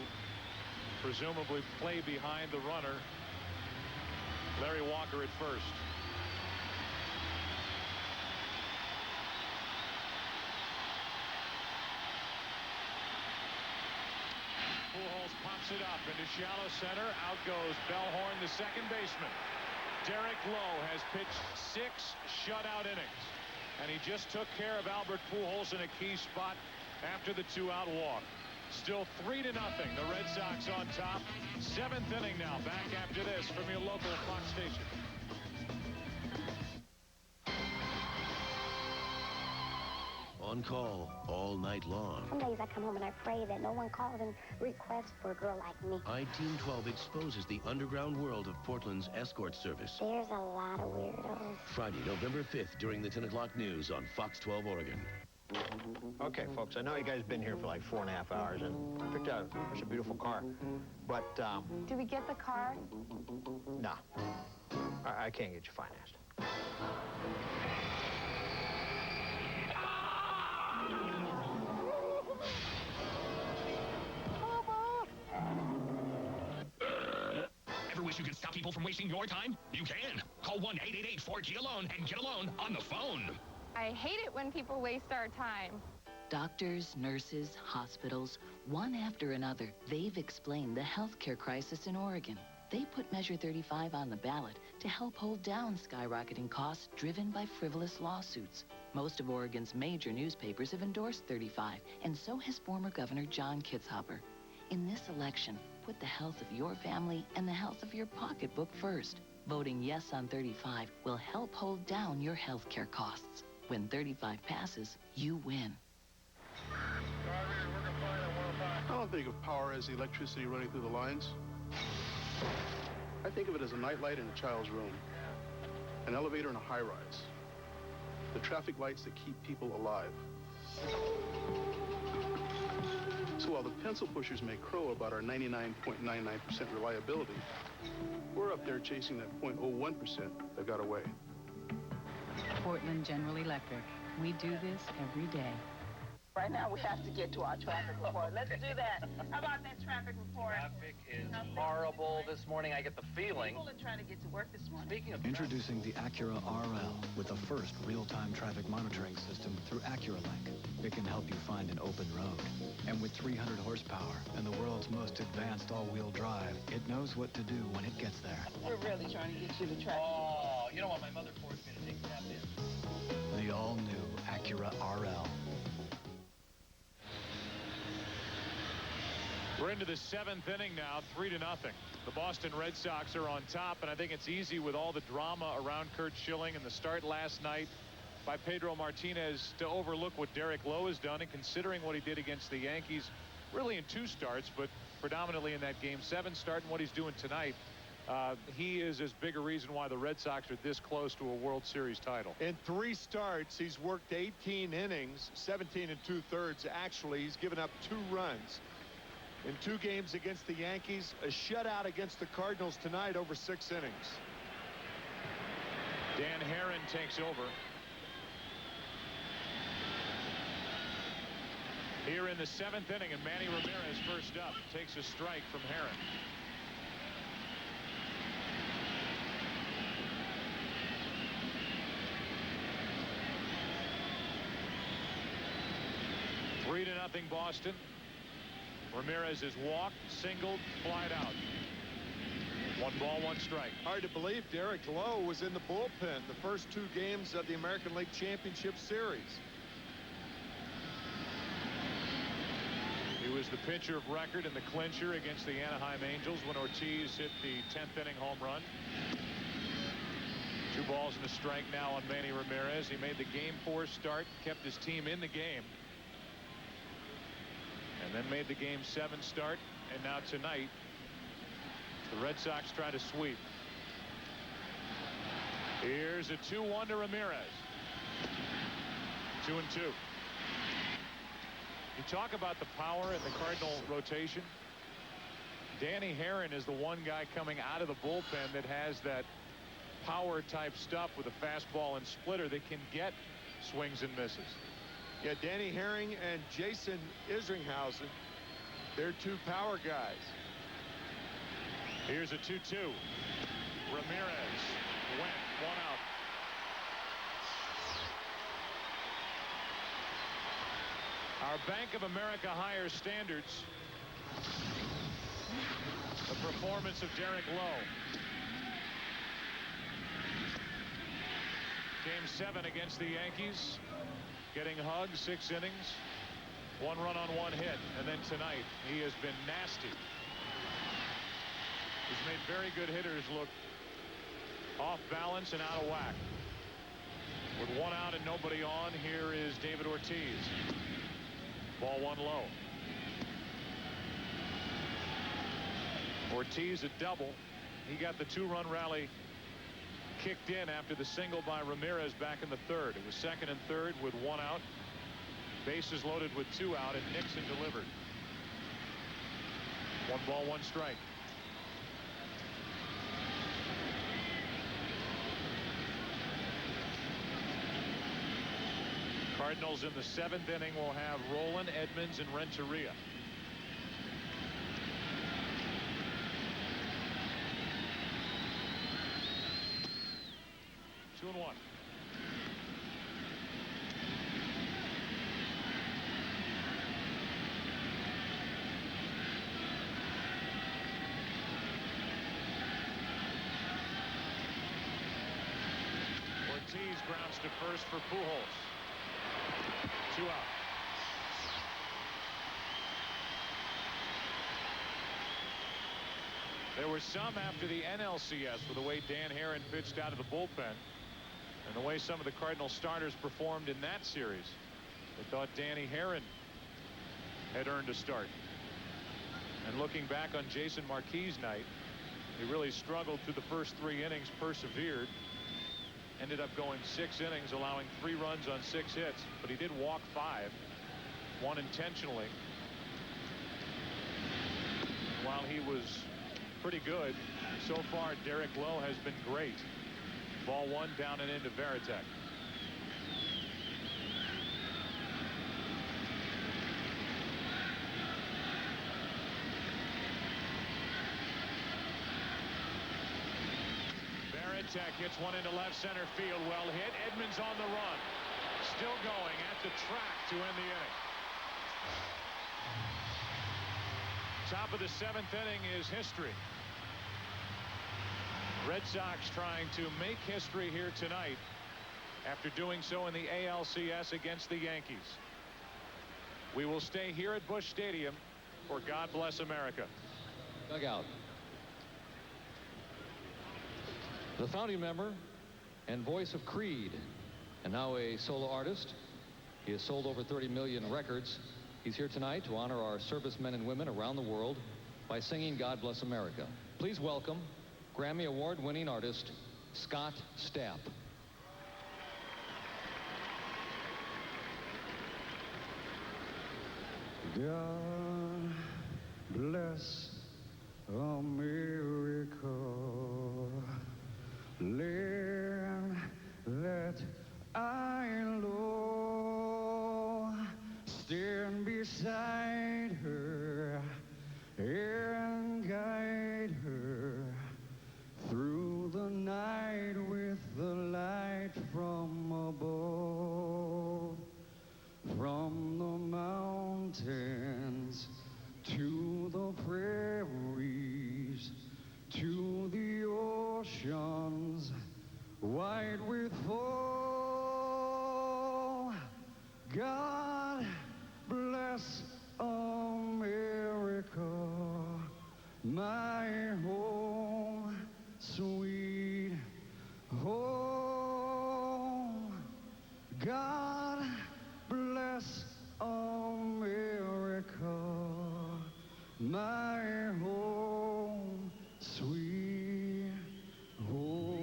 presumably play behind the runner Larry Walker at first. Pujols pops it up into shallow center. Out goes Bellhorn, the second baseman. Derek Lowe has pitched 6 shutout innings, and he just took care of Albert Pujols in a key spot after the 2-out walk. Still 3-0. The Red Sox on top. 7th inning now. Back after this from your local Fox station. On call all night long. Some days I come home and I pray that no one calls and requests for a girl like me. I-Team 12 exposes the underground world of Portland's escort service. There's a lot of weirdos. Friday, November 5th during the 10 o'clock news on Fox 12 Oregon. Okay, folks, I know you guys have been here for like 4.5 hours and picked out such a beautiful car, but, Did we get the car? no. I can't get you financed. Ever wish you could stop people from wasting your time? You can. Call 1-888-4G-ALONE and get a loan on the phone. I hate it when people waste our time. Doctors, nurses, hospitals, one after another, they've explained the healthcare crisis in Oregon. They put Measure 35 on the ballot to help hold down skyrocketing costs driven by frivolous lawsuits. Most of Oregon's major newspapers have endorsed 35, and so has former Governor John Kitzhaber. In this election, put the health of your family and the health of your pocketbook first. Voting yes on 35 will help hold down your healthcare costs. When 35 passes, you win. I don't think of power as the electricity running through the lines. I think of it as a nightlight in a child's room, an elevator in a high-rise, the traffic lights that keep people alive. So while the pencil pushers may crow about our 99.99% reliability, we're up there chasing that 0.01% that got away. Portland General Electric. We do this every day. Right now, we have to get to our traffic report. Let's do that. How about that traffic report? Traffic is horrible this morning. I get the feeling. People are trying to get to work this morning. Speaking of Introducing the Acura RL with the first real-time traffic monitoring system through AcuraLink. It can help you find an open road. And with 300 horsepower and the world's most advanced all-wheel drive, it knows what to do when it gets there. We're really trying to get you to traffic. Oh, you know what? My mother forced me to take that in. The all-new Acura RL. We're into the 7th inning now, 3-0. The Boston Red Sox are on top, and I think it's easy with all the drama around Curt Schilling and the start last night by Pedro Martinez to overlook what Derek Lowe has done, and considering what he did against the Yankees, really in 2 starts, but predominantly in that Game 7 start, and what he's doing tonight, he is as big a reason why the Red Sox are this close to a World Series title. In 3 starts, he's worked 18 innings, 17 2/3 actually. He's given up 2 runs. In 2 games against the Yankees, a shutout against the Cardinals tonight over 6 innings. Dan Herron takes over. Here in the 7th inning, and Manny Ramirez first up takes a strike from Herron. Three to nothing Boston. Ramirez is walked, singled, flied out. 1 ball, 1 strike. Hard to believe Derek Lowe was in the bullpen the first 2 games of the American League Championship Series. He was the pitcher of record in the clincher against the Anaheim Angels when Ortiz hit the 10th inning home run. 2 balls and a strike now on Manny Ramirez. He made the Game 4 start, kept his team in the game, and then made the Game 7 start, and now tonight the Red Sox try to sweep. Here's a 2-1 to Ramirez. 2-2. You talk about the power in the Cardinal rotation. Danny Herron is the one guy coming out of the bullpen that has that power type stuff with a fastball and splitter that can get swings and misses. Yeah, Danny Herring and Jason Isringhausen, they're 2 power guys. Here's a 2-2. Ramirez went, 1 out. Our Bank of America higher standards. The performance of Derek Lowe. Game 7 against the Yankees. Getting hugged, 6 innings. 1 run on 1 hit. And then tonight, he has been nasty. He's made very good hitters look off balance and out of whack. With 1 out and nobody on, here is David Ortiz. Ball 1 low. Ortiz a double. He got the 2-run rally kicked in after the single by Ramirez back in the 3rd. It was 2nd and 3rd with 1 out. Bases loaded with 2 out, and Nixon delivered. 1 ball, 1 strike. Cardinals in the 7th inning will have Rolen, Edmonds, and Renteria. Two and 1. Ortiz grounds to first for Pujols. 2 out. There were some after the NLCS with the way Dan Herron pitched out of the bullpen and the way some of the Cardinal starters performed in that series. They thought Danny Herron had earned a start. And looking back on Jason Marquis' night, he really struggled through the first 3 innings, persevered. Ended up going 6 innings, allowing 3 runs on 6 hits, but he did walk 5, 1 intentionally. While he was pretty good, so far Derek Lowe has been great. Ball 1 down and into Varitek. Varitek hits 1 into left center field. Well hit. Edmonds on the run. Still going at the track to end the inning. Top of the 7th inning is history. Red Sox trying to make history here tonight after doing so in the ALCS against the Yankees. We will stay here at Busch Stadium for God Bless America. Dugout. The founding member and voice of Creed, and now a solo artist. He has sold over 30 million records. He's here tonight to honor our servicemen and women around the world by singing God Bless America. Please welcome Grammy Award-winning artist Scott Stapp. God bless America, land that I love. Stand beside her and guide her through the night with the light from above. From the mountains to the prairies to the oceans white with foam. God bless America, my home, sweet home. God bless America, my home, sweet home.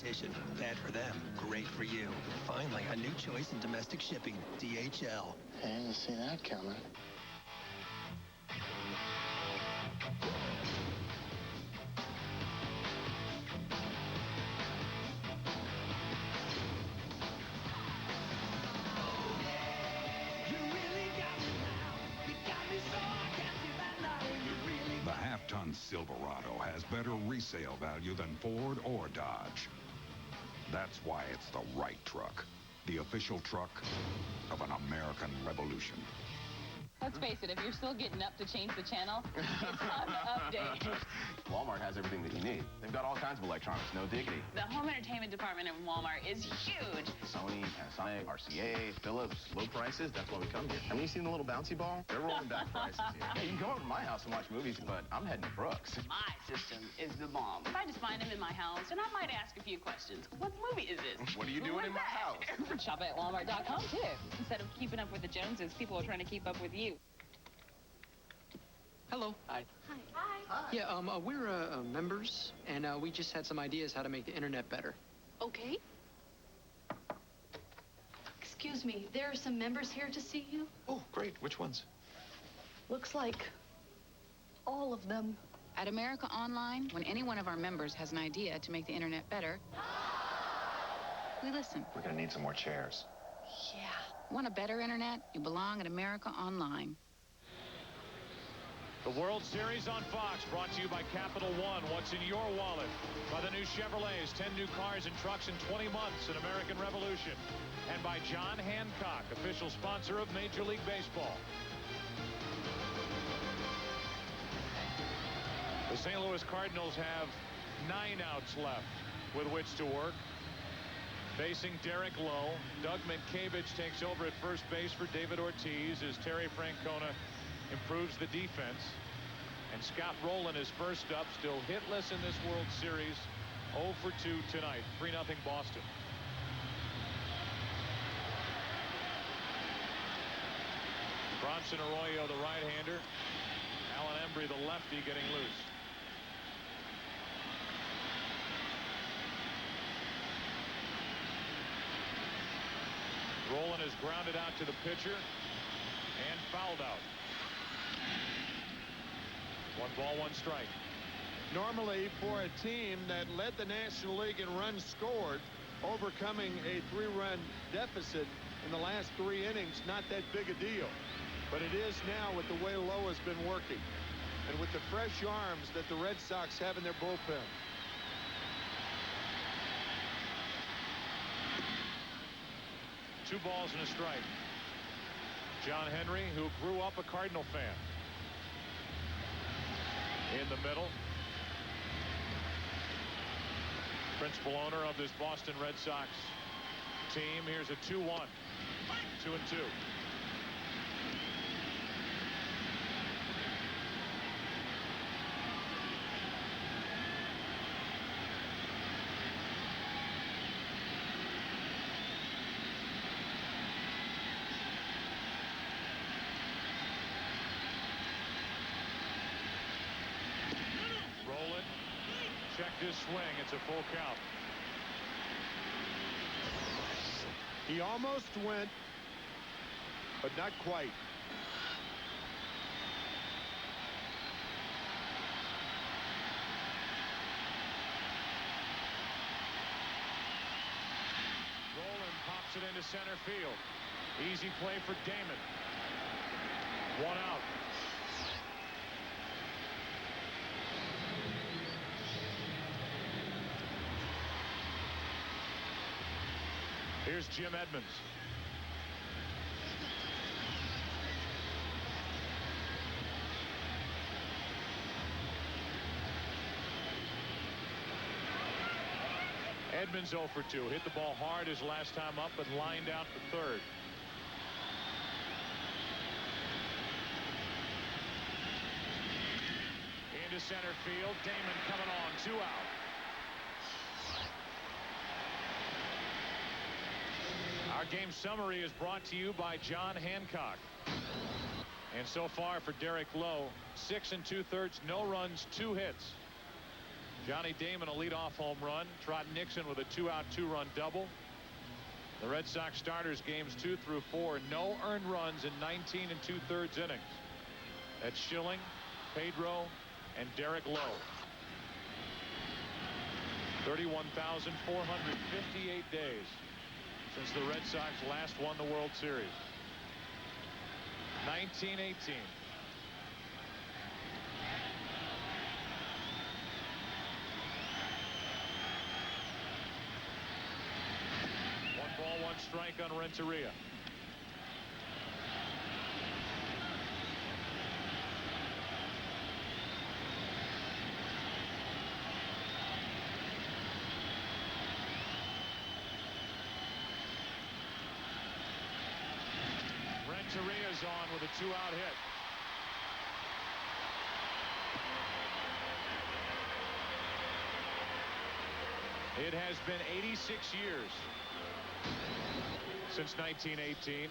competition. Bad for them, great for you. Finally, a new choice in domestic shipping, DHL. I didn't see that coming. The half-ton Silverado has better resale value than Ford or Dodge. That's why it's the right truck. The official truck of an American revolution. Let's face it, if you're still getting up to change the channel, it's time to update. Walmart has everything that you need. They've got all kinds of electronics, no diggity. The home entertainment department at Walmart is huge. Sony, Panasonic, RCA, Philips, low prices, that's why we come here. Have you seen the little bouncy ball? They're rolling back prices here. Hey, you can come over to my house and watch movies, but I'm heading to Brooks. My system is the bomb. If I just find them in my house, and I might ask a few questions. What movie is this? What are you doing in my house? Shop at Walmart.com, too. Instead of keeping up with the Joneses, people are trying to keep up with you. Hello. Hi. Hi. Yeah, we're members, and we just had some ideas how to make the internet better. Okay. Excuse me, there are some members here to see you. Oh, great. Which ones? Looks like all of them. At America Online, when any one of our members has an idea to make the internet better, we listen. We're going to need some more chairs. Yeah. Want a better internet? You belong at America Online. The World Series on Fox, brought to you by Capital One. What's in your wallet? By the new Chevrolets, 10 new cars and trucks in 20 months, an American revolution. And by John Hancock, official sponsor of Major League Baseball. The St. Louis Cardinals have 9 outs left with which to work. Facing Derek Lowe, Doug Mientkiewicz takes over at first base for David Ortiz as Terry Francona improves the defense. And Scott Rowland is first up, still hitless in this World Series. 0 for 2 tonight. 3-0 Boston. Bronson Arroyo, the right-hander. Alan Embry, the lefty, getting loose. Rowland is grounded out to the pitcher and fouled out. 1 ball, 1 strike. Normally, for a team that led the National League in runs scored, overcoming a 3-run deficit in the last 3 innings, not that big a deal. But it is now with the way Lowe has been working and with the fresh arms that the Red Sox have in their bullpen. Two balls and a strike. John Henry, who grew up a Cardinal fan. In the middle. Principal owner of this Boston Red Sox team. Here's a 2-1. 2-2. Checked his swing. It's a full count. He almost went, but not quite. Rowland pops it into center field. Easy play for Damon. 1 out. Here's Jim Edmonds. Edmonds 0 for 2. Hit the ball hard his last time up and lined out for third. Into center field. Damon coming on. 2 out. Our game summary is brought to you by John Hancock. And so far for Derek Lowe, 6 2/3, no runs, 2 hits. Johnny Damon a leadoff home run. Trot Nixon with a 2-out 2-run double. The Red Sox starters games 2 through 4. No earned runs in 19 2/3 innings. That's Schilling, Pedro, and Derek Lowe. 31,458 days since the Red Sox last won the World Series. 1918. One ball, one strike on Renteria. Renteria's on with a 2-out hit. It has been 86 years since 1918,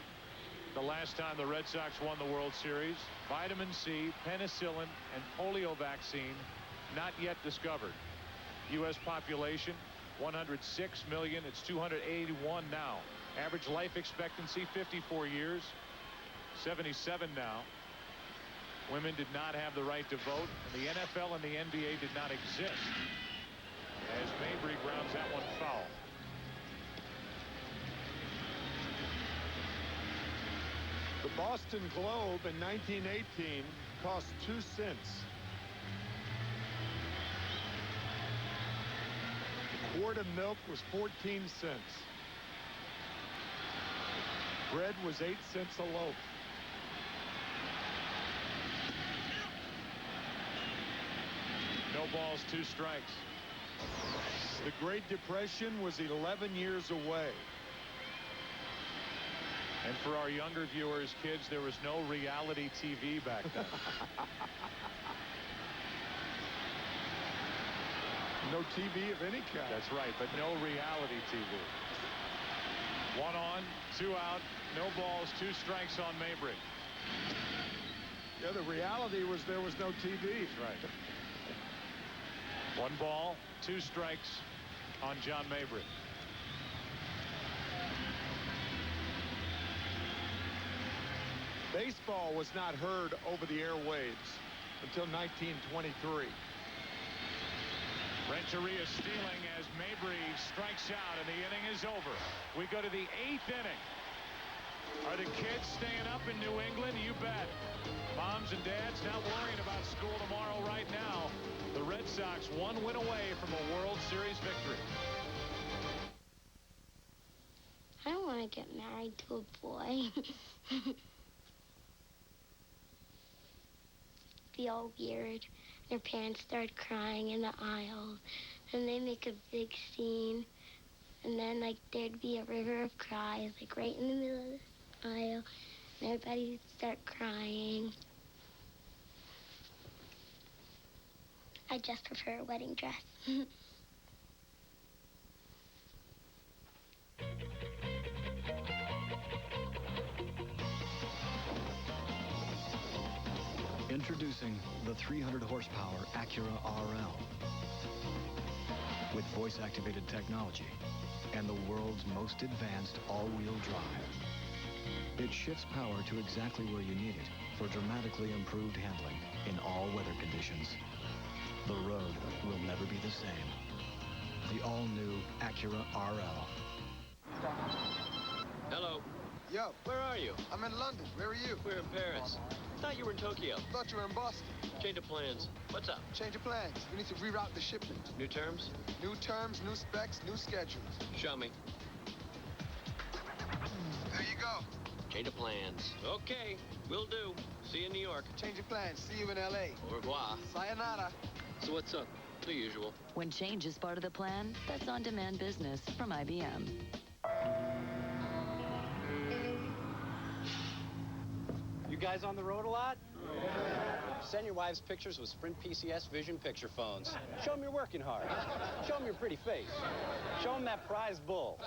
the last time the Red Sox won the World Series. Vitamin C, penicillin, and polio vaccine not yet discovered. U.S. population 106 million. It's 281 now. Average life expectancy 54 years. 77 now. Women did not have the right to vote, and the NFL and the NBA did not exist. As Mabry grounds that one foul. The Boston Globe in 1918 cost 2 cents. A quart of milk was 14 cents. Bread was 8 cents a loaf. No balls, 2 strikes. The Great Depression was 11 years away. And for our younger viewers, kids, there was no reality TV back then. No TV of any kind. That's right, but no reality TV. 1 on, 2 out, no balls, 2 strikes on Mabry. Yeah, the reality was there was no TV. Right. 1 ball, 2 strikes on John Mabry. Baseball was not heard over the airwaves until 1923. Renteria stealing as Mabry strikes out, and the inning is over. We go to the 8th inning. Are the kids staying up in New England? You bet. Moms and dads not worrying about school tomorrow right now. The Red Sox 1 win away from a World Series victory. I don't want to get married to a boy. Be all weird. Their parents start crying in the aisle, and they make a big scene, and then like there'd be a river of cries like right in the middle of the aisle, and everybody start crying. I just prefer a wedding dress. Introducing the 300 horsepower Acura RL. With voice-activated technology and the world's most advanced all-wheel drive. It shifts power to exactly where you need it for dramatically improved handling in all weather conditions. The road will never be the same. The all-new Acura RL. Hello. Yo. Where are you? I'm in London. Where are you? We're in Paris. Thought you were in Tokyo. Thought you were in Boston. Change of plans. What's up? Change of plans. We need to reroute the shipment. New terms? New terms, new specs, new schedules. Show me. There you go. Change of plans. Okay, will do. See you in New York. Change of plans. See you in L.A. Au revoir. Sayonara. So what's up? The usual. When change is part of the plan, that's on-demand business from IBM. You guys on the road a lot? Send your wives pictures with Sprint PCS Vision picture phones. Show them you're working hard. Show them your pretty face. Show them that prize bull.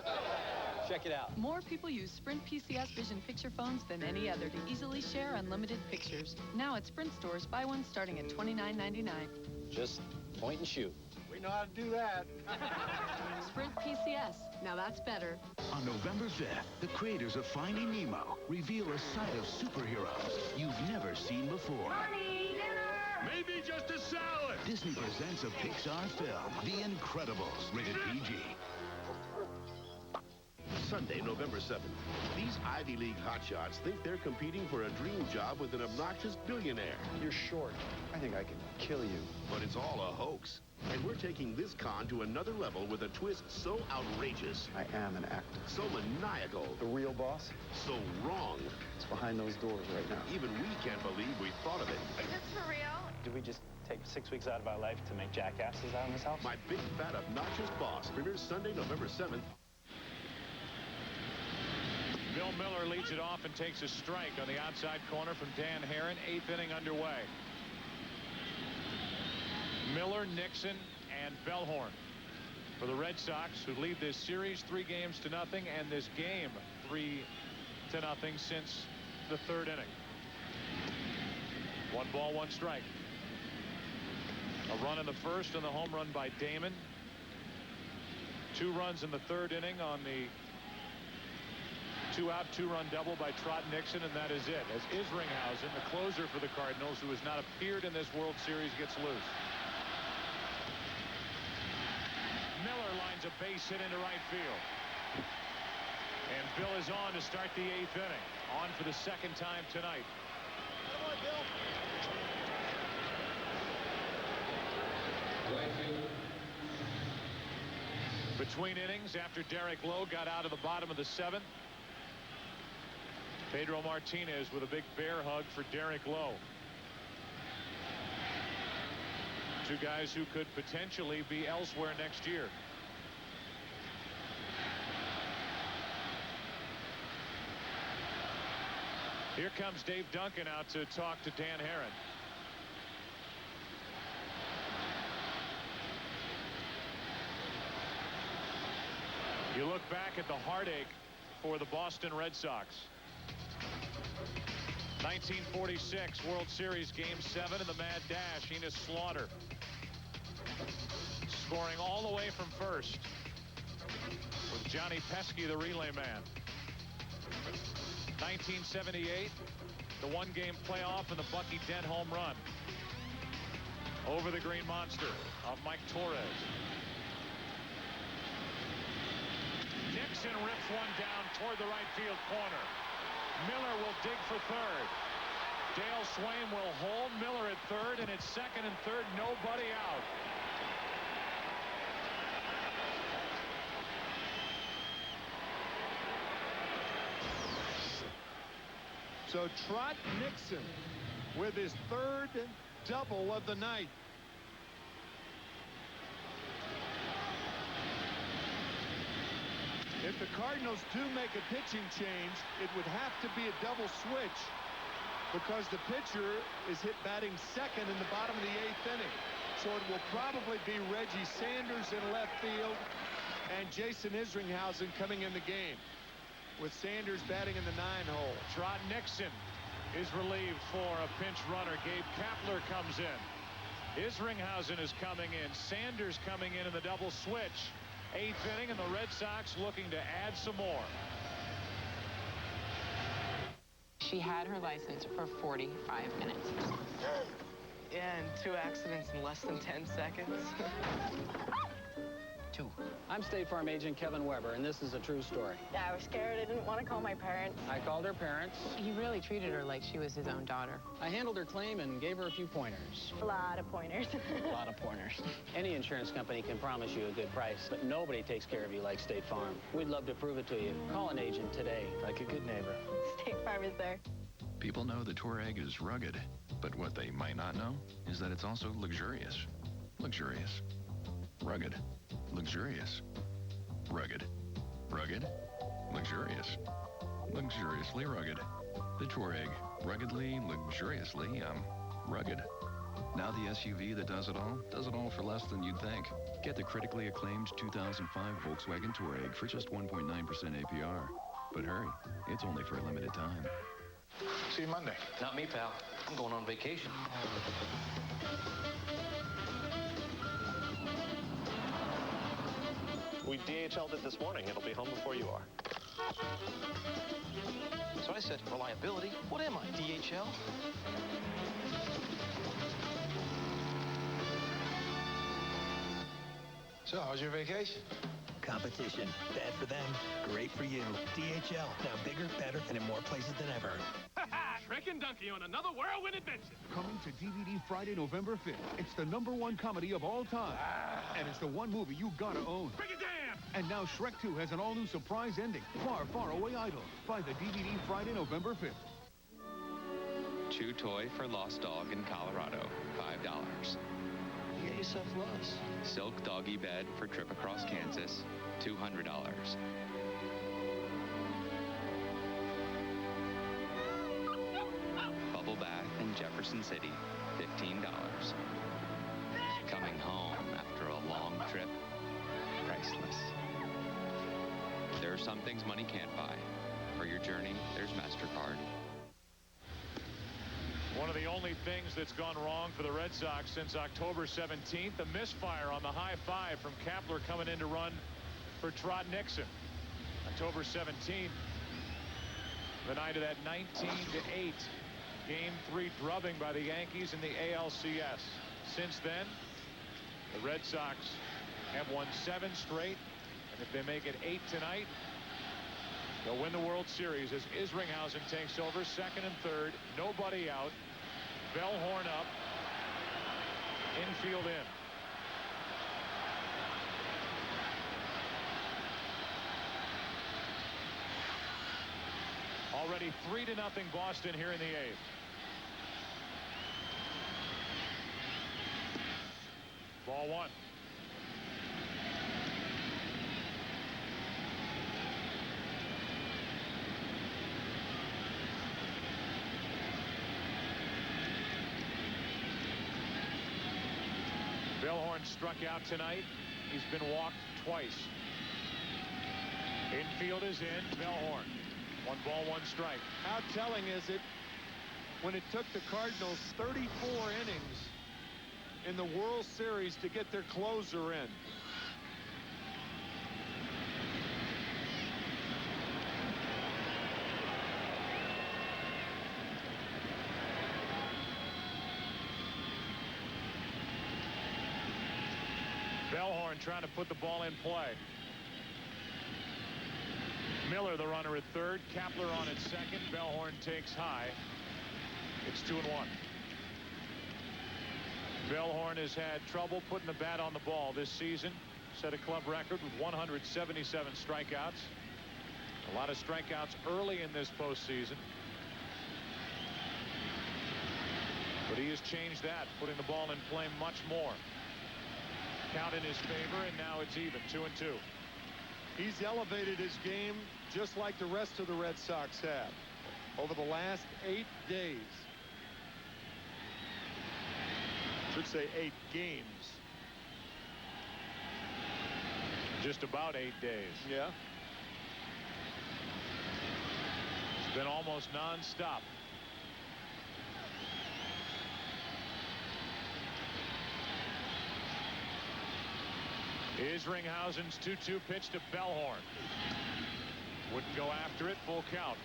Check it out. More people use Sprint PCS Vision picture phones than any other to easily share unlimited pictures. Now at Sprint stores, buy one starting at $29.99. Just point and shoot. We know how to do that. Sprint PCS. Now that's better. On November 5th, the creators of Finding Nemo reveal a side of superheroes you've never seen before. Mommy, dinner! Maybe just a salad. Disney presents a Pixar film, The Incredibles, rated PG. Sunday, November 7th. These Ivy League hotshots think they're competing for a dream job with an obnoxious billionaire. You're short. I think I can kill you. But it's all a hoax. And we're taking this con to another level with a twist so outrageous. I am an actor. So maniacal. The real boss? So wrong. It's behind those doors right now. Even we can't believe we thought of it. Is this for real? Did we just take 6 weeks out of our life to make jackasses out of this house? My Big Fat Obnoxious Boss premieres Sunday, November 7th. Bill Miller leads it off and takes a strike on the outside corner from Dan Herron. 8th inning underway. Miller, Nixon, and Bellhorn for the Red Sox, who lead this series 3-0 and this game 3-0 since the 3rd inning. 1 ball, 1 strike. A run in the 1st and the home run by Damon. 2 runs in the 3rd inning on the 2-out, 2-run double by Trot Nixon, and that is it. As Isringhausen, the closer for the Cardinals, who has not appeared in this World Series, gets loose. Miller lines a base hit into right field. And Bill is on to start the 8th inning. On for the 2nd time tonight. Come on, Bill. Between innings, after Derek Lowe got out of the bottom of the 7th, Pedro Martinez with a big bear hug for Derek Lowe. 2 guys who could potentially be elsewhere next year. Here comes Dave Duncan out to talk to Dan Herron. You look back at the heartache for the Boston Red Sox. 1946 World Series Game 7 in the Mad Dash. Enos Slaughter scoring all the way from first with Johnny Pesky, the relay man. 1978, the 1-game playoff and the Bucky Dent home run over the Green Monster of Mike Torres. Nixon rips one down toward the right field corner. Miller will dig for 3rd. Dale Swain will hold Miller at 3rd, and it's 2nd and 3rd, nobody out. So Trot Nixon with his 3rd double of the night. If the Cardinals do make a pitching change, it would have to be a double switch because the pitcher is hit batting 2nd in the bottom of the 8th inning. So it will probably be Reggie Sanders in left field and Jason Isringhausen coming in the game, with Sanders batting in the 9-hole. Trot Nixon is relieved for a pinch runner. Gabe Kapler comes in. Isringhausen is coming in. Sanders coming in the double switch. 8th inning, and the Red Sox looking to add some more. She had her license for 45 minutes. Yeah, and 2 accidents in less than 10 seconds. 2. I'm State Farm Agent Kevin Weber, and this is a true story. Yeah, I was scared. I didn't want to call my parents. I called her parents. He really treated her like she was his own daughter. I handled her claim and gave her a few pointers. A lot of pointers. A lot of pointers. Any insurance company can promise you a good price, but nobody takes care of you like State Farm. We'd love to prove it to you. Call an agent today, like a good neighbor. State Farm is there. People know the Touareg is rugged, but what they might not know is that it's also luxurious. Luxurious. Rugged. Luxurious. Rugged. Rugged. Luxurious. Luxuriously rugged. The Touareg. Ruggedly, luxuriously, rugged. Now the SUV that does it all for less than you'd think. Get the critically acclaimed 2005 Volkswagen Touareg for just 1.9% APR. But hurry, it's only for a limited time. See you Monday. Not me, pal. I'm going on vacation. We DHL'd it this morning. It'll be home before you are. So I said, reliability? What am I, DHL? So, how's your vacation? Competition. Bad for them, great for you. DHL. Now bigger, better, and in more places than ever. Shrek and Donkey on another whirlwind adventure. Coming to DVD Friday, November 5th. It's the #1 comedy of all time. And it's the one movie you gotta own. Break it down! And now Shrek 2 has an all-new surprise ending. Far, far away idol. Buy the DVD Friday, November 5th. Chew toy for lost dog in Colorado, $5. You get yourself lost. Silk doggy bed for trip across Kansas, $200. Bubble bath in Jefferson City, $15. Coming home after a long trip, priceless. There are some things money can't buy. For your journey, there's MasterCard. One of the only things that's gone wrong for the Red Sox since October 17th, a misfire on the high five from Kapler coming in to run for Trot Nixon. October 17th, the night of that 19-8 Game 3 drubbing by the Yankees in the ALCS. Since then, the Red Sox have won 7 straight, and if they make it 8 tonight, they'll win the World Series as Isringhausen takes over, second and third, nobody out. Bellhorn up, infield in. Already 3-0 Boston here in the 8th. Ball 1. Bellhorn struck out tonight. He's been walked twice. Infield is in. Bellhorn. 1 ball, 1 strike. How telling is it when it took the Cardinals 34 innings in the World Series to get their closer in? Bellhorn trying to put the ball in play. Miller, the runner at third. Kapler on at second. Bellhorn takes high. It's 2-1. Bellhorn has had trouble putting the bat on the ball this season. Set a club record with 177 strikeouts. A lot of strikeouts early in this postseason. But he has changed that, putting the ball in play much more. Count in his favor, and now it's even, 2-2. He's elevated his game just like the rest of the Red Sox have over the last 8 days. Should say 8 games. Just about 8 days. Yeah. It's been almost non-stop. Isringhausen's 2-2 pitch to Bellhorn. Wouldn't go after it. Full count.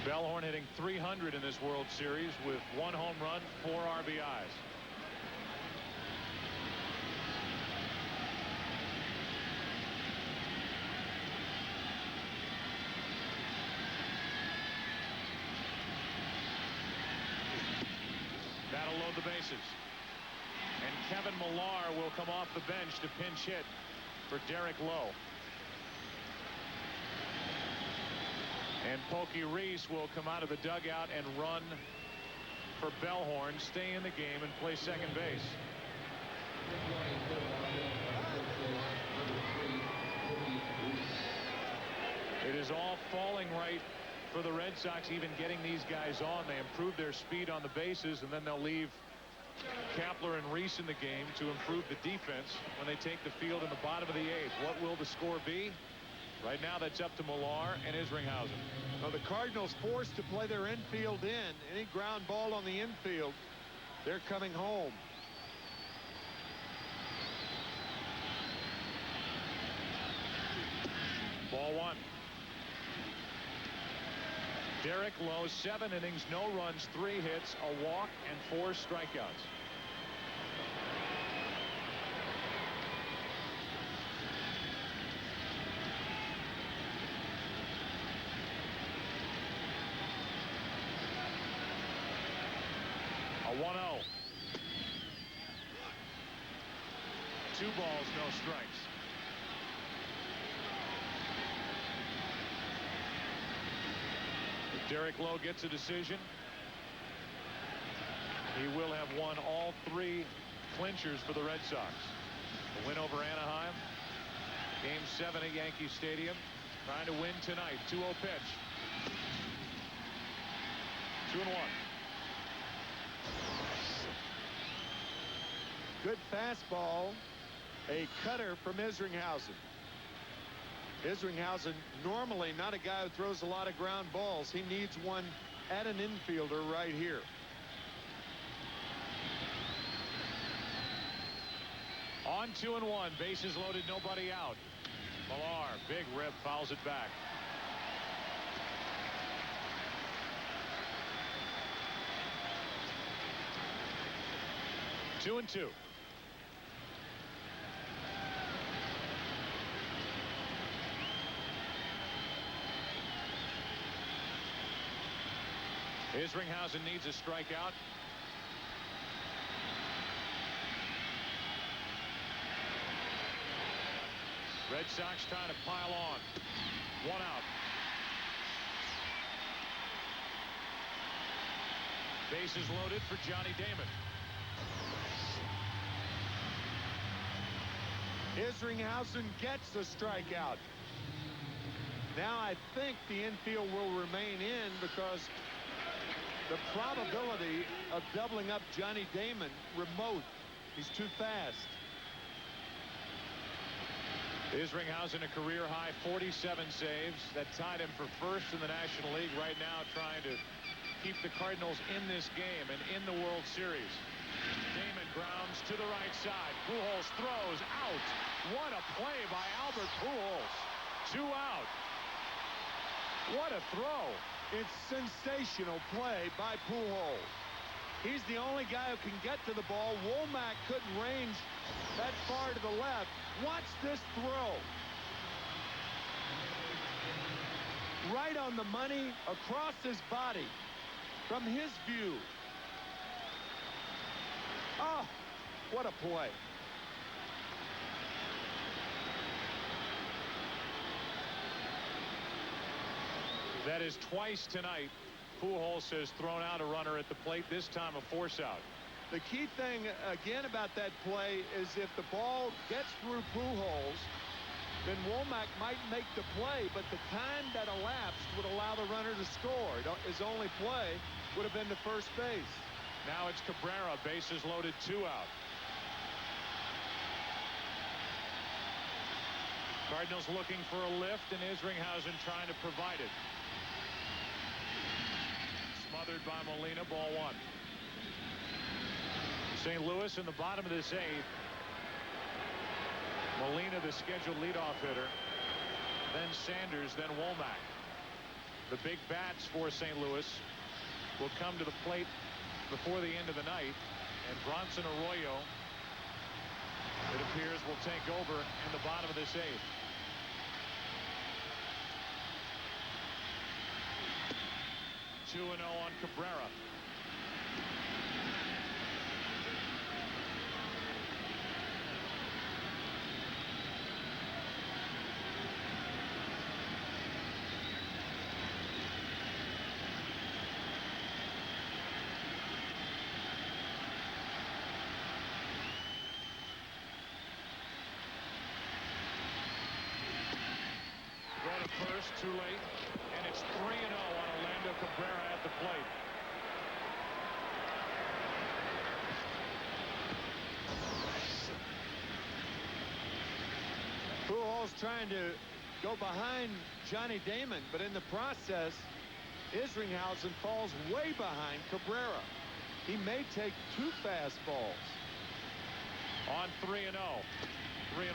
Bellhorn hitting .300 in this World Series with 1 home run, 4 RBIs. That'll load the bases. And Kevin Millar will come off the bench to pinch hit for Derek Lowe. And Pokey Reese will come out of the dugout and run for Bellhorn, stay in the game, and play second base. It is all falling right for the Red Sox, even getting these guys on. They improve their speed on the bases, and then they'll leave Kapler and Reese in the game to improve the defense when they take the field in the bottom of the 8th. What will the score be? Right now, that's up to Millar and Isringhausen. Well, the Cardinals forced to play their infield in. Any ground ball on the infield They're coming home. Ball one. Derek Lowe, 7 innings, no runs, 3 hits, a walk, and 4 strikeouts. A 1-0. 2 balls, no strikes. If Derek Lowe gets a decision, he will have won all 3 clinchers for the Red Sox. A win over Anaheim, Game 7 at Yankee Stadium, trying to win tonight. 2-0 pitch. 2-1. Good fastball. A cutter from Isringhausen. Isringhausen, normally not a guy who throws a lot of ground balls. He needs one at an infielder right here. On 2-1, bases loaded, nobody out. Millar, big rip, fouls it back. Two and two. Isringhausen needs a strikeout. Red Sox trying to pile on. 1 out. Bases loaded for Johnny Damon. Isringhausen gets the strikeout. Now I think the infield will remain in because the probability of doubling up Johnny Damon remote. He's too fast. Isringhausen a career high 47 saves that tied him for first in the National League. Right now trying to keep the Cardinals in this game and in the World Series. Damon grounds to the right side. Pujols throws out. What a play by Albert Pujols. 2 out. What a throw. It's sensational play by Pujols. He's the only guy who can get to the ball. Womack couldn't range that far to the left. Watch this throw. Right on the money, across his body, from his view. Oh, what a play. That is twice tonight. Pujols has thrown out a runner at the plate, this time a force out. The key thing again about that play is if the ball gets through Pujols, then Womack might make the play, but the time that elapsed would allow the runner to score. His only play would have been to first base. Now it's Cabrera, bases loaded, 2 out. Cardinals looking for a lift, and Isringhausen trying to provide it. Smothered by Molina, ball 1. St. Louis in the bottom of this 8th. Molina, the scheduled leadoff hitter. Then Sanders, then Womack. The big bats for St. Louis will come to the plate before the end of the night. And Bronson Arroyo, it appears, will take over in the bottom of this 8th. Two 2-0 on Cabrera. First, too late, and it's 3-0 on Orlando Cabrera at the plate. Pujols trying to go behind Johnny Damon, but in the process, Isringhausen falls way behind Cabrera. He may take 2 fastballs. On 3-0. 3-1.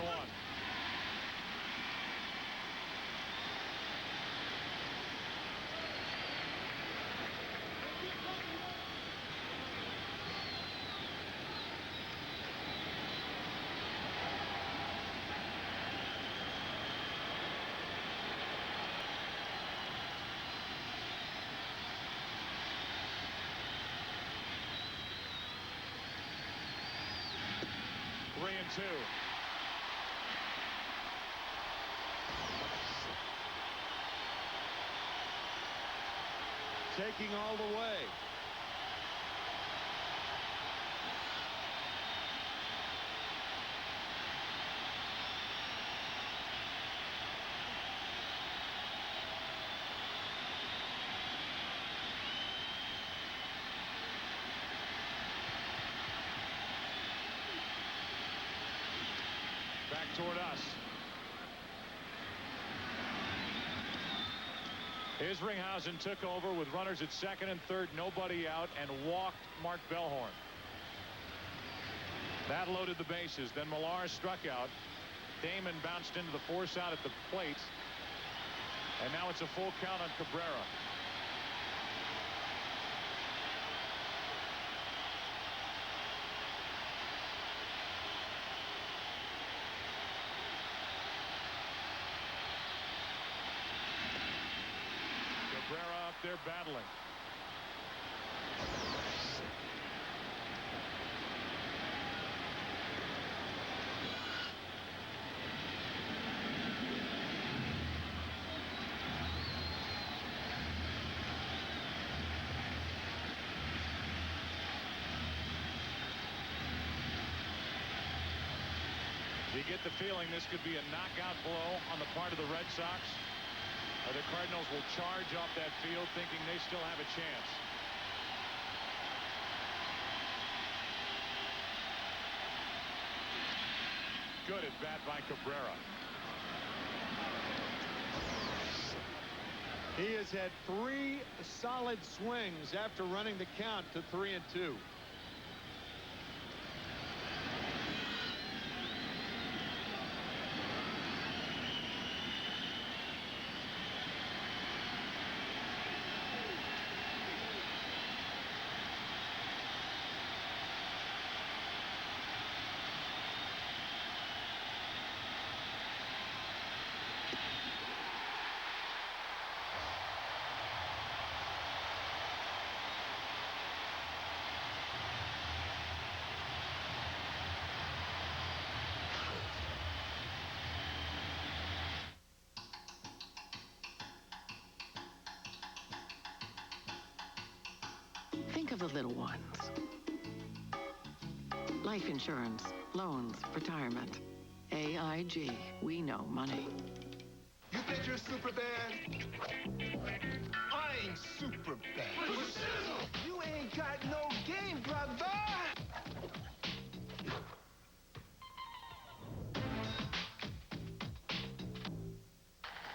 Two. Taking all the way. Back toward us. Isringhausen took over with runners at second and third, nobody out, and walked Mark Bellhorn. That loaded the bases. Then Millar struck out. Damon bounced into the force out at the plate. And now it's a full count on Cabrera. Cabrera up there battling. You get the feeling this could be a knockout blow on the part of the Red Sox. Or the Cardinals will charge off that field thinking they still have a chance. Good at bat by Cabrera. He has had 3 solid swings after running the count to 3-2. Think of the little ones. Life insurance, loans, retirement. AIG, we know money. You think you're super bad? I ain't super bad. You ain't got no game, brother.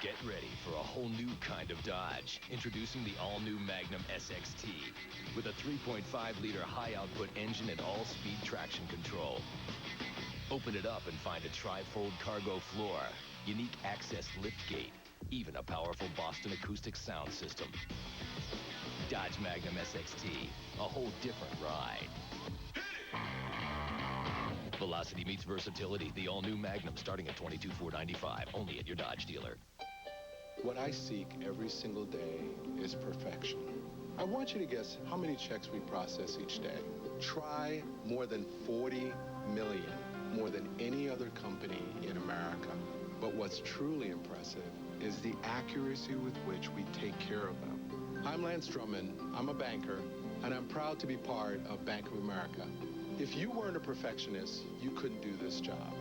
Get ready for a whole new kind of Dodge. Introducing the all-new Magnum SXT with a 3.5-liter high-output engine and all-speed traction control. Open it up and find a tri-fold cargo floor, unique access liftgate, even a powerful Boston acoustic sound system. Dodge Magnum SXT, a whole different ride. Velocity meets versatility. The all-new Magnum starting at $22,495, only at your Dodge dealer. What I seek every single day is perfection. I want you to guess how many checks we process each day. Try more than 40 million, more than any other company in America. But what's truly impressive is the accuracy with which we take care of them. I'm Lance Drummond, I'm a banker, and I'm proud to be part of Bank of America. If you weren't a perfectionist, you couldn't do this job.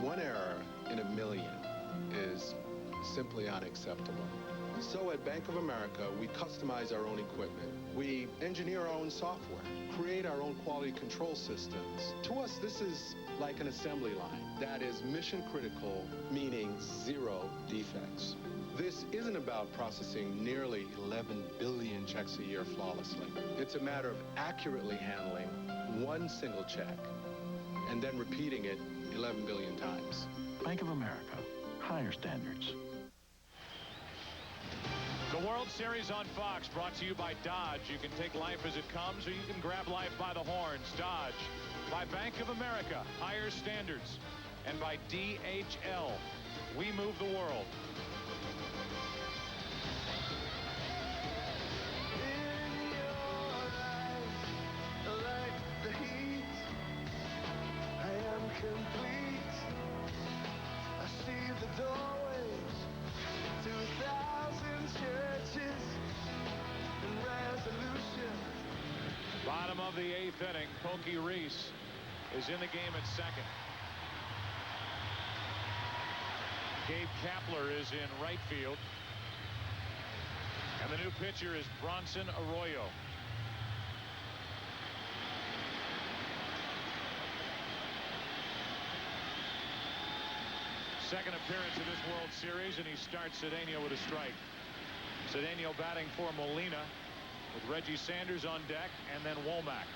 One error in a million is simply unacceptable. So at Bank of America, we customize our own equipment. We engineer our own software, create our own quality control systems. To us, this is like an assembly line that is mission critical, meaning 0 defects. This isn't isn't about processing nearly 11 billion checks a year flawlessly. It's a matter of accurately handling one single check and then repeating it 11 billion times. Bank of America. Higher standards. The World Series on Fox, brought to you by Dodge. You can take life as it comes, or you can grab life by the horns. Dodge. By Bank of America, higher standards. And by DHL, we move the world. In your eyes, like the heat, I am complete. I see the doorways to 1,000 churches and resolutions. Bottom of the 8th inning, Pokey Reese is in the game at second. Gabe Kapler is in right field. And the new pitcher is Bronson Arroyo. Second appearance of this World Series, and he starts Cedeno with a strike. Cedeno batting for Molina, with Reggie Sanders on deck, and then Womack.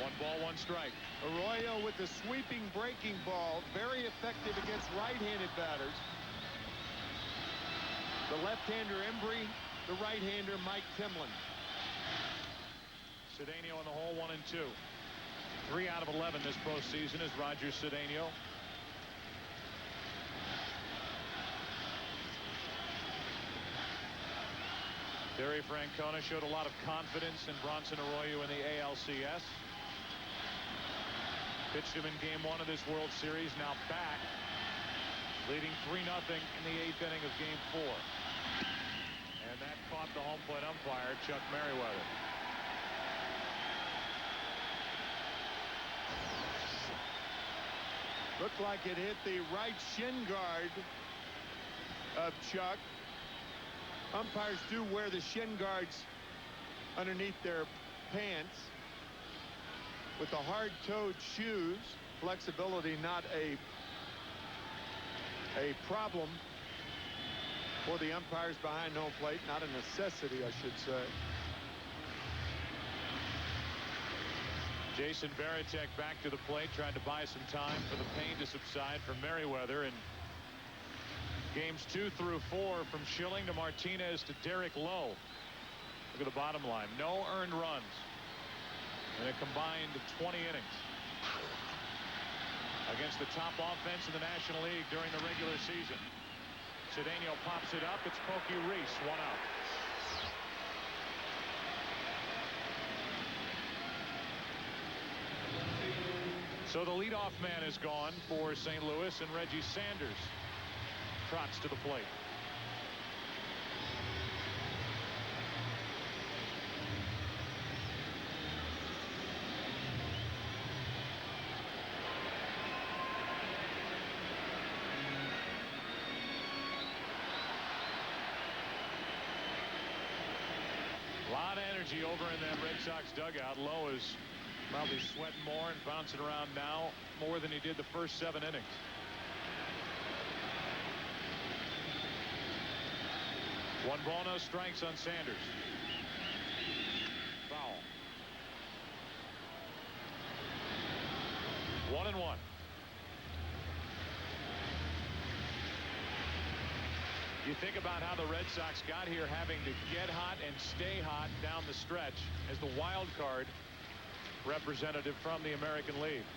One ball, one strike. Arroyo with the sweeping breaking ball, very effective against right-handed batters. The left-hander Embry, the right-hander Mike Timlin. Cedeno in the hole, 1-2. 3 out of 11 this postseason is Roger Cedeno. Terry Francona showed a lot of confidence in Bronson Arroyo in the ALCS. Pitched him in Game 1 of this World Series, now back, leading 3-0 in the 8th inning of Game 4. And that caught the home plate umpire, Chuck Merriweather. Looked like it hit the right shin guard of Chuck. Umpires do wear the shin guards underneath their pants. With the hard-toed shoes, flexibility not a problem for the umpires behind home plate, not a necessity, I should say. Jason Varitek back to the plate, trying to buy some time for the pain to subside for Merriweather. And games 2 through 4, from Schilling to Martinez to Derek Lowe. Look at the bottom line. No earned runs in a combined 20 innings against the top offense in the National League during the regular season. Cedeno pops it up. It's Pokey Reese, 1 out. So the leadoff man is gone for St. Louis, and Reggie Sanders trots to the plate. A lot of energy over in that Red Sox dugout. Lowe is probably sweating more and bouncing around now more than he did the first 7 innings. One ball, no strikes on Sanders. Foul. 1-1. You think about how the Red Sox got here, having to get hot and stay hot down the stretch as the wild card representative from the American League.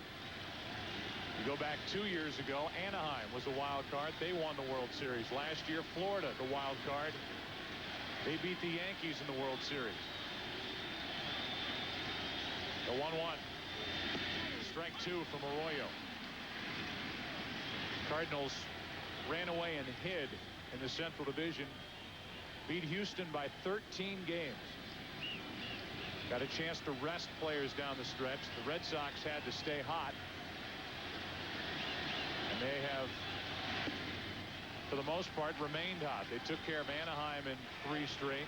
You go back 2 years ago, Anaheim was the wild card. They won the World Series. Last year, Florida, the wild card. They beat the Yankees in the World Series. The 1-1. Strike 2 from Arroyo. Cardinals ran away and hid in the Central Division. Beat Houston by 13 games. Got a chance to rest players down the stretch. The Red Sox had to stay hot. And they have, for the most part, remained hot. They took care of Anaheim in 3 straight.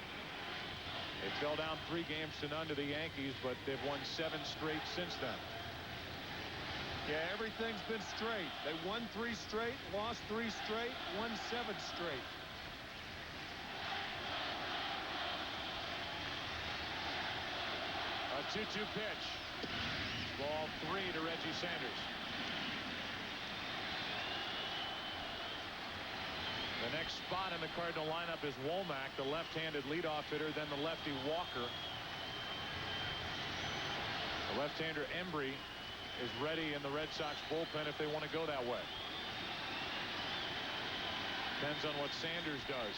They fell down 3 games to none to the Yankees, but they've won 7 straight since then. Yeah, everything's been straight. They won 3 straight, lost 3 straight, won 7 straight. A 2-2 pitch. Ball 3 to Reggie Sanders. The next spot in the Cardinal lineup is Womack, the left-handed leadoff hitter, then the lefty Walker. The left-hander Embry is ready in the Red Sox bullpen if they want to go that way. Depends on what Sanders does.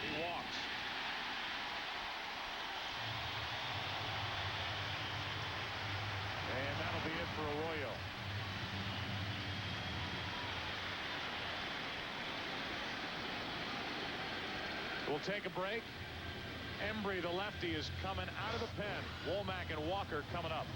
He walks. And that'll be it for Arroyo. We'll take a break. Embry, the lefty, is coming out of the pen. Womack and Walker coming up.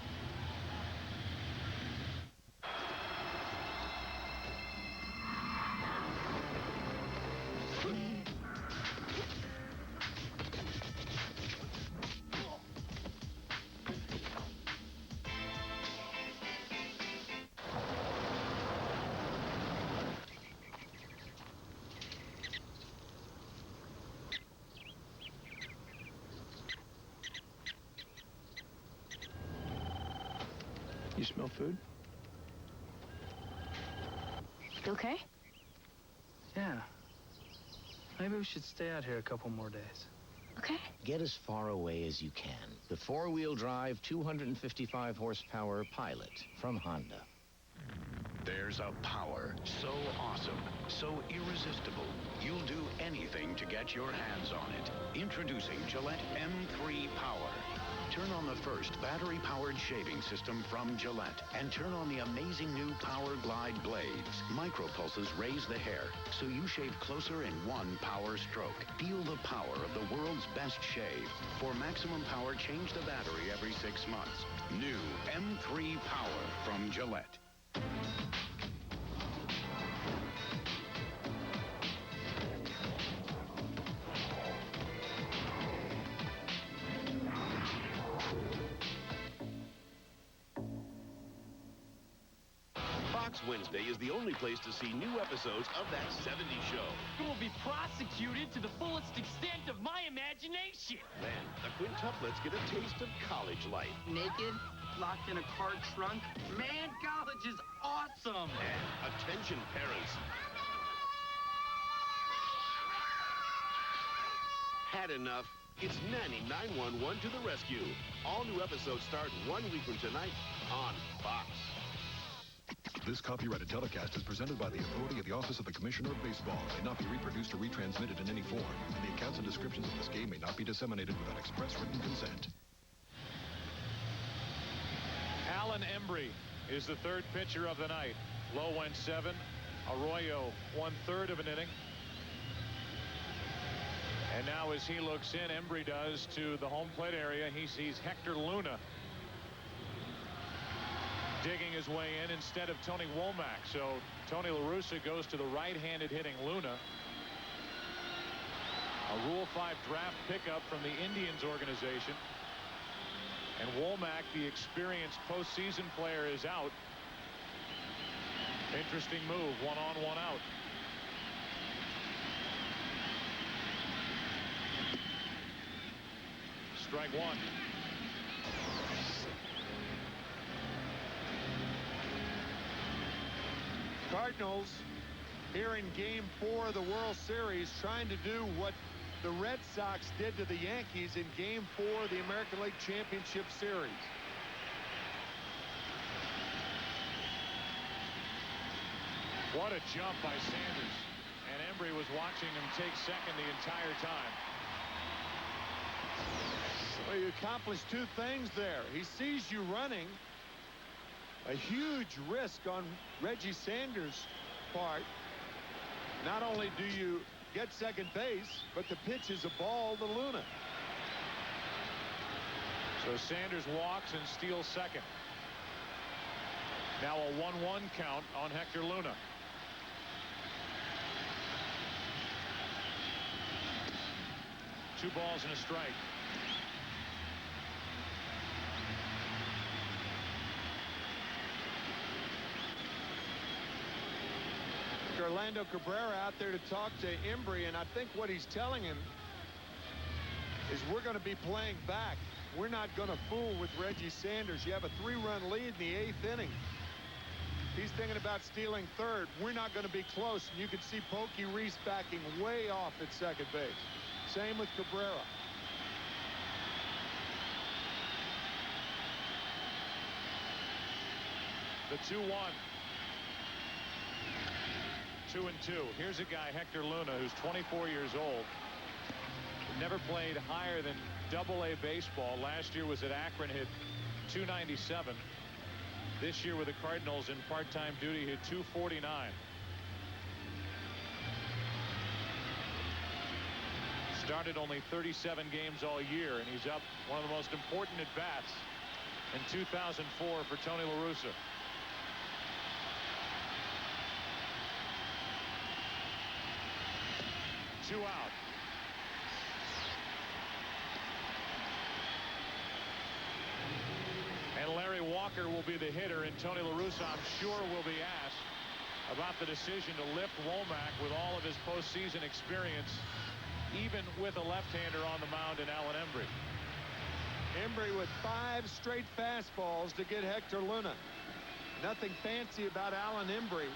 You smell food? You okay? Yeah. Maybe we should stay out here a couple more days. Okay. Get as far away as you can. The 4-wheel drive, 255 horsepower Pilot from Honda. There's a power so awesome, so irresistible, you'll do anything to get your hands on it. Introducing Gillette M3 Power. Turn on the first battery-powered shaving system from Gillette and turn on the amazing new Power Glide blades. Micropulses raise the hair, so you shave closer in one power stroke. Feel the power of the world's best shave. For maximum power, change the battery every 6 months. New M3 Power from Gillette. Fox Wednesday is the only place to see new episodes of That 70s Show. You will be prosecuted to the fullest extent of my imagination. Then, the quintuplets get a taste of college life. Naked, locked in a car trunk. Man, college is awesome. And attention, parents. Had enough? It's Nanny 911 to the rescue. All new episodes start 1 week from tonight on Fox. This copyrighted telecast is presented by the authority of the Office of the Commissioner of Baseball, may not be reproduced or retransmitted in any form, and the accounts and descriptions of this game may not be disseminated without express written consent. Alan Embry is the third pitcher of the night. Low went 7. Arroyo 1/3 of an inning. And now as he looks in, Embry does, to the home plate area, he sees Hector Luna digging his way in instead of Tony Womack. So Tony La Russa goes to the right-handed hitting Luna. A Rule 5 draft pickup from the Indians organization. And Womack, the experienced postseason player, is out. Interesting move, 1 on, 1 out. Strike 1. Cardinals here in Game 4 of the World Series trying to do what the Red Sox did to the Yankees in Game 4 of the American League Championship Series. What a jump by Sanders. And Embry was watching him take second the entire time. Well, you accomplished 2 things there. He sees you running. A huge risk on Reggie Sanders' part. Not only do you get second base, but the pitch is a ball to Luna. So Sanders walks and steals second. Now a 1-1 count on Hector Luna. Two balls and a strike. Orlando Cabrera out there to talk to Embry, and I think what he's telling him is we're going to be playing back. We're not going to fool with Reggie Sanders. You have a 3-run lead in the 8th inning. He's thinking about stealing third. We're not going to be close. And you can see Pokey Reese backing way off at second base. Same with Cabrera. The 2-1. 2-2. Here's a guy, Hector Luna, who's 24 years old. Never played higher than Double-A baseball. Last year was at Akron, hit .297. This year with the Cardinals in part-time duty, hit .249. Started only 37 games all year, and he's up one of the most important at-bats in 2004 for Tony La Russa. Two out. And Larry Walker will be the hitter, and Tony La Russa, I'm sure, will be asked about the decision to lift Womack with all of his postseason experience, even with a left-hander on the mound in Alan Embry. Embry with 5 straight fastballs to get Hector Luna. Nothing fancy about Alan Embry.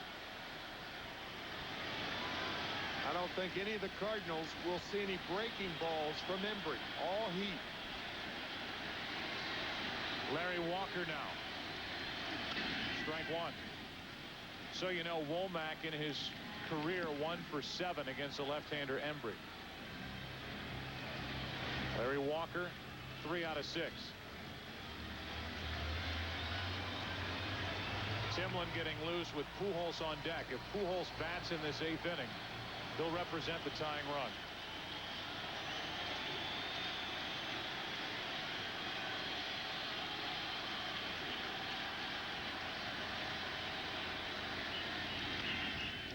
I don't think any of the Cardinals will see any breaking balls from Embry. All heat. Larry Walker now. Strike one. So you know, Womack in his career 1 for 7 against the left-hander Embry. Larry Walker 3 out of 6. Timlin getting loose with Pujols on deck. If Pujols bats in this 8th inning, he'll represent the tying run.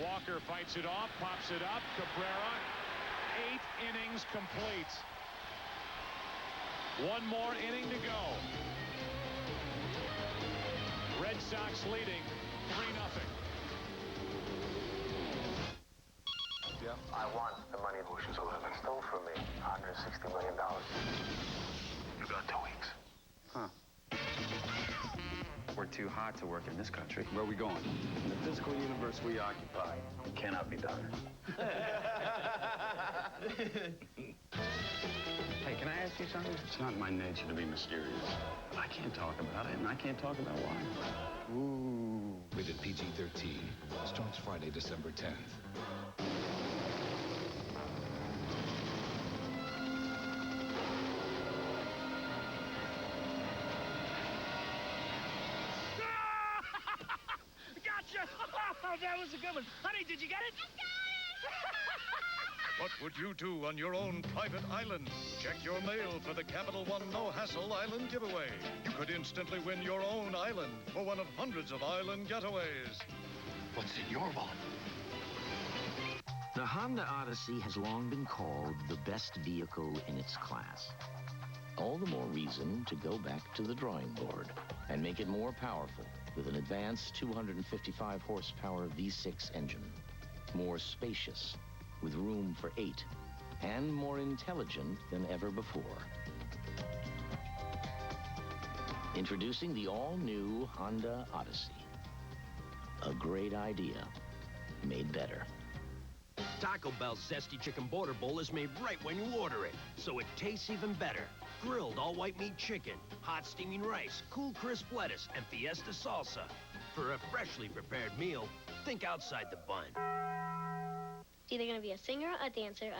Walker fights it off, pops it up. Cabrera, 8 innings complete. 1 more inning to go. Red Sox leading 3-0. Yeah. I want the money Bush is 11 stole from me. $160 million. You got 2 weeks. Huh. We're too hot to work in this country. Where are we going? The physical universe we occupy. It cannot be done. Hey, can I ask you something? It's not in my nature to be mysterious. But I can't talk about it, and I can't talk about why. Ooh. Rated PG-13. Starts Friday, December 10th. Gotcha! Oh, that was a good one. Honey, did you get it? I got it! What would you do on your own private island? Check your mail for the Capital One No Hassle Island giveaway. You could instantly win your own island for one of hundreds of island getaways. What's in your wallet? The Honda Odyssey has long been called the best vehicle in its class. All the more reason to go back to the drawing board and make it more powerful with an advanced 255 horsepower V6 engine. More spacious, with room for 8, and more intelligent than ever before. Introducing the all-new Honda Odyssey. A great idea, made better. Taco Bell's Zesty Chicken Border Bowl is made right when you order it, so it tastes even better. Grilled all-white meat chicken, hot steaming rice, cool crisp lettuce, and fiesta salsa. For a freshly prepared meal, think outside the bun. It's either going to be a singer, a dancer,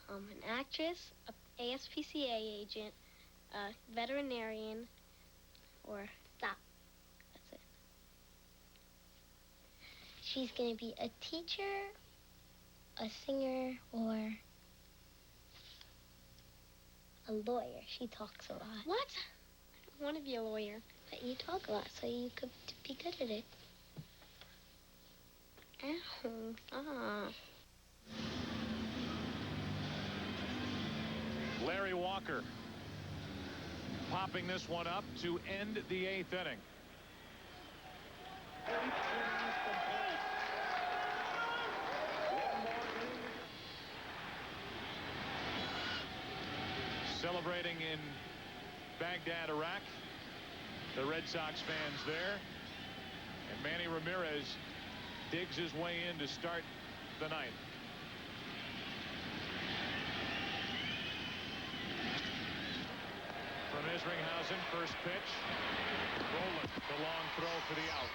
an actress, a ASPCA agent, a veterinarian, or stop. That's it. She's going to be a teacher, a singer, or a lawyer. She talks a lot. What? I don't want to be a lawyer. But you talk a lot, so you could be good at it. Ow, stop. Larry Walker popping this one up to end the 8th inning. celebrating in Baghdad, Iraq. The Red Sox fans there. And Manny Ramirez digs his way in to start the ninth. From Isringhausen, first pitch. Rolling the long throw for the out.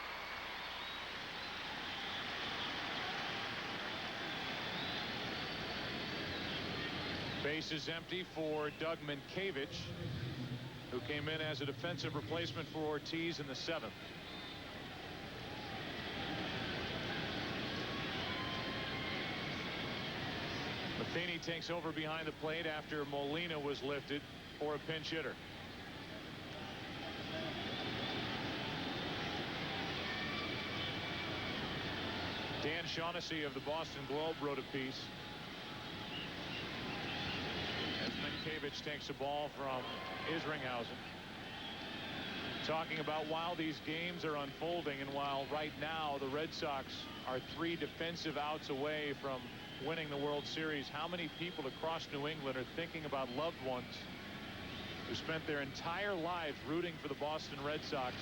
Base is empty for Doug Minkiewicz, who came in as a defensive replacement for Ortiz in the 7th. Matheny takes over behind the plate after Molina was lifted for a pinch hitter. Dan Shaughnessy of the Boston Globe wrote a piece as Minkiewicz takes a ball from Isringhausen, talking about while these games are unfolding and while right now the Red Sox are 3 defensive outs away from winning the World Series, how many people across New England are thinking about loved ones who spent their entire lives rooting for the Boston Red Sox,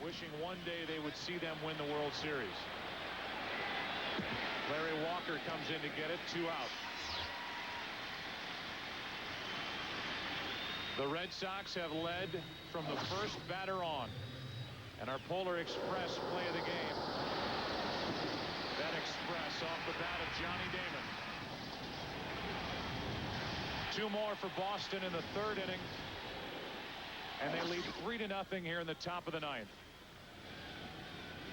wishing one day they would see them win the World Series. Larry Walker comes in to get it. 2 out. The Red Sox have led from the first batter on, and our Polar Express play of the game. That express off the bat of Johnny Damon. 2 more for Boston in the 3rd inning, and they lead 3-0 here in the top of the 9th.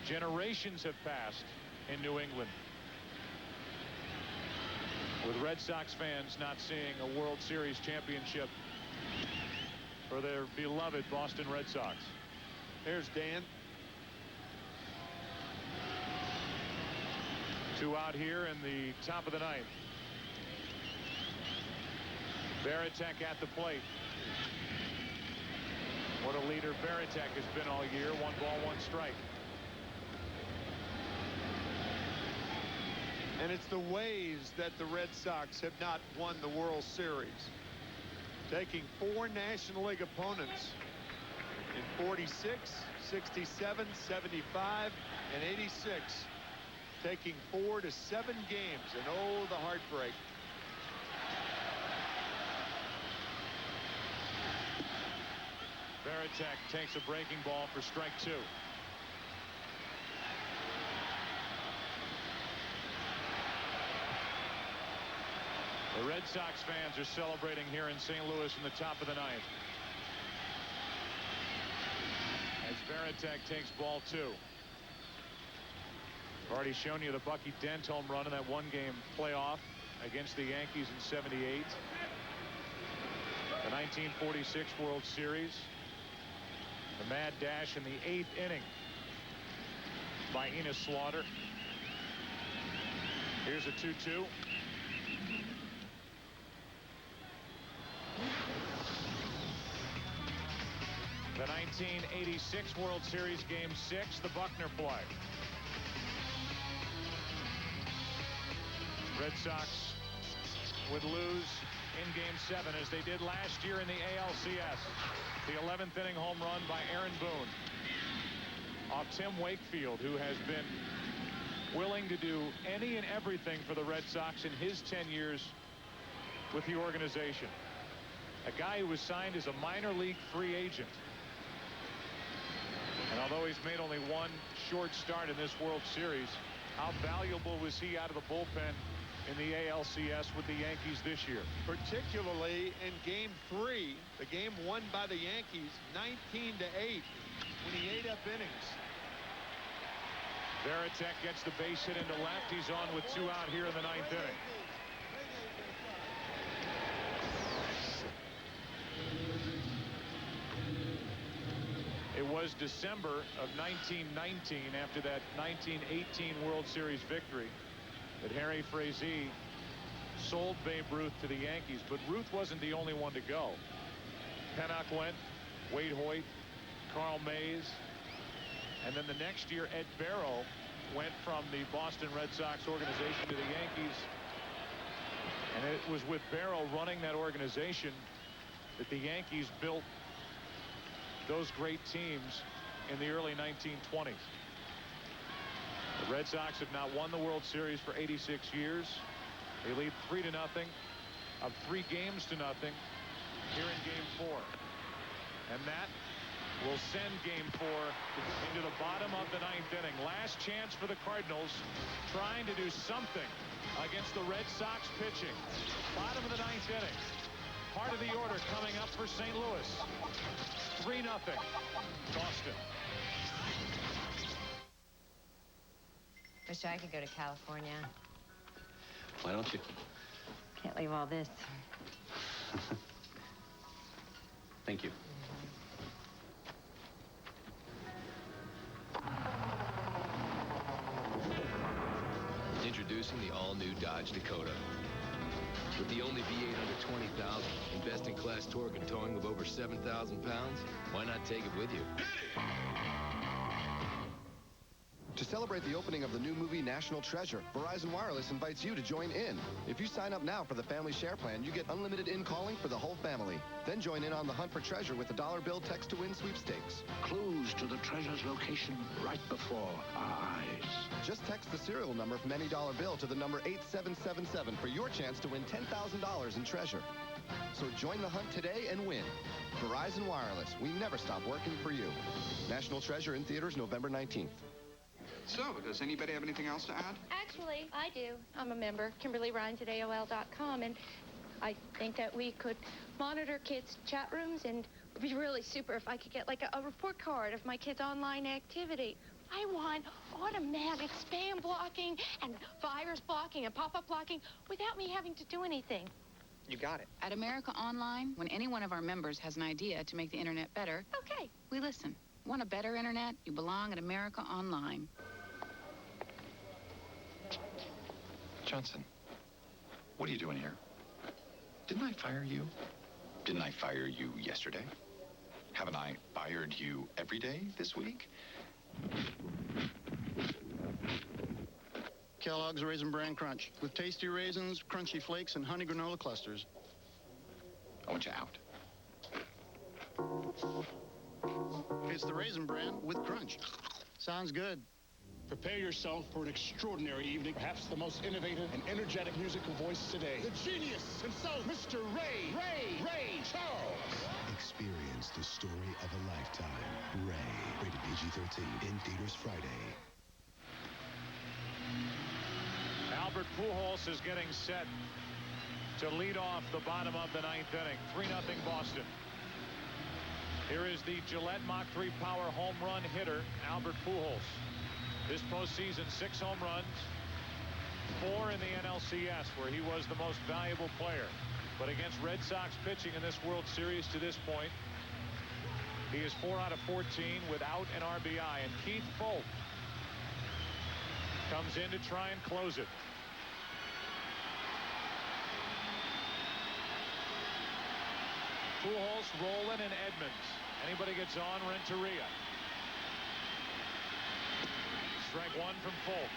Generations have passed in New England with Red Sox fans not seeing a World Series championship for their beloved Boston Red Sox. Here's Dan. 2 out here in the top of the 9th. Varitek at the plate. What a leader Varitek has been all year. 1 ball, 1 strike. And it's the ways that the Red Sox have not won the World Series. Taking 4 National League opponents in 46, 67, 75, and 86. Taking 4 to 7 games, and oh, the heartbreak. Varitek takes a breaking ball for strike 2. The Red Sox fans are celebrating here in St. Louis in the top of the 9th. As Varitek takes ball 2. I've already shown you the Bucky Dent home run in that 1-game playoff against the Yankees in '78. The 1946 World Series. The mad dash in the 8th inning by Enos Slaughter. Here's a 2-2. The 1986 World Series Game 6, the Buckner play. Red Sox would lose in Game 7 as they did last year in the ALCS. The 11th inning home run by Aaron Boone off Tim Wakefield, who has been willing to do any and everything for the Red Sox in his 10 years with the organization. A guy who was signed as a minor league free agent. And although he's made only 1 short start in this World Series, how valuable was he out of the bullpen in the ALCS with the Yankees this year? Particularly in Game 3, the game won by the Yankees 19-8 when he ate up innings. Varitek gets the base hit into left. He's on with 2 out here in the 9th inning. It was December of 1919, after that 1918 World Series victory, that Harry Frazee sold Babe Ruth to the Yankees. But Ruth wasn't the only one to go. Pennock went, Wade Hoyt, Carl Mays, and then the next year Ed Barrow went from the Boston Red Sox organization to the Yankees. And it was with Barrow running that organization that the Yankees built those great teams in the early 1920s. The Red Sox have not won the World Series for 86 years. They lead 3-0 of 3 games to nothing here in Game 4. And that will send Game 4 into the bottom of the 9th inning. Last chance for the Cardinals, trying to do something against the Red Sox pitching. Bottom of the 9th inning. Part of the order coming up for St. Louis. 3-0 Boston. Wish I could go to California. Why don't you? Can't leave all this. Thank you. Introducing the all-new Dodge Dakota. With the only V8 under 20,000 and best-in-class torque and towing of over 7,000 pounds, why not take it with you? To celebrate the opening of the new movie National Treasure, Verizon Wireless invites you to join in. If you sign up now for the Family Share Plan, you get unlimited in-calling for the whole family. Then join in on the hunt for treasure with the $1 bill text-to-win sweepstakes. Clues to the treasure's location right before our eyes. Just text the serial number from any $1 bill to the number 8777 for your chance to win $10,000 in treasure. So join the hunt today and win. Verizon Wireless, we never stop working for you. National Treasure in theaters November 19th. So, does anybody have anything else to add? Actually, I do. I'm a member, Kimberly Rhines at AOL.com, and I think that we could monitor kids' chat rooms, and it would be really super if I could get like a report card of my kids' online activity. I want automatic spam blocking and virus blocking and pop-up blocking without me having to do anything. You got it. At America Online, when any one of our members has an idea to make the internet better, okay, we listen. Want a better internet? You belong at America Online. Johnson, what are you doing here? Didn't I fire you? Didn't I fire you yesterday? Haven't I fired you every day this week? Kellogg's Raisin Bran Crunch with tasty raisins, crunchy flakes, and honey granola clusters. I want you out. It's the Raisin Bran with crunch. Sounds good. Prepare yourself for an extraordinary evening, perhaps the most innovative and energetic musical voice today. The genius himself, Mr. Ray Charles. Experience the story of a lifetime. Ray, rated PG-13, in theaters Friday. Albert Pujols is getting set to lead off the bottom of the 9th inning. 3-0 Boston. Here is the Gillette Mach 3 Power home run hitter, Albert Pujols. This postseason, 6 home runs, 4 in the NLCS, where he was the most valuable player. But against Red Sox pitching in this World Series to this point, he is 4 out of 14 without an RBI. And Keith Folt comes in to try and close it. Pujols, Rowland, and Edmonds. Anybody gets on, Renteria. Strike 1 from Folt.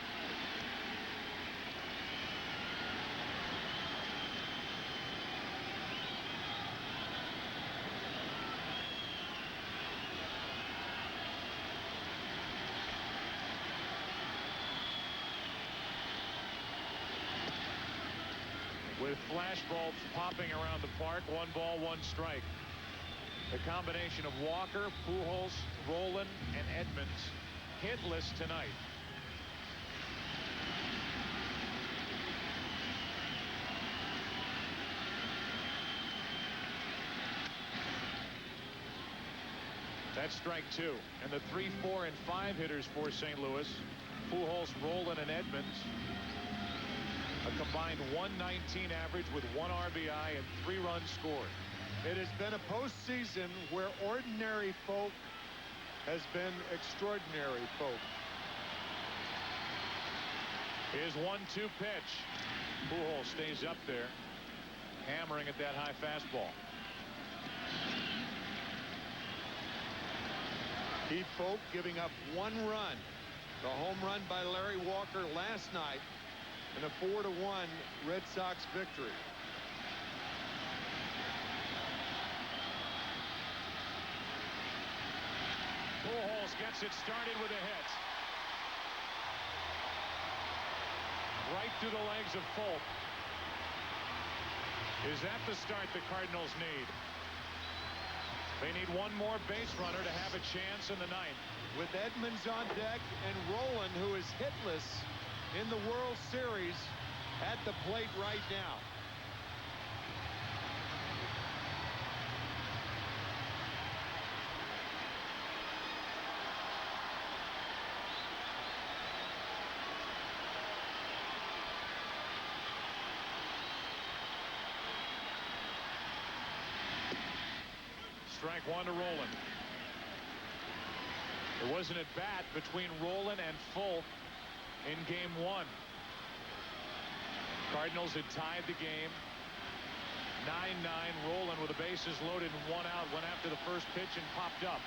With flash bulbs popping around the park, 1 ball, 1 strike. The combination of Walker, Pujols, Rowland, and Edmonds hitless tonight. That's strike 2. And the 3, 4, and 5 hitters for St. Louis, Pujols, Rowland, and Edmonds, a combined 119 average with 1 RBI and 3 runs scored. It has been a postseason where ordinary folk has been extraordinary folk. His 1-2 pitch. Pujols stays up there, hammering at that high fastball. Keith Folt giving up 1 run. The home run by Larry Walker last night in a 4-1 Red Sox victory. Pujols gets it started with a hit. Right through the legs of Folk. Is that the start the Cardinals need? They need one more base runner to have a chance in the ninth. With Edmonds on deck and Rolen, who is hitless in the World Series, at the plate right now. Strike one to Rolen. There was an at-bat between Rolen and Folk in game one. Cardinals had tied the game 9-9. Rolen with the bases loaded and one out went after the first pitch and popped up.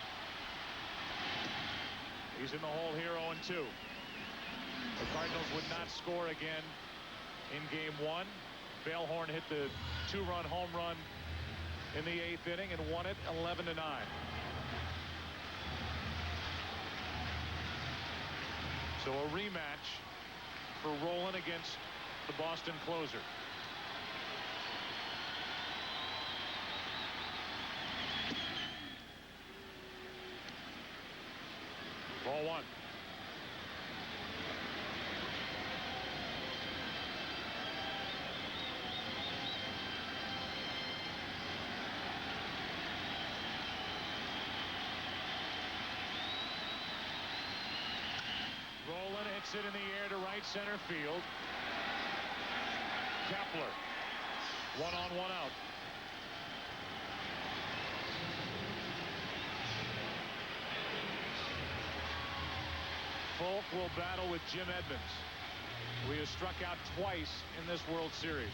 He's in the hole here 0-2. The Cardinals would not score again in game one. Bellhorn hit the two-run home run in the 8th inning and won it 11-9. So a rematch for Rolen against the Boston closer. Ball one. Rolen hits it in the air to right center field. Kepler, 1 on, 1 out. Folk will battle with Jim Edmonds, who he has struck out twice in this World Series.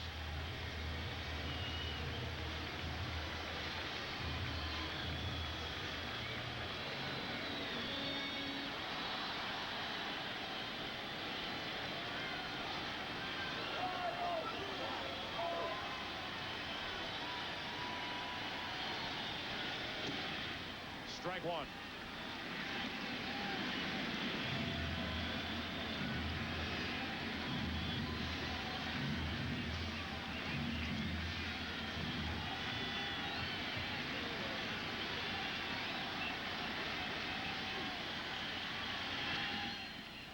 Strike one.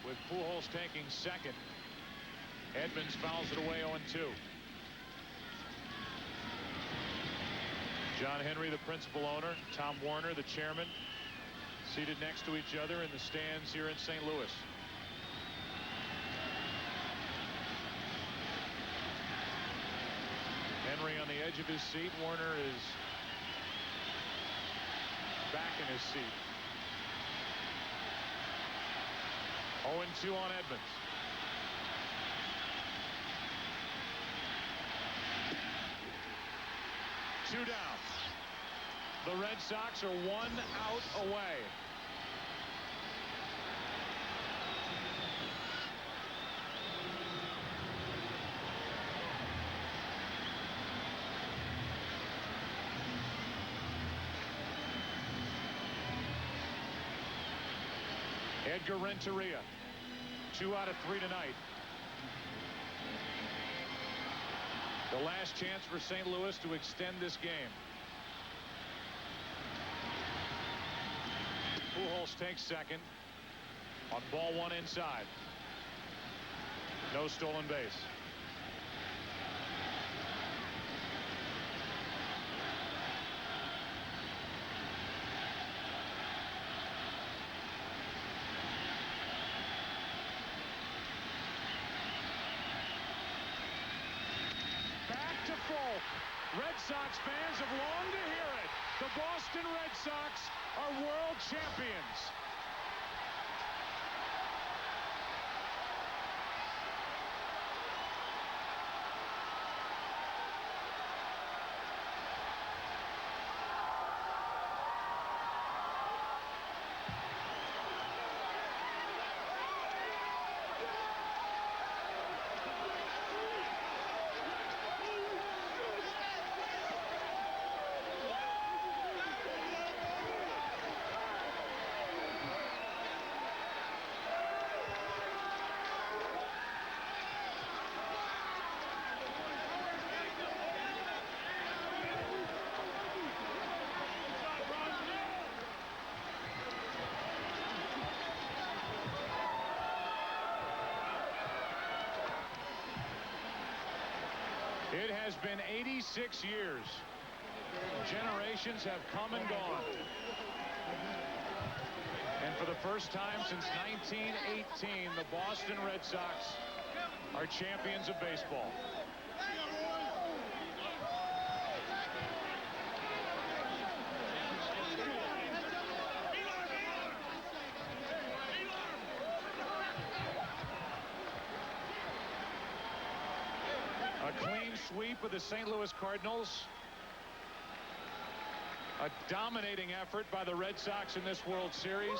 With Pujols taking second, Edmonds fouls it away 0-2. John Henry, the principal owner, Tom Werner, the chairman, seated next to each other in the stands here in St. Louis. Henry on the edge of his seat. Werner is back in his seat. 0-2 on Edmonds. Two down. The Red Sox are 1 out away. Edgar Renteria, 2 out of 3 tonight. The last chance for St. Louis to extend this game. Pujols takes second on ball one inside. No stolen base. Red Sox fans have longed to hear it. The Boston Red Sox are world champions. It has been 86 years. Generations have come and gone. And for the first time since 1918, the Boston Red Sox are champions of baseball. A clean sweep of the St. Louis Cardinals. A dominating effort by the Red Sox in this World Series.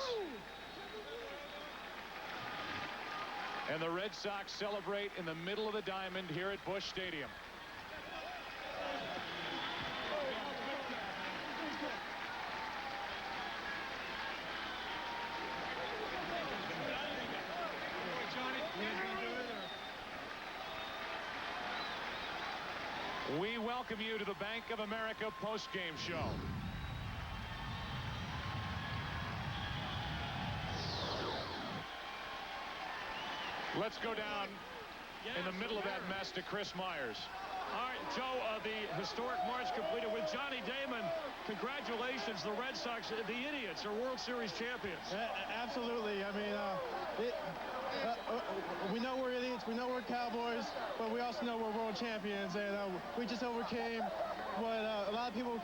And the Red Sox celebrate in the middle of the diamond here at Busch Stadium. We welcome you to the Bank of America postgame show. Let's go down in the middle of that mess to Chris Myers. All right, Joe, the historic march completed with Johnny Damon. Congratulations, the Red Sox, the Idiots, are World Series champions. Absolutely. I mean, we know we're idiots, we know we're Cowboys, but we also know we're world champions, and we just overcame what a lot of people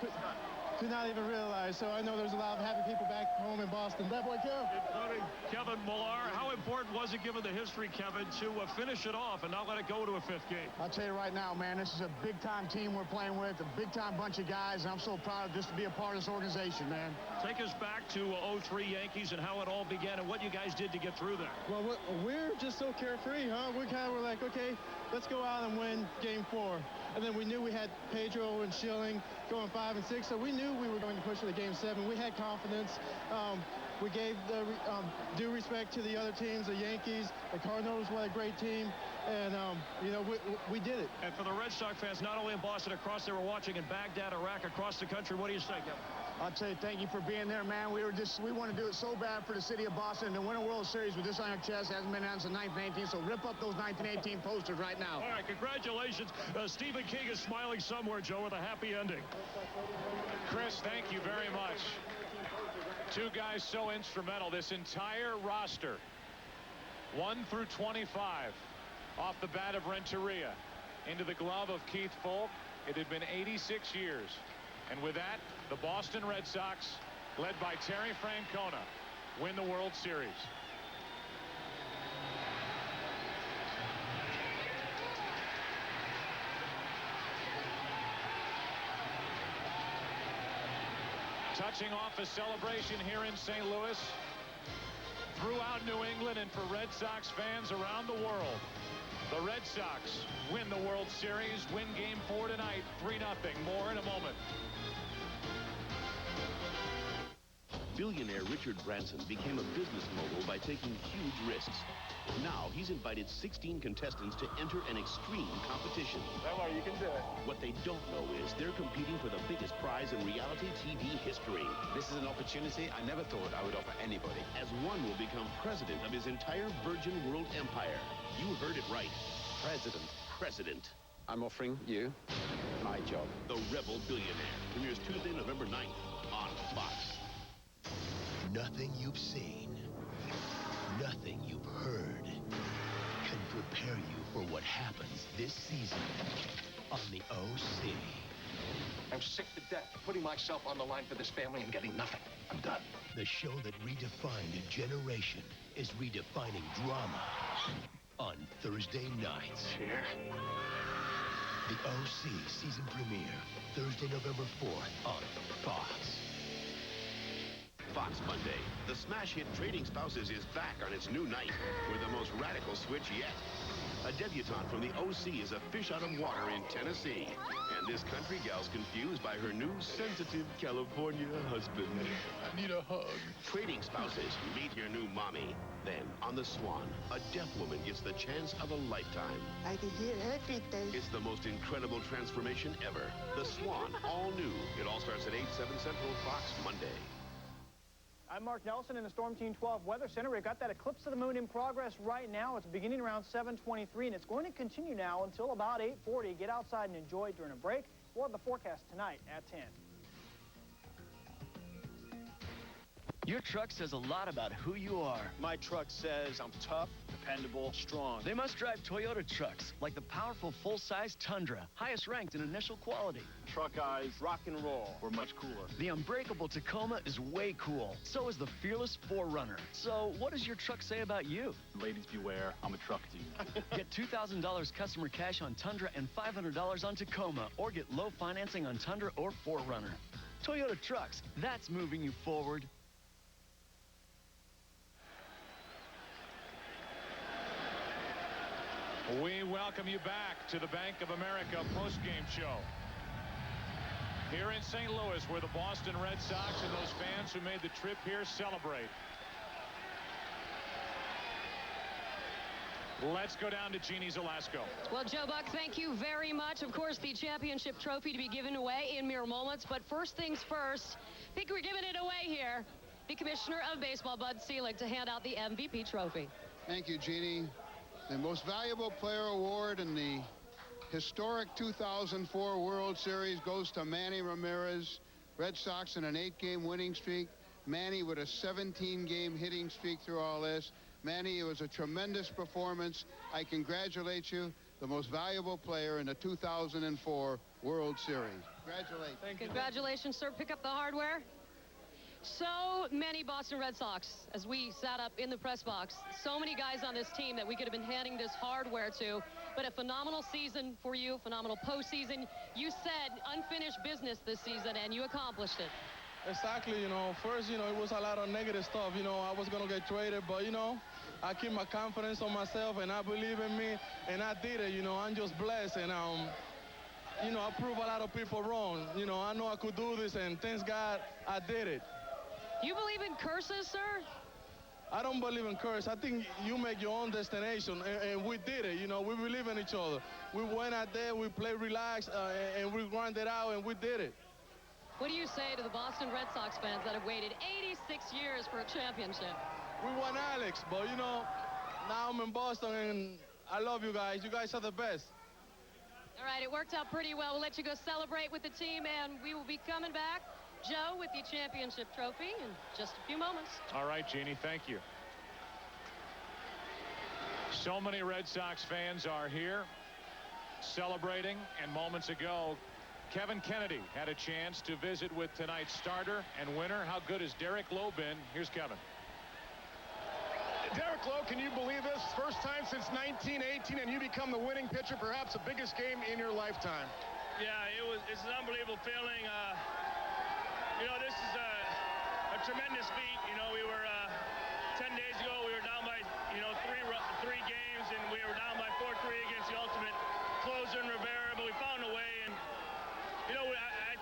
could not even realize. So I know there's a lot of happy people back home in Boston. That boy, Including Kevin Millar. How important was it, given the history, Kevin, to finish it off and not let it go to a fifth game? I'll tell you right now, man, this is a big-time team we're playing with, a big-time bunch of guys, and I'm so proud of just to be a part of this organization, man. Take us back to 03 Yankees and how it all began and what you guys did to get through there. Well, we're just so carefree, huh? We kind of were like, okay, let's go out and win Game 4. And then we knew we had Pedro and Schilling going 5 and 6, so we knew we were going to push it to Game 7. We had confidence. We gave the due respect to the other teams, the Yankees, the Cardinals. What a great team. And, you know, we did it. And for the Red Sox fans, not only in Boston, across, they were watching in Baghdad, Iraq, across the country. What do you say, Kevin? I'll tell you, thank you for being there, man. We want to do it so bad for the city of Boston. To win a World Series with this on your chest hasn't been announced in 1918, so rip up those 1918 posters right now. All right, congratulations. Stephen King is smiling somewhere, Joe, with a happy ending. Chris, thank you very much. Two guys so instrumental. This entire roster, 1 through 25, off the bat of Renteria, into the glove of Keith Folk. It had been 86 years. And with that, the Boston Red Sox, led by Terry Francona, win the World Series. Touching off a celebration here in St. Louis, throughout New England, and for Red Sox fans around the world. The Red Sox win the World Series, win Game 4 tonight, 3-0. More in a moment. Billionaire Richard Branson became a business mogul by taking huge risks. Now he's invited 16 contestants to enter an extreme competition. Come on, you can do it. What they don't know is they're competing for the biggest prize in reality TV history. This is an opportunity I never thought I would offer anybody. As one will become president of his entire Virgin World Empire. You heard it right. President. I'm offering you my job. The Rebel Billionaire premieres Tuesday, November 9th on Fox. Nothing you've seen, nothing you've heard can prepare you for what happens this season on the OC. I'm sick to death of putting myself on the line for this family and getting nothing. I'm done. The show that redefined a generation is redefining drama on Thursday nights. Here. The OC season premiere, Thursday, November 4th on Fox. Fox Monday. The smash hit Trading Spouses is back on its new night with the most radical switch yet. A debutante from the OC is a fish out of water in Tennessee. And this country gal's confused by her new sensitive California husband. I need a hug. Trading Spouses, meet your new mommy. Then, on The Swan, a deaf woman gets the chance of a lifetime. I can hear everything. It's the most incredible transformation ever. The Swan, all new. It all starts at 8/7 Central, Fox Monday. I'm Mark Nelson in the Storm Team 12 Weather Center. We've got that eclipse of the moon in progress right now. It's beginning around 7:23, and it's going to continue now until about 8:40. Get outside and enjoy it during a break. We'll have the forecast tonight at 10. Your truck says a lot about who you are. My truck says I'm tough, dependable, strong. They must drive Toyota trucks, like the powerful full-size Tundra, highest ranked in initial quality. Truck eyes, rock and roll. We're much cooler. The unbreakable Tacoma is way cool. So is the fearless 4Runner. So what does your truck say about you? Ladies beware, I'm a truck dude. Get $2,000 customer cash on Tundra and $500 on Tacoma, or get low financing on Tundra or 4Runner. Toyota trucks, that's moving you forward. We welcome you back to the Bank of America postgame show. Here in St. Louis, where the Boston Red Sox and those fans who made the trip here celebrate. Let's go down to Jeannie Zalasko. Well, Joe Buck, thank you very much. Of course, the championship trophy to be given away in mere moments. But first things first, I think we're giving it away here. The Commissioner of Baseball, Bud Selig, to hand out the MVP trophy. Thank you, Jeannie. The Most Valuable Player Award in the historic 2004 World Series goes to Manny Ramirez. Red Sox in an 8-game winning streak. Manny with a 17-game hitting streak through all this. Manny, it was a tremendous performance. I congratulate you, the most valuable player in the 2004 World Series. Congratulations. Congratulations, sir. Pick up the hardware. So many Boston Red Sox, as we sat up in the press box, so many guys on this team that we could have been handing this hardware to, but a phenomenal season for you, phenomenal postseason. You said unfinished business this season, and you accomplished it. Exactly, first, it was a lot of negative stuff. I was going to get traded, but, I keep my confidence on myself, and I believe in me, and I did it. I'm just blessed, and, I proved a lot of people wrong. I know I could do this, and thanks God I did it. You believe in curses, sir? I don't believe in curse. I think you make your own destination, and we did it. We believe in each other. We went out there, we played relaxed, and we grinded out, and we did it. What do you say to the Boston Red Sox fans that have waited 86 years for a championship? We won Alex, but, now I'm in Boston, and I love you guys. You guys are the best. All right, it worked out pretty well. We'll let you go celebrate with the team, and we will be coming back, Joe, with the championship trophy in just a few moments. All right, Jeannie, thank you. So many Red Sox fans are here celebrating, and moments ago, Kevin Kennedy had a chance to visit with tonight's starter and winner. How good has Derek Lowe been? Here's Kevin. Derek Lowe, can you believe this? First time since 1918, and you become the winning pitcher, perhaps the biggest game in your lifetime. Yeah, it's an unbelievable feeling. This is a tremendous feat. We were 10 days ago, we were down by three games, and we were down by 4-3 against the ultimate closer in Rivera, but we found a way. And I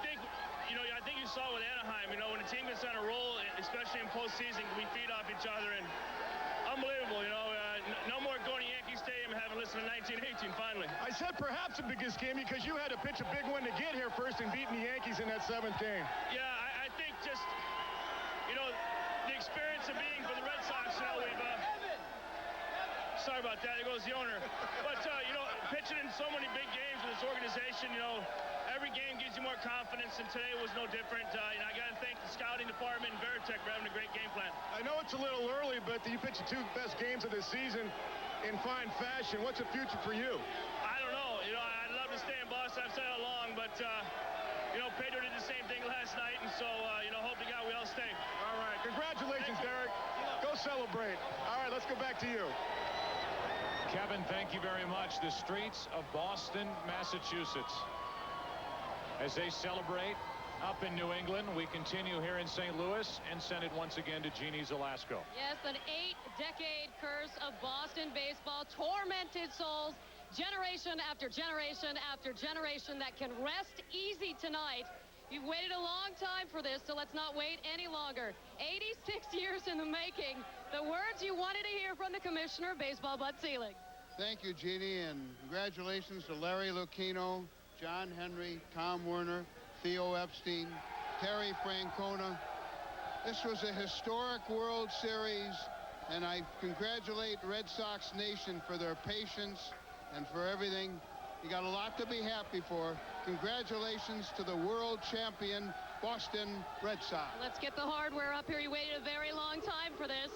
think you saw with Anaheim. When a team gets on a roll, especially in postseason, we feed off each other, and unbelievable. No more going to Yankee Stadium and having listened to 1918. Finally, I said perhaps the biggest game because you had to pitch a big one to get here first and beating the Yankees in that 7th game. Yeah, I think just the experience of being for the Red Sox. We've sorry about that. There goes the owner. But pitching in so many big games with this organization, every game gives you more confidence, and today was no different. I got to thank the scouting department and Veritek for having a great game plan. I know it's a little early, but you pitched the 2 best games of the season in fine fashion. What's the future for you? I don't know. I'd love to stay in Boston. I've said it long, but Pedro did the same thing last night, and so hope to God we all stay. All right. Congratulations, Derek. Go celebrate. All right, let's go back to you. Kevin, thank you very much. The streets of Boston, Massachusetts, as they celebrate up in New England. We continue here in St. Louis and send it once again to Jeannie Zalasko. Yes, an 8-decade curse of Boston baseball, tormented souls, generation after generation after generation that can rest easy tonight. You've waited a long time for this, so let's not wait any longer. 86 years in the making. The words you wanted to hear from the Commissioner of Baseball, Bud Selig. Thank you, Jeannie, and congratulations to Larry Lucchino, John Henry, Tom Werner, Theo Epstein, Terry Francona, This was a historic World Series, and I congratulate Red Sox Nation for their patience and for everything. You got a lot to be happy for. Congratulations to the world champion Boston Red Sox. Let's get the hardware up here. You waited a very long time for this.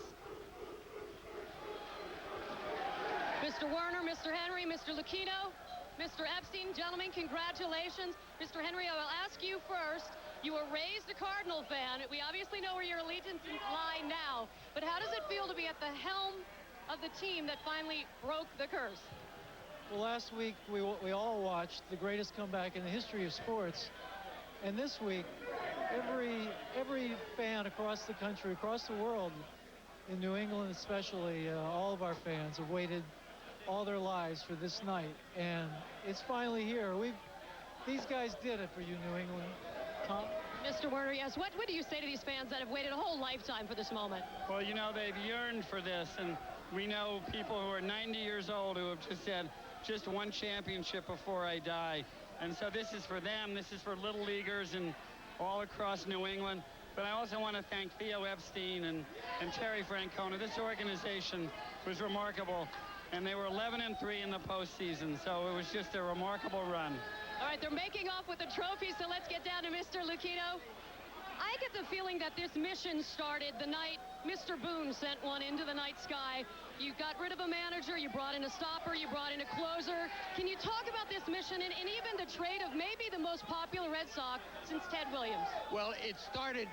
Mr. Werner, Mr. Henry, Mr. Lucchino, Mr. Epstein, gentlemen, congratulations. Mr. Henry, I will ask you first. You were raised a Cardinal fan. We obviously know where your allegiances lie now, but how does it feel to be at the helm of the team that finally broke the curse? Well, last week we all watched the greatest comeback in the history of sports, and this week every fan across the country, across the world, in New England especially, all of our fans have waited all their lives for this night, and it's finally here. These guys did it for you, New England. Tom? Mr. Werner, yes. What do you say to these fans that have waited a whole lifetime for this moment? Well, you know, they've yearned for this, and we know people who are 90 years old who have just said, just one championship before I die. And so this is for them. This is for little leaguers and all across New England. But I also want to thank Theo Epstein and Terry Francona. This organization was remarkable, and they were 11-3 in the postseason. So it was just a remarkable run. All right, they're making off with the trophy, so let's get down to Mr. Lucchino. I get the feeling that this mission started the night Mr. Boone sent one into the night sky. You got rid of a manager, you brought in a stopper, you brought in a closer. Can you talk about this mission and even the trade of maybe the most popular Red Sox since Ted Williams? Well,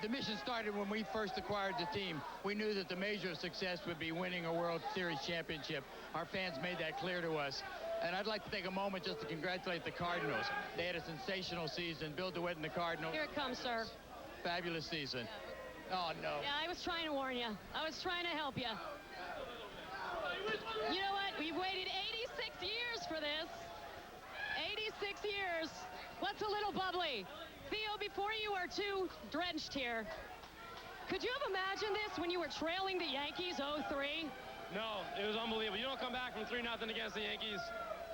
the mission started when we first acquired the team. We knew that the measure of success would be winning a World Series championship. Our fans made that clear to us. And I'd like to take a moment just to congratulate the Cardinals. They had a sensational season. Bill DeWitt and the Cardinals. Here it comes, sir. Fabulous season. Oh, no. Yeah, I was trying to warn you. I was trying to help you. You know what? We've waited 86 years for this. 86 years. What's a little bubbly? Theo, before you are too drenched here, could you have imagined this when you were trailing the Yankees 0-3? No, it was unbelievable. You don't come back from 3-0 against the Yankees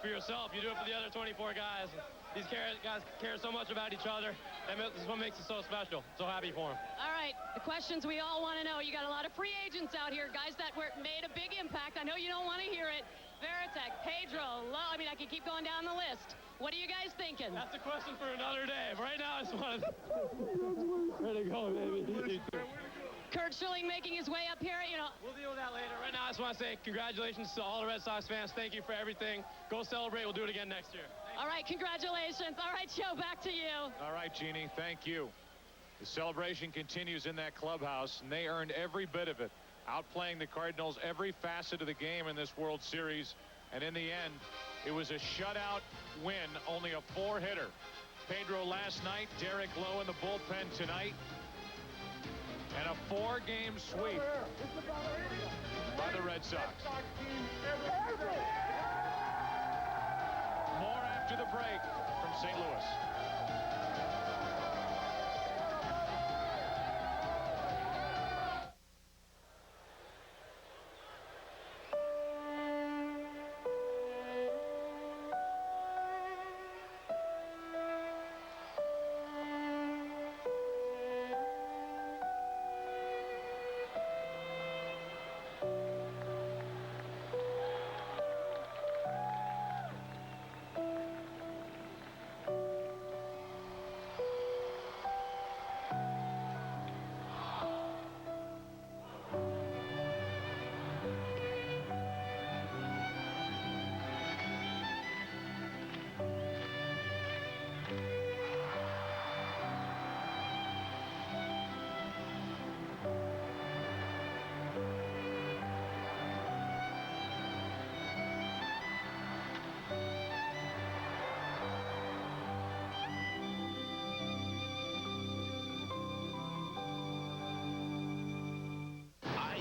for yourself. You do it for the other 24 guys. These guys care so much about each other. This is what makes it so special. So happy for them. All right, the questions we all want to know. You got a lot of free agents out here, guys that made a big impact. I know you don't want to hear it. Veritek, Pedro, Lowe. I mean, I could keep going down the list. What are you guys thinking? That's a question for another day. But right now, I just want to... Ready to go, baby. Kurt Schilling making his way up here, you know. We'll deal with that later. Right now, I just want to say congratulations to all the Red Sox fans. Thank you for everything. Go celebrate. We'll do it again next year. All right, congratulations. All right, Joe, back to you. All right, Jeannie, thank you. The celebration continues in that clubhouse, and they earned every bit of it, outplaying the Cardinals every facet of the game in this World Series. And in the end, it was a shutout win, only a 4-hitter. Pedro last night, Derek Lowe in the bullpen tonight. And a 4-game sweep by the Red Sox. More after the break from St. Louis.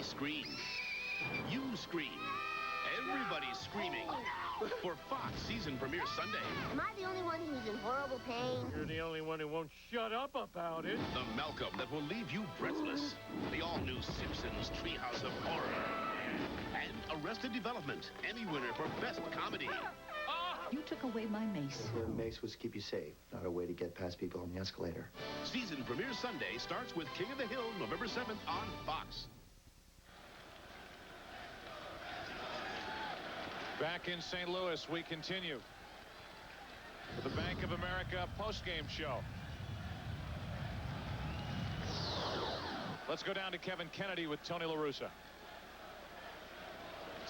Scream. You scream. Everybody's screaming. For Fox season premiere Sunday. Am I the only one who's in horrible pain? You're the only one who won't shut up about it. The Malcolm that will leave you breathless. The all-new Simpsons Treehouse of Horror. And Arrested Development, Emmy winner for Best Comedy. You took away my mace. The mace was to keep you safe, not a way to get past people on the escalator. Season premiere Sunday starts with King of the Hill, November 7th on Fox. Back in St. Louis, we continue with the Bank of America postgame show. Let's go down to Kevin Kennedy with Tony La Russa.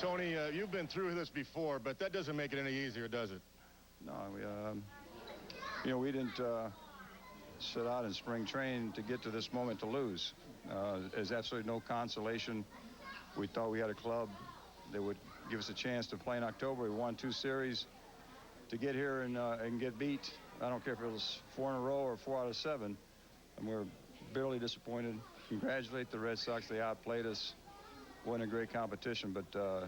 Tony, you've been through this before, but that doesn't make it any easier, does it? No, we didn't sit out in spring training to get to this moment to lose. There's absolutely no consolation. We thought we had a club that would give us a chance to play in October. We won 2 series. To get here and get beat, I don't care if it was 4 in a row or 4 out of 7, and we're bitterly disappointed. Congratulate the Red Sox. They outplayed us. Won a great competition, but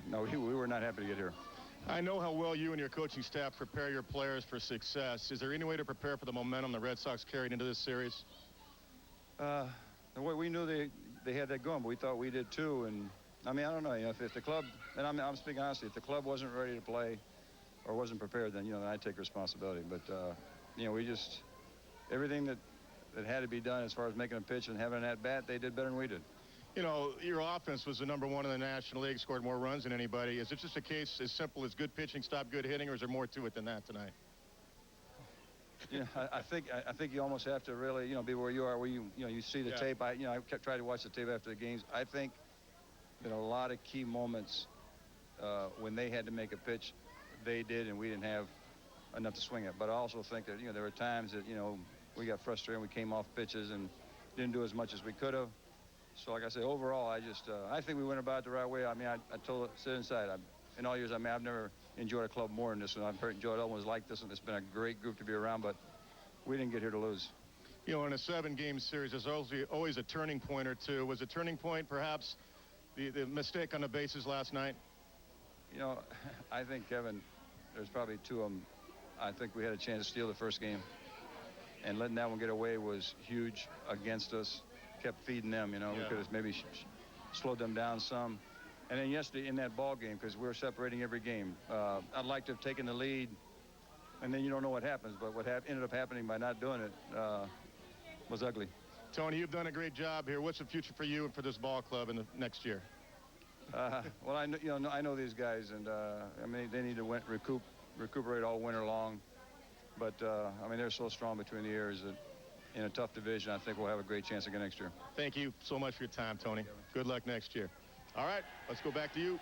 no, we were not happy to get here. I know how well you and your coaching staff prepare your players for success. Is there any way to prepare for the momentum the Red Sox carried into this series? We knew they had that going, but we thought we did too. And I mean, I don't know. If the club, and I'm speaking honestly, if the club wasn't ready to play or wasn't prepared, then then I'd take responsibility. But we just everything that had to be done as far as making a pitch and having an at-bat, they did better than we did. Your offense was the #1 in the National League, scored more runs than anybody. Is it just a case as simple as good pitching, stop good hitting, or is there more to it than that tonight? I think you almost have to really, be where you are, where you see the tape. I tried to watch the tape after the games. I think that a lot of key moments when they had to make a pitch, they did, and we didn't have enough to swing at. But I also think that there were times that we got frustrated. We came off pitches and didn't do as much as we could have. So, like I say, overall, I think we went about it the right way. I mean, I told it, sit inside. In all years, I've never enjoyed a club more than this one. I've enjoyed other ones like this one. It's been a great group to be around, but we didn't get here to lose. In a 7-game series, there's always a turning point or two. Was a turning point perhaps the mistake on the bases last night? I think, Kevin, there's probably 2 of them. I think we had a chance to steal the first game, and letting that one get away was huge against us. Kept feeding them, we could have maybe slowed them down some. And then yesterday in that ball game, because we were separating every game, I'd like to have taken the lead, and then you don't know what happens. But what ended up happening by not doing it was ugly. Tony, you've done a great job here. What's the future for you and for this ball club in the next year? Well, I know these guys, and I mean they need to recuperate all winter long. But I mean they're so strong between the years that. In a tough division, I think we'll have a great chance again next year. Thank you so much for your time, Tony. Good luck next year. All right, let's go back to you.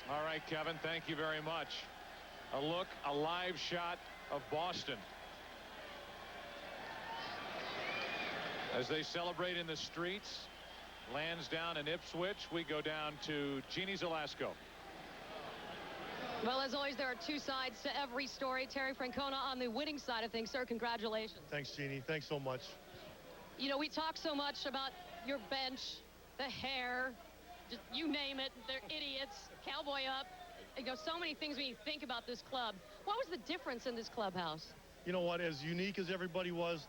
All right, Kevin, thank you very much. A live shot of Boston as they celebrate in the streets. Lansdowne and Ipswich. We go down to Jeannie Zelasco. Well, as always, there are 2 sides to every story. Terry Francona on the winning side of things. Sir, congratulations. Thanks, Jeannie. Thanks so much. We talk so much about your bench, the hair, just you name it. They're idiots. Cowboy up. So many things when you think about this club. What was the difference in this clubhouse? You know what? As unique as everybody was,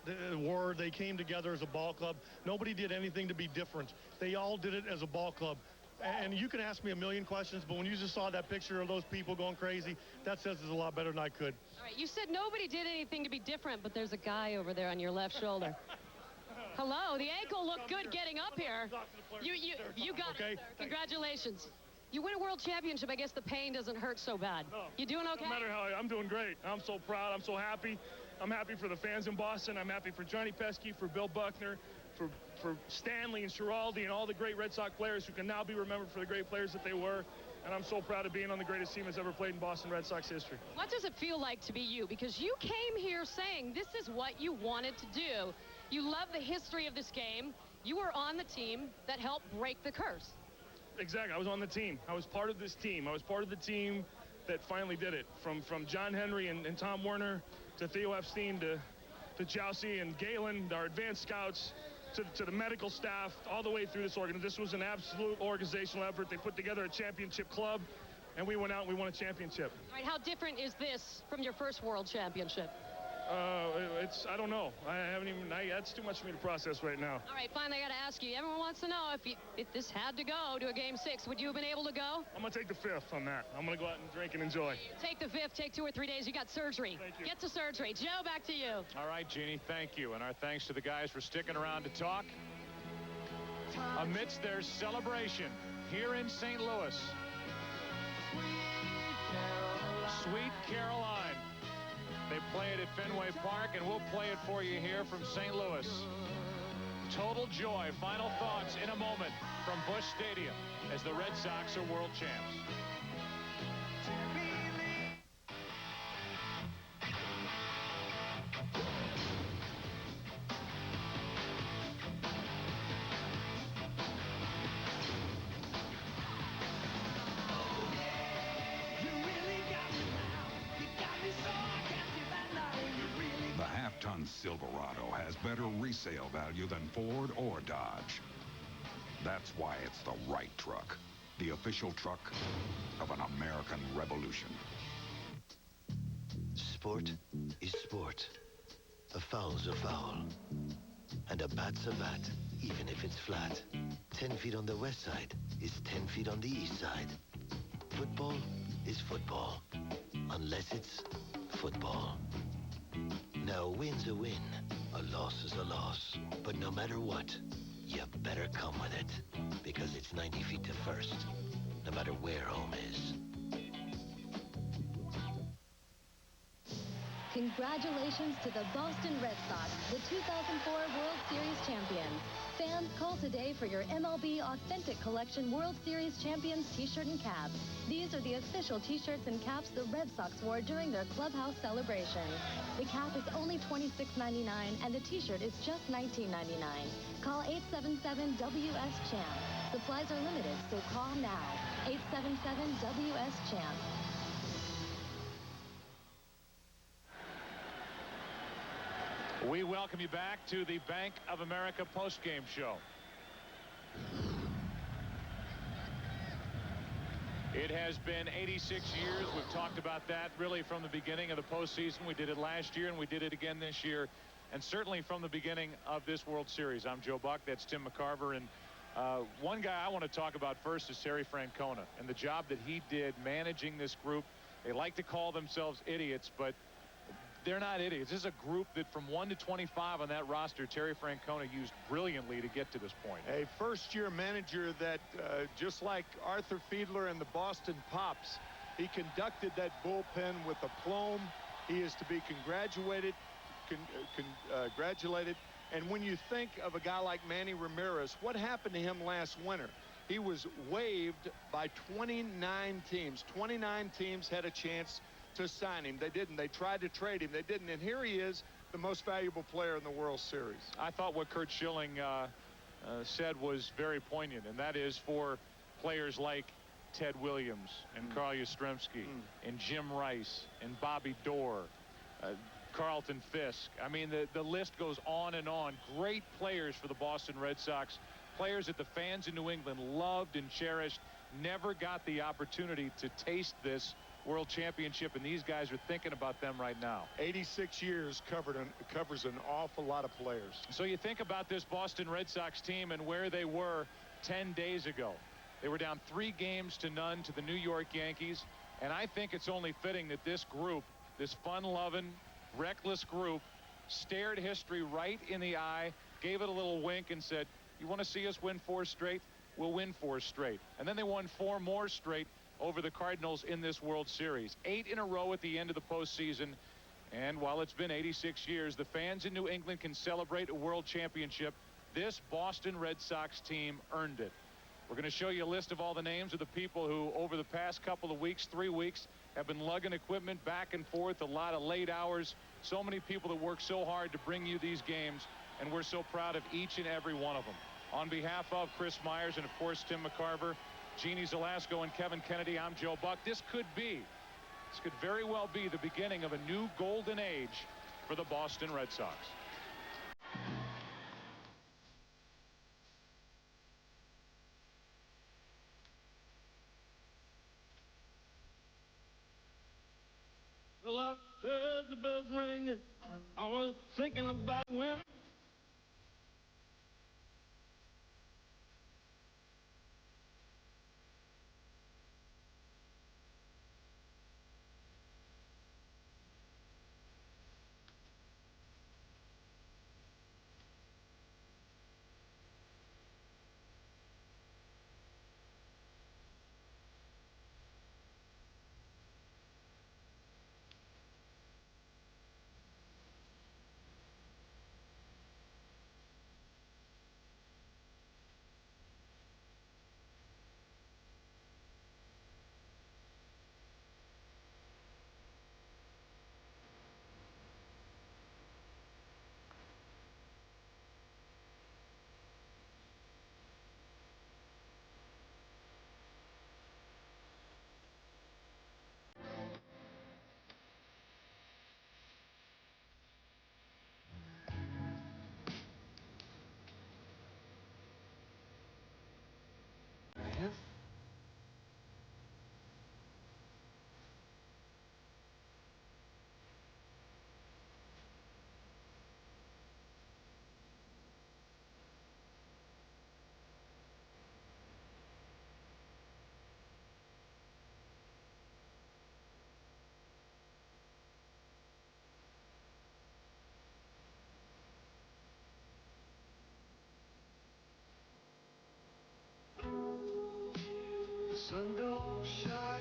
they came together as a ball club. Nobody did anything to be different. They all did it as a ball club. And you can ask me a million questions, but when you just saw that picture of those people going crazy, that says it's a lot better than I could. All right, you said nobody did anything to be different, but there's a guy over there on your left shoulder. Hello, the ankle looked good getting up here. You got it, sir. Congratulations. You win a world championship, I guess the pain doesn't hurt so bad. No. You doing okay? No matter how, I'm doing great. I'm so proud. I'm so happy. I'm happy for the fans in Boston. I'm happy for Johnny Pesky, for Bill Buckner, for Stanley and Schiraldi and all the great Red Sox players who can now be remembered for the great players that they were. And I'm so proud of being on the greatest team that's ever played in Boston Red Sox history. What does it feel like to be you? Because you came here saying this is what you wanted to do. You love the history of this game. You were on the team that helped break the curse. Exactly. I was on the team. I was part of this team. I was part of the team that finally did it. From John Henry and Tom Werner to Theo Epstein to Jousey and Galen, our advanced scouts, to the medical staff, all the way through this organization. This was an absolute organizational effort. They put together a championship club, and we went out and we won a championship. All right, how different is this from your first world championship? I don't know. That's too much for me to process right now. All right, finally, I got to ask you. Everyone wants to know if this had to go to a Game 6, would you have been able to go? I'm going to take the 5th on that. I'm going to go out and drink and enjoy. Take the 5th, take 2 or 3 days. You got surgery. Thank you. Get to surgery. Joe, back to you. All right, Jeannie, thank you. And our thanks to the guys for sticking around to talk. Amidst their celebration here in St. Louis. Sweet Caroline. They play it at Fenway Park, and we'll play it for you here from St. Louis. Total joy. Final thoughts in a moment from Busch Stadium as the Red Sox are world champs. Silverado has better resale value than Ford or Dodge. That's why it's the right truck. The official truck of an American revolution. Sport is sport. A foul's a foul. And a bat's a bat, even if it's flat. 10 feet on the west side is 10 feet on the east side. Football is football. Unless it's football. Now, a win's a win, a loss is a loss. But no matter what, you better come with it. Because it's 90 feet to first, no matter where home is. Congratulations to the Boston Red Sox, the 2004 World Series champions. Fans, call today for your MLB Authentic Collection World Series Champions t-shirt and cap. These are the official t-shirts and caps the Red Sox wore during their clubhouse celebration. The cap is only $26.99 and the t-shirt is just $19.99. Call 877-WS-CHAMP. Supplies are limited, so call now. 877-WS-CHAMP. We welcome you back to the Bank of America postgame show. It has been 86 years. We've talked about that really from the beginning of the postseason. We did it last year and we did it again this year, and certainly from the beginning of this World Series. I'm Joe Buck. That's Tim McCarver. And one guy I want to talk about first is Terry Francona and the job that he did managing this group. They like to call themselves idiots, but they're not idiots. This is a group that from 1 to 25 on that roster, Terry Francona used brilliantly to get to this point. A first-year manager that, just like Arthur Fiedler and the Boston Pops, he conducted that bullpen with aplomb. He is to be congratulated. And when you think of a guy like Manny Ramirez, what happened to him last winter? He was waived by 29 teams. 29 teams had a chance to sign him. They didn't. They tried to trade him. They didn't. And here he is, the most valuable player in the World Series. I thought what Curt Schilling said was very poignant, and that is for players like Ted Williams and Carl Yastrzemski and Jim Rice and Bobby Doerr, Carlton Fisk. I mean, the list goes on and on. Great players for the Boston Red Sox. Players that the fans in New England loved and cherished. Never got the opportunity to taste this World Championship, and these guys are thinking about them right now. 86 years covers an awful lot of players. So you think about this Boston Red Sox team and where they were 10 days ago. They were down 3-0 to the New York Yankees, and I think it's only fitting that this group, this fun-loving, reckless group, stared history right in the eye, gave it a little wink and said, you want to see us win 4 straight? We'll win 4 straight. And then they won 4 more straight over the Cardinals in this World Series. 8 in a row at the end of the postseason. And while it's been 86 years, the fans in New England can celebrate a World Championship. This Boston Red Sox team earned it. We're going to show you a list of all the names of the people who, over the past couple of weeks, 3 weeks, have been lugging equipment back and forth, a lot of late hours. So many people that work so hard to bring you these games, and we're so proud of each and every one of them. On behalf of Chris Myers and, of course, Tim McCarver, Jeannie Zelasco and Kevin Kennedy, I'm Joe Buck. This could very well be the beginning of a new golden age for the Boston Red Sox. Well, I heard the bells ringing. I was thinking about when. The sun don't shine.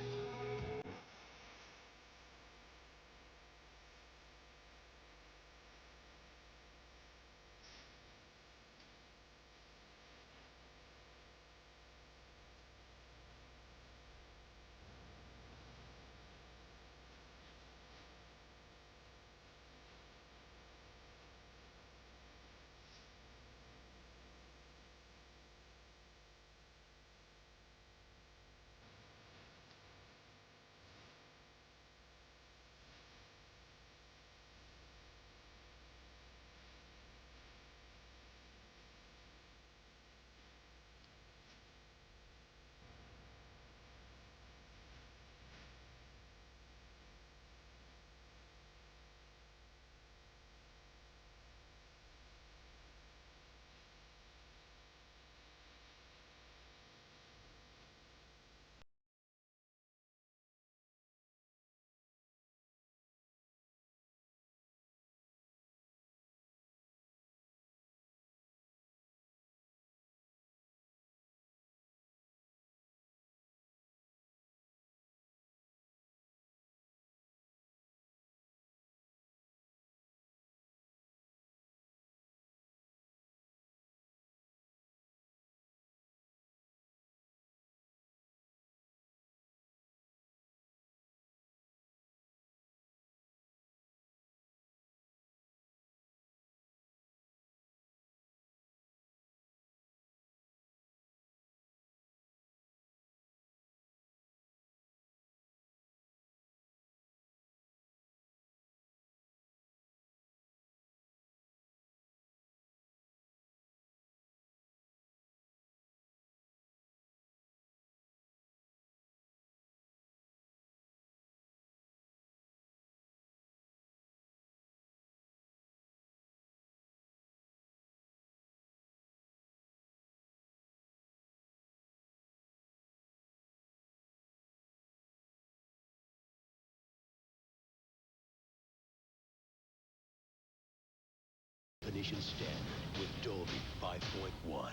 Definition standard with Dolby 5.1.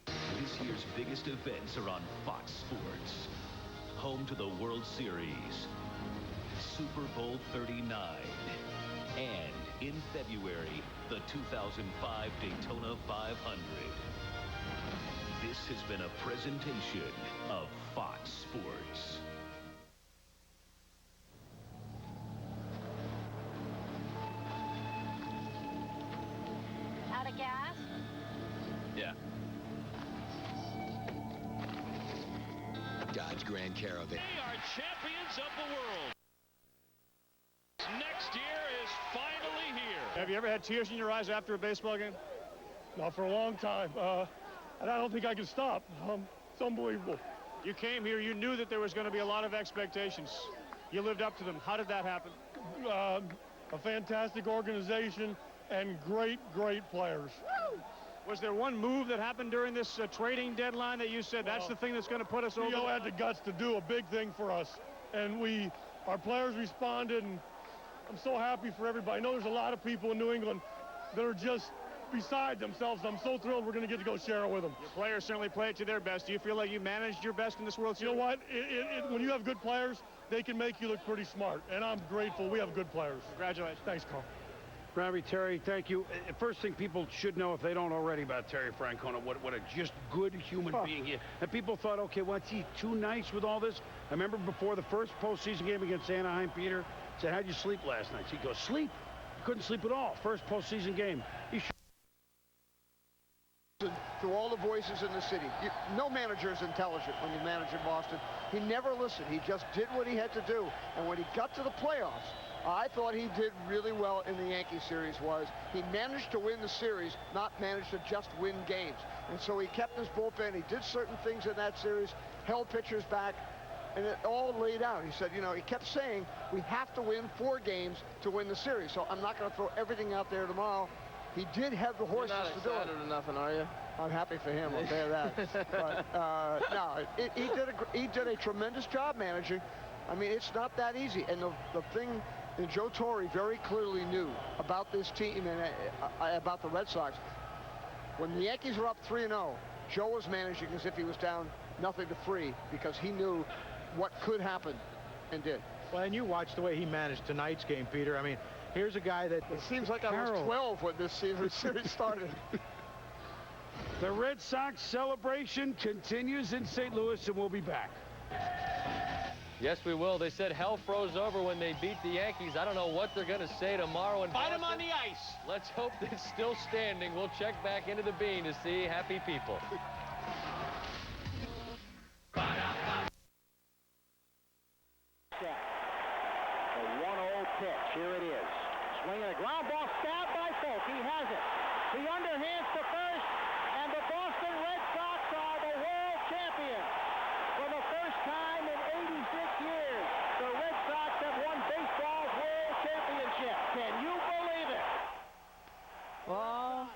This year's biggest events are on Fox Sports. Home to the World Series, Super Bowl 39, and in February, the 2005 Daytona 500. This has been a presentation of Fox Sports. Out of gas? Yeah. Dodge Grand Caravan. They are champions of the world. Next year is finally here. Have you ever had tears in your eyes after a baseball game? Not for a long time. And I don't think I can stop. It's unbelievable. You came here, you knew that there was going to be a lot of expectations. you lived up to them. How did that happen? A fantastic organization and great players. Was there one move that happened during this trading deadline that you said that's the thing that's going to put us over? Theo had the guts to do a big thing for us, and our players responded, and I'm so happy for everybody. I know there's a lot of people in New England that are just beside themselves. I'm so thrilled we're going to get to go share it with them. Your players certainly played to their best. Do you feel like you managed your best in this World Series? You know what? When you have good players, they can make you look pretty smart, and I'm grateful we have good players. Congratulations. Thanks, Carl. Gravity, Terry, thank you. First thing people should know, if they don't already, about Terry Francona, what a just good human being he is. And people thought, okay, what's he too nice with all this? I remember before the first postseason game against Anaheim, Peter said, how'd you sleep last night? He goes, sleep? Couldn't sleep at all. First postseason game. He to all the voices in the city. No manager is intelligent when you manage in Boston. He never listened. He just did what he had to do. And when he got to the playoffs, I thought he did really well in the Yankee series. He managed to win the series, not managed to just win games. And so he kept his bullpen. He did certain things in that series, held pitchers back, and it all laid out. He said, he kept saying, we have to win 4 games to win the series. So I'm not going to throw everything out there tomorrow. He did have the horses to do it. You're not excited or nothing, are you? I'm happy for him. I'll bear that. But no, he did a tremendous job managing. I mean, it's not that easy. And the thing that Joe Torre very clearly knew about this team and about the Red Sox, when the Yankees were up 3-0, Joe was managing as if he was down 0-3 because he knew what could happen and did. Well, and you watched the way he managed tonight's game, Peter. I mean, here's a guy that... It seems like I was 12 when this series started. The Red Sox celebration continues in St. Louis, and we'll be back. Yes, we will. They said hell froze over when they beat the Yankees. I don't know what they're going to say tomorrow in Fight Boston. them on the ice. Let's hope it's still standing. We'll check back into the bean to see happy people. The 1-0 pitch. Here it is. Swinging a ground ball, stabbed by Folk. He has it. He underhands to first, and the Boston Red Sox are the world champions. For the first time in 86 years, the Red Sox have won baseball's world championship. Can you believe it? Well,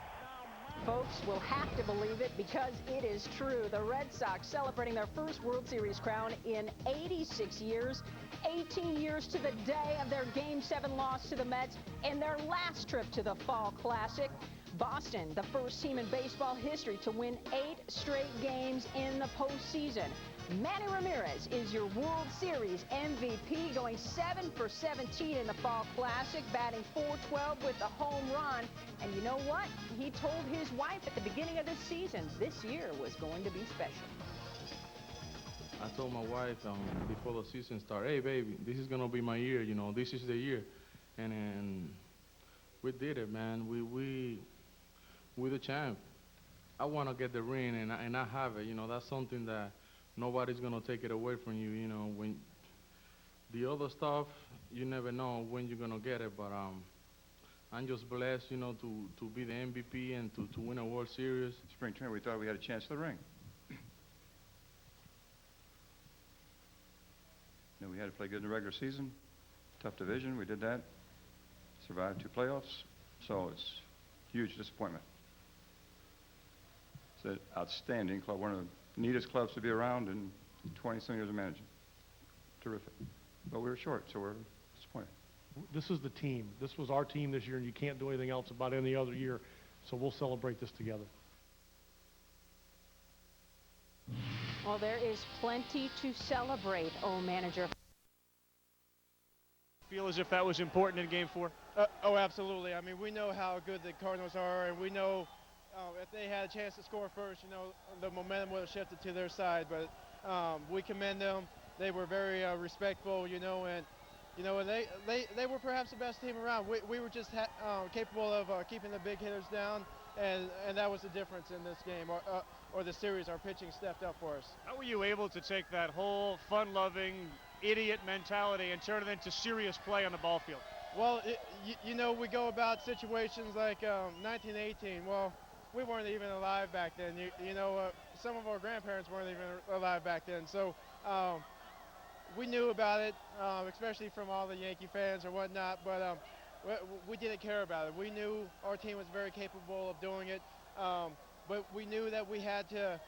folks will have to believe it because it is true. The Red Sox celebrating their first World Series crown in 86 years. 18 years to the day of their Game 7 loss to the Mets in their last trip to the Fall Classic. Boston, the first team in baseball history to win 8 straight games in the postseason. Manny Ramirez is your World Series MVP, going 7 for 17 in the Fall Classic, batting .412 with a home run. And you know what? He told his wife at the beginning of this season this year was going to be special. I told my wife before the season started, hey, baby, this is going to be my year, this is the year. And we did it, man. We're the champ. I want to get the ring, and I have it. That's something that nobody's going to take it away from you. When the other stuff, you never know when you're going to get it. But I'm just blessed, to be the MVP and to win a World Series. Spring training, we thought we had a chance for the ring. We had to play good in the regular season. Tough division, we did that. Survived 2 playoffs, so it's huge disappointment. It's an outstanding club, one of the neatest clubs to be around in 20-some years of managing. Terrific. But we were short, so we're disappointed. This is the team. This was our team this year, and you can't do anything else about any other year, so we'll celebrate this together. Well, there is plenty to celebrate, manager. Feel as if that was important in Game 4? Oh, absolutely. I mean, we know how good the Cardinals are, and we know if they had a chance to score first, the momentum would have shifted to their side. But we commend them. They were very respectful, and they were perhaps the best team around. We were just capable of keeping the big hitters down, and that was the difference in this game or the series. Our pitching stepped up for us. How were you able to take that whole fun-loving, idiot mentality and turn it into serious play on the ball field? Well, we go about situations like 1918. Well, we weren't even alive back then. Some of our grandparents weren't even alive back then. So we knew about it, especially from all the Yankee fans or whatnot, but we didn't care about it. We knew our team was very capable of doing it, but we knew that we had to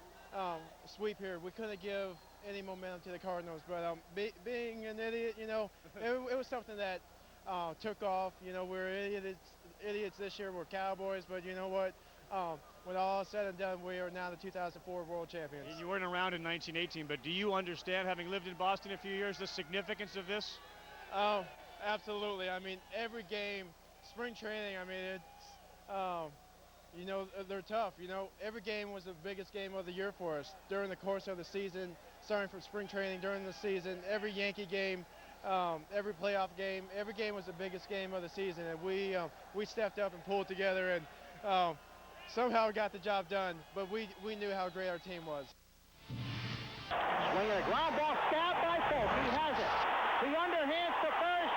sweep here. We couldn't give any momentum to the Cardinals, but being an idiot, you know, it was something that took off. You know, we're idiots this year. We're Cowboys, but you know what? When all is said and done, we are now the 2004 World Champions. You weren't around in 1918, but do you understand, having lived in Boston a few years, the significance of this? Oh, absolutely. I mean, every game, spring training, I mean, it's, you know, they're tough. You know, every game was the biggest game of the year for us during the course of the season, starting from spring training during the season. Every Yankee game, every playoff game, every game was the biggest game of the season, and we stepped up and pulled together and somehow got the job done, but we knew how great our team was. Swinging a ground ball, stabbed by Folk. He has it. He underhands to first,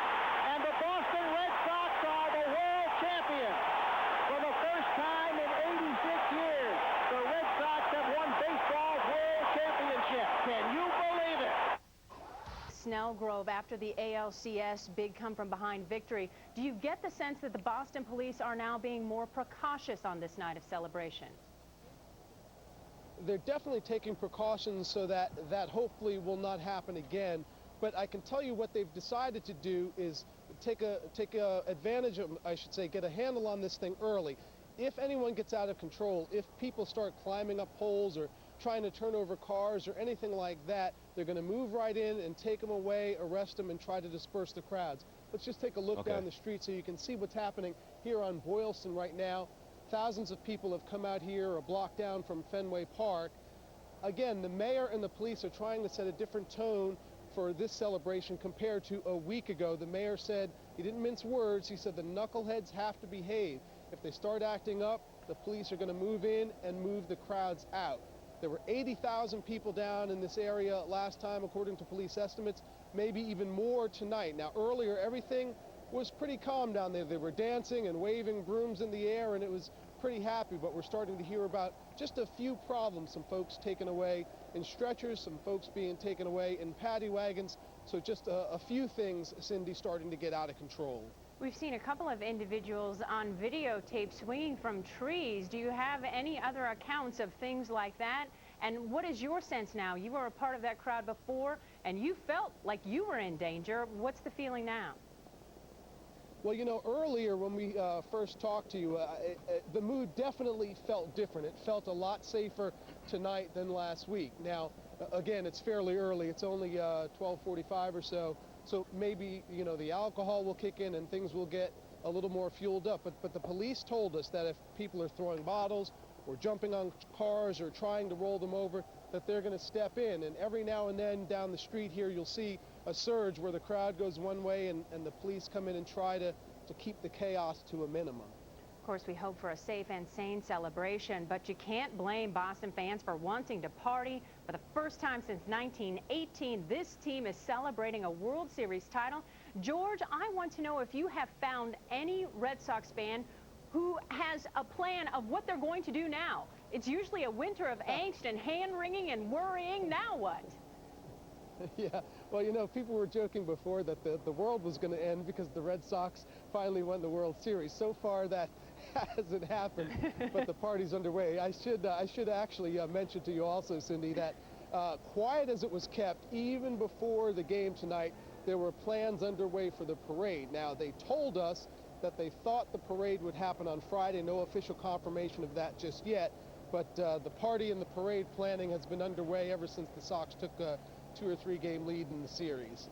and the Boston Red Sox are the world champions. For the first time in 86 years, the Red Sox have won baseball's world championship. Can you believe it? Snellgrove after the ALCS big come-from-behind victory. Do you get the sense that the Boston police are now being more precautious on this night of celebration? They're definitely taking precautions so that hopefully will not happen again. But I can tell you what they've decided to do is take advantage of, I should say, get a handle on this thing early. If anyone gets out of control, if people start climbing up poles or trying to turn over cars or anything like that, they're going to move right in and take them away, arrest them, and try to disperse the crowds. Let's just take a look down the street so you can see what's happening here on Boylston right now. Thousands of people have come out here a block down from Fenway Park. Again, the mayor and the police are trying to set a different tone for this celebration compared to a week ago. The mayor said, he didn't mince words, he said the knuckleheads have to behave. If they start acting up, the police are going to move in and move the crowds out. There were 80,000 people down in this area last time, according to police estimates, maybe even more tonight. Now, earlier, everything was pretty calm down there. They were dancing and waving brooms in the air, and it was pretty happy, but we're starting to hear about just a few problems. Some folks taken away in stretchers, some folks being taken away in paddy wagons. So just a few things, Cindy, starting to get out of control. We've seen a couple of individuals on videotape swinging from trees. Do you have any other accounts of things like that? And what is your sense now? You were a part of that crowd before, and you felt like you were in danger. What's the feeling now? Well, you know, earlier when we first talked to you, the mood definitely felt different. It felt a lot safer tonight than last week. Now, again, it's fairly early. It's only 12:45 or so. So maybe, you know, the alcohol will kick in and things will get a little more fueled up. But the police told us that if people are throwing bottles or jumping on cars or trying to roll them over, that they're going to step in. And every now and then down the street here, you'll see a surge where the crowd goes one way and the police come in and try to keep the chaos to a minimum. Of course, we hope for a safe and sane celebration, but you can't blame Boston fans for wanting to party. For the first time since 1918, this team is celebrating a World Series title. George, I want to know if you have found any Red Sox fan who has a plan of what they're going to do now. It's usually a winter of angst and hand-wringing and worrying. Now what? Yeah, well, you know, people were joking before that the world was going to end because the Red Sox finally won the World Series. So far, that hasn't happened, but the party's underway. I should actually mention to you also, Cindy, that quiet as it was kept, even before the game tonight, there were plans underway for the parade. Now, they told us that they thought the parade would happen on Friday. No official confirmation of that just yet, but the party and the parade planning has been underway ever since the Sox took a 2 or 3 game lead in the series.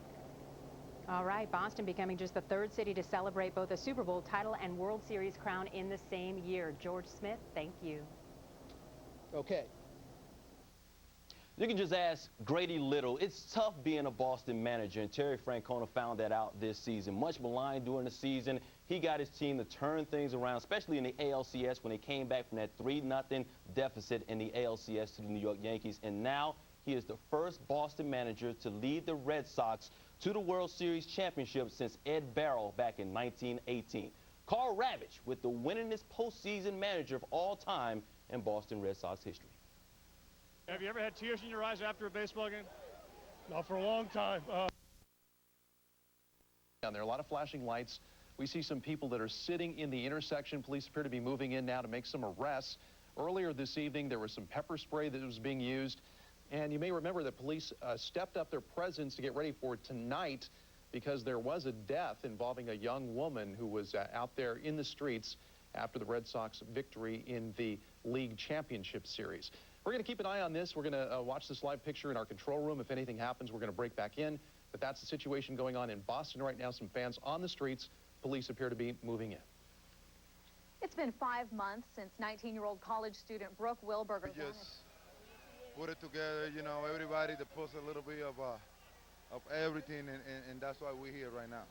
All right, Boston becoming just the 3rd city to celebrate both a Super Bowl title and World Series crown in the same year. George Smith, thank you. Okay. You can just ask Grady Little. It's tough being a Boston manager, and Terry Francona found that out this season. Much maligned during the season, he got his team to turn things around, especially in the ALCS when they came back from that 3-0 deficit in the ALCS to the New York Yankees. And now he is the first Boston manager to lead the Red Sox to the World Series championship since Ed Barrow back in 1918. Carl Ravitch with the winningest postseason manager of all time in Boston Red Sox history. Have you ever had tears in your eyes after a baseball game? Not for a long time. down there. A lot of flashing lights. We see some people that are sitting in the intersection. Police appear to be moving in now to make some arrests. Earlier this evening, there was some pepper spray that was being used. And you may remember that police stepped up their presence to get ready for tonight because there was a death involving a young woman who was out there in the streets after the Red Sox victory in the league championship series. We're going to keep an eye on this. We're going to watch this live picture in our control room. If anything happens, we're going to break back in. But that's the situation going on in Boston right now. Some fans on the streets. Police appear to be moving in. It's been 5 months since 19-year-old college student Brooke Wilberger. We just put it together, you know, everybody that puts a little bit of everything, and that's why we're here right now.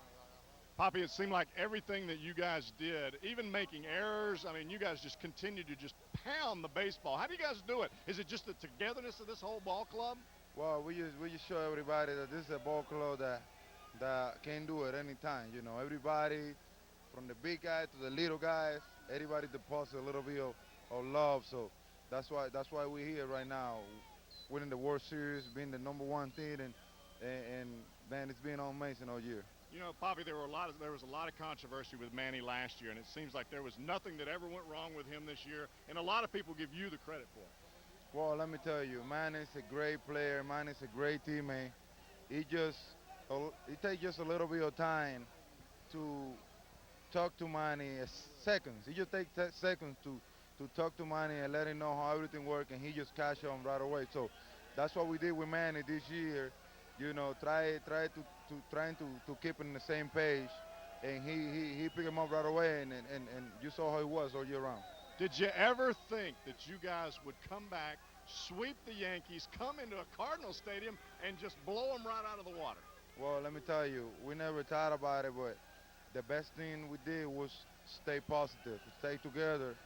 Poppy, it seemed like everything that you guys did, even making errors, I mean, you guys just continue to just pound the baseball. How do you guys do it? Is it just the togetherness of this whole ball club? Well, we just show everybody that this is a ball club that can do it anytime. You know, everybody from the big guy to the little guys, everybody deposits a little bit of love. So that's why we're here right now, winning the World Series, being the #1 team, and man, it's been amazing all year. You know, Poppy, there was a lot of controversy with Manny last year, and it seems like there was nothing that ever went wrong with him this year, and a lot of people give you the credit for it. Well, let me tell you, Manny's a great player. Manny's a great teammate. It takes just a little bit of time to talk to Manny, seconds. It just takes seconds to talk to Manny and let him know how everything works, and he just catch on right away. So that's what we did with Manny this year. You know, trying to keep him on the same page, and he picked him up right away, and you saw how he was all year round. Did you ever think that you guys would come back, sweep the Yankees, come into a Cardinals stadium, and just blow them right out of the water? Well, let me tell you, we never thought about it, but the best thing we did was stay positive, stay together,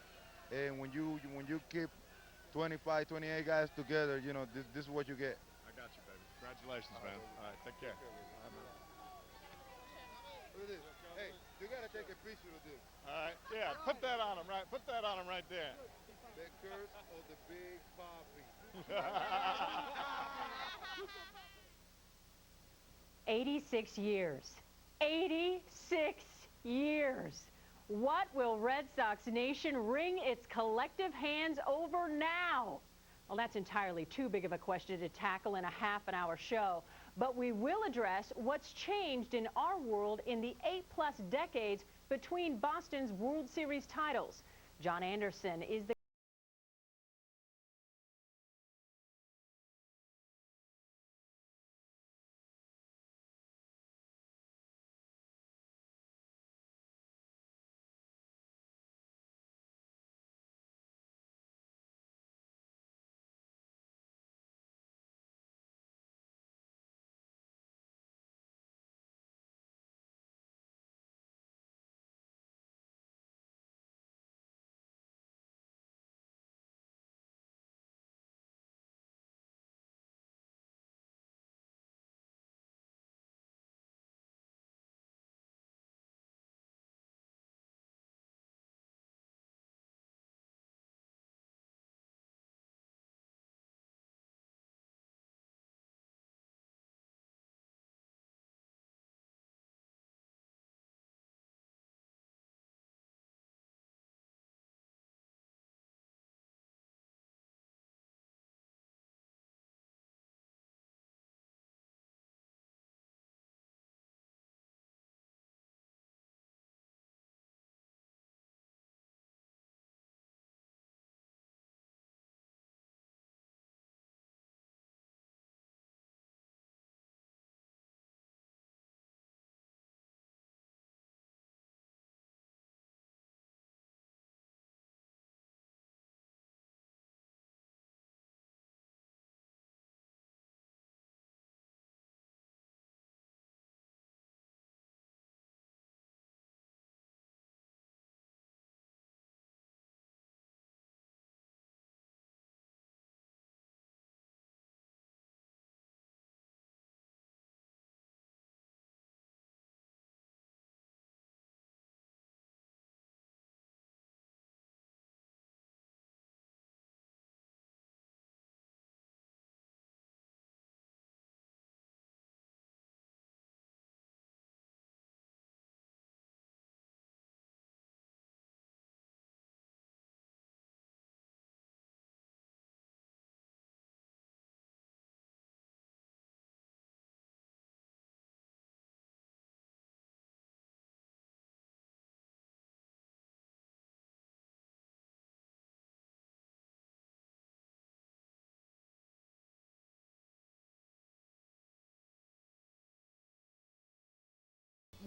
and when you keep 25, 28 guys together, you know, this is what you get. I got you, baby. Congratulations, man. All right, take care. Look at this. Hey, you gotta take a picture of this. All right, yeah, put that on him, right? Put that on him right there. The curse of the Big Papi. 86 years. 86 years. What will Red Sox Nation wring its collective hands over now? Well, that's entirely too big of a question to tackle in a half-an-hour show. But we will address what's changed in our world in the 8+ decades between Boston's World Series titles. John Anderson is the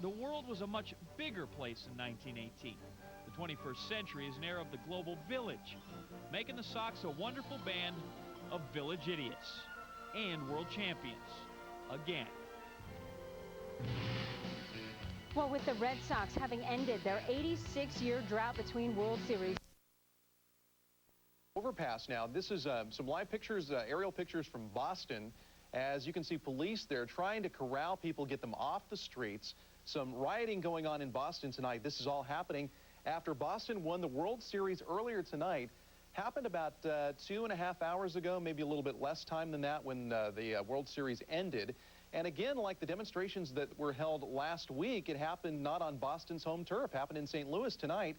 the world was a much bigger place in 1918. The 21st century is an era of the global village, making the Sox a wonderful band of village idiots and world champions again. Well, with the Red Sox having ended their 86-year drought between World Series. Overpass now. This is some live pictures, aerial pictures from Boston. As you can see, police there trying to corral people, get them off the streets. Some rioting going on in Boston tonight. This is all happening after Boston won the World Series earlier tonight. Happened about 2.5 hours ago, maybe a little bit less time than that, when the World Series ended. And again, like the demonstrations that were held last week, it happened not on Boston's home turf, happened in St. Louis tonight.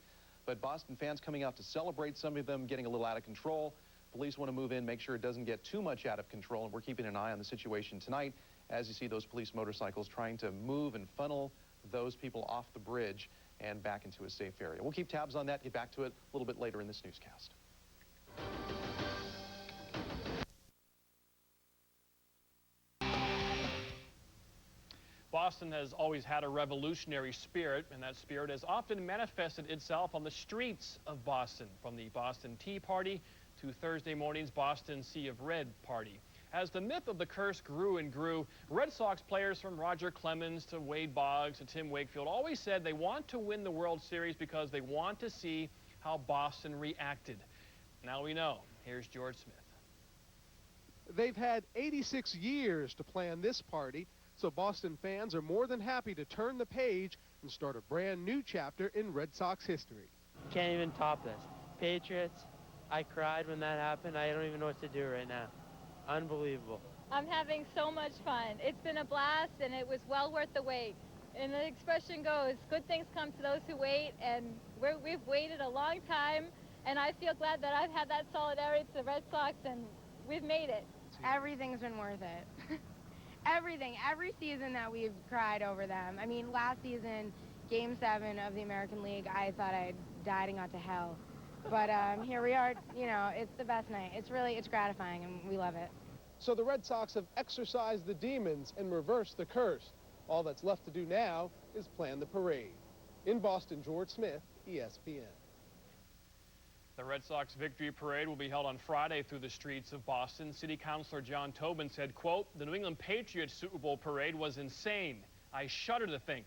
But Boston fans coming out to celebrate, some of them getting a little out of control. Police want to move in, make sure it doesn't get too much out of control, and we're keeping an eye on the situation tonight as you see those police motorcycles trying to move and funnel those people off the bridge and back into a safe area. We'll keep tabs on that, get back to it a little bit later in this newscast. Boston has always had a revolutionary spirit, and that spirit has often manifested itself on the streets of Boston, from the Boston Tea Party to Thursday morning's Boston Sea of Red party. As the myth of the curse grew and grew, Red Sox players from Roger Clemens to Wade Boggs to Tim Wakefield always said they want to win the World Series because they want to see how Boston reacted. Now we know. Here's George Smith. They've had 86 years to plan this party, so Boston fans are more than happy to turn the page and start a brand new chapter in Red Sox history. Can't even top this. Patriots, I cried when that happened. I don't even know what to do right now. Unbelievable. I'm having so much fun. It's been a blast, and it was well worth the wait. And the expression goes, good things come to those who wait, and we've waited a long time, and I feel glad that I've had that solidarity to the Red Sox, and we've made it. Everything's been worth it. Everything. Every season that we've cried over them. I mean, last season, Game 7 of the American League, I thought I'd died and got to hell. But here we are, you know, it's the best night. It's gratifying, and we love it. So the Red Sox have exorcised the demons and reversed the curse. All that's left to do now is plan the parade. In Boston, George Smith, ESPN. The Red Sox victory parade will be held on Friday through the streets of Boston. City Councilor John Tobin said, quote, "The New England Patriots Super Bowl parade was insane. I shudder to think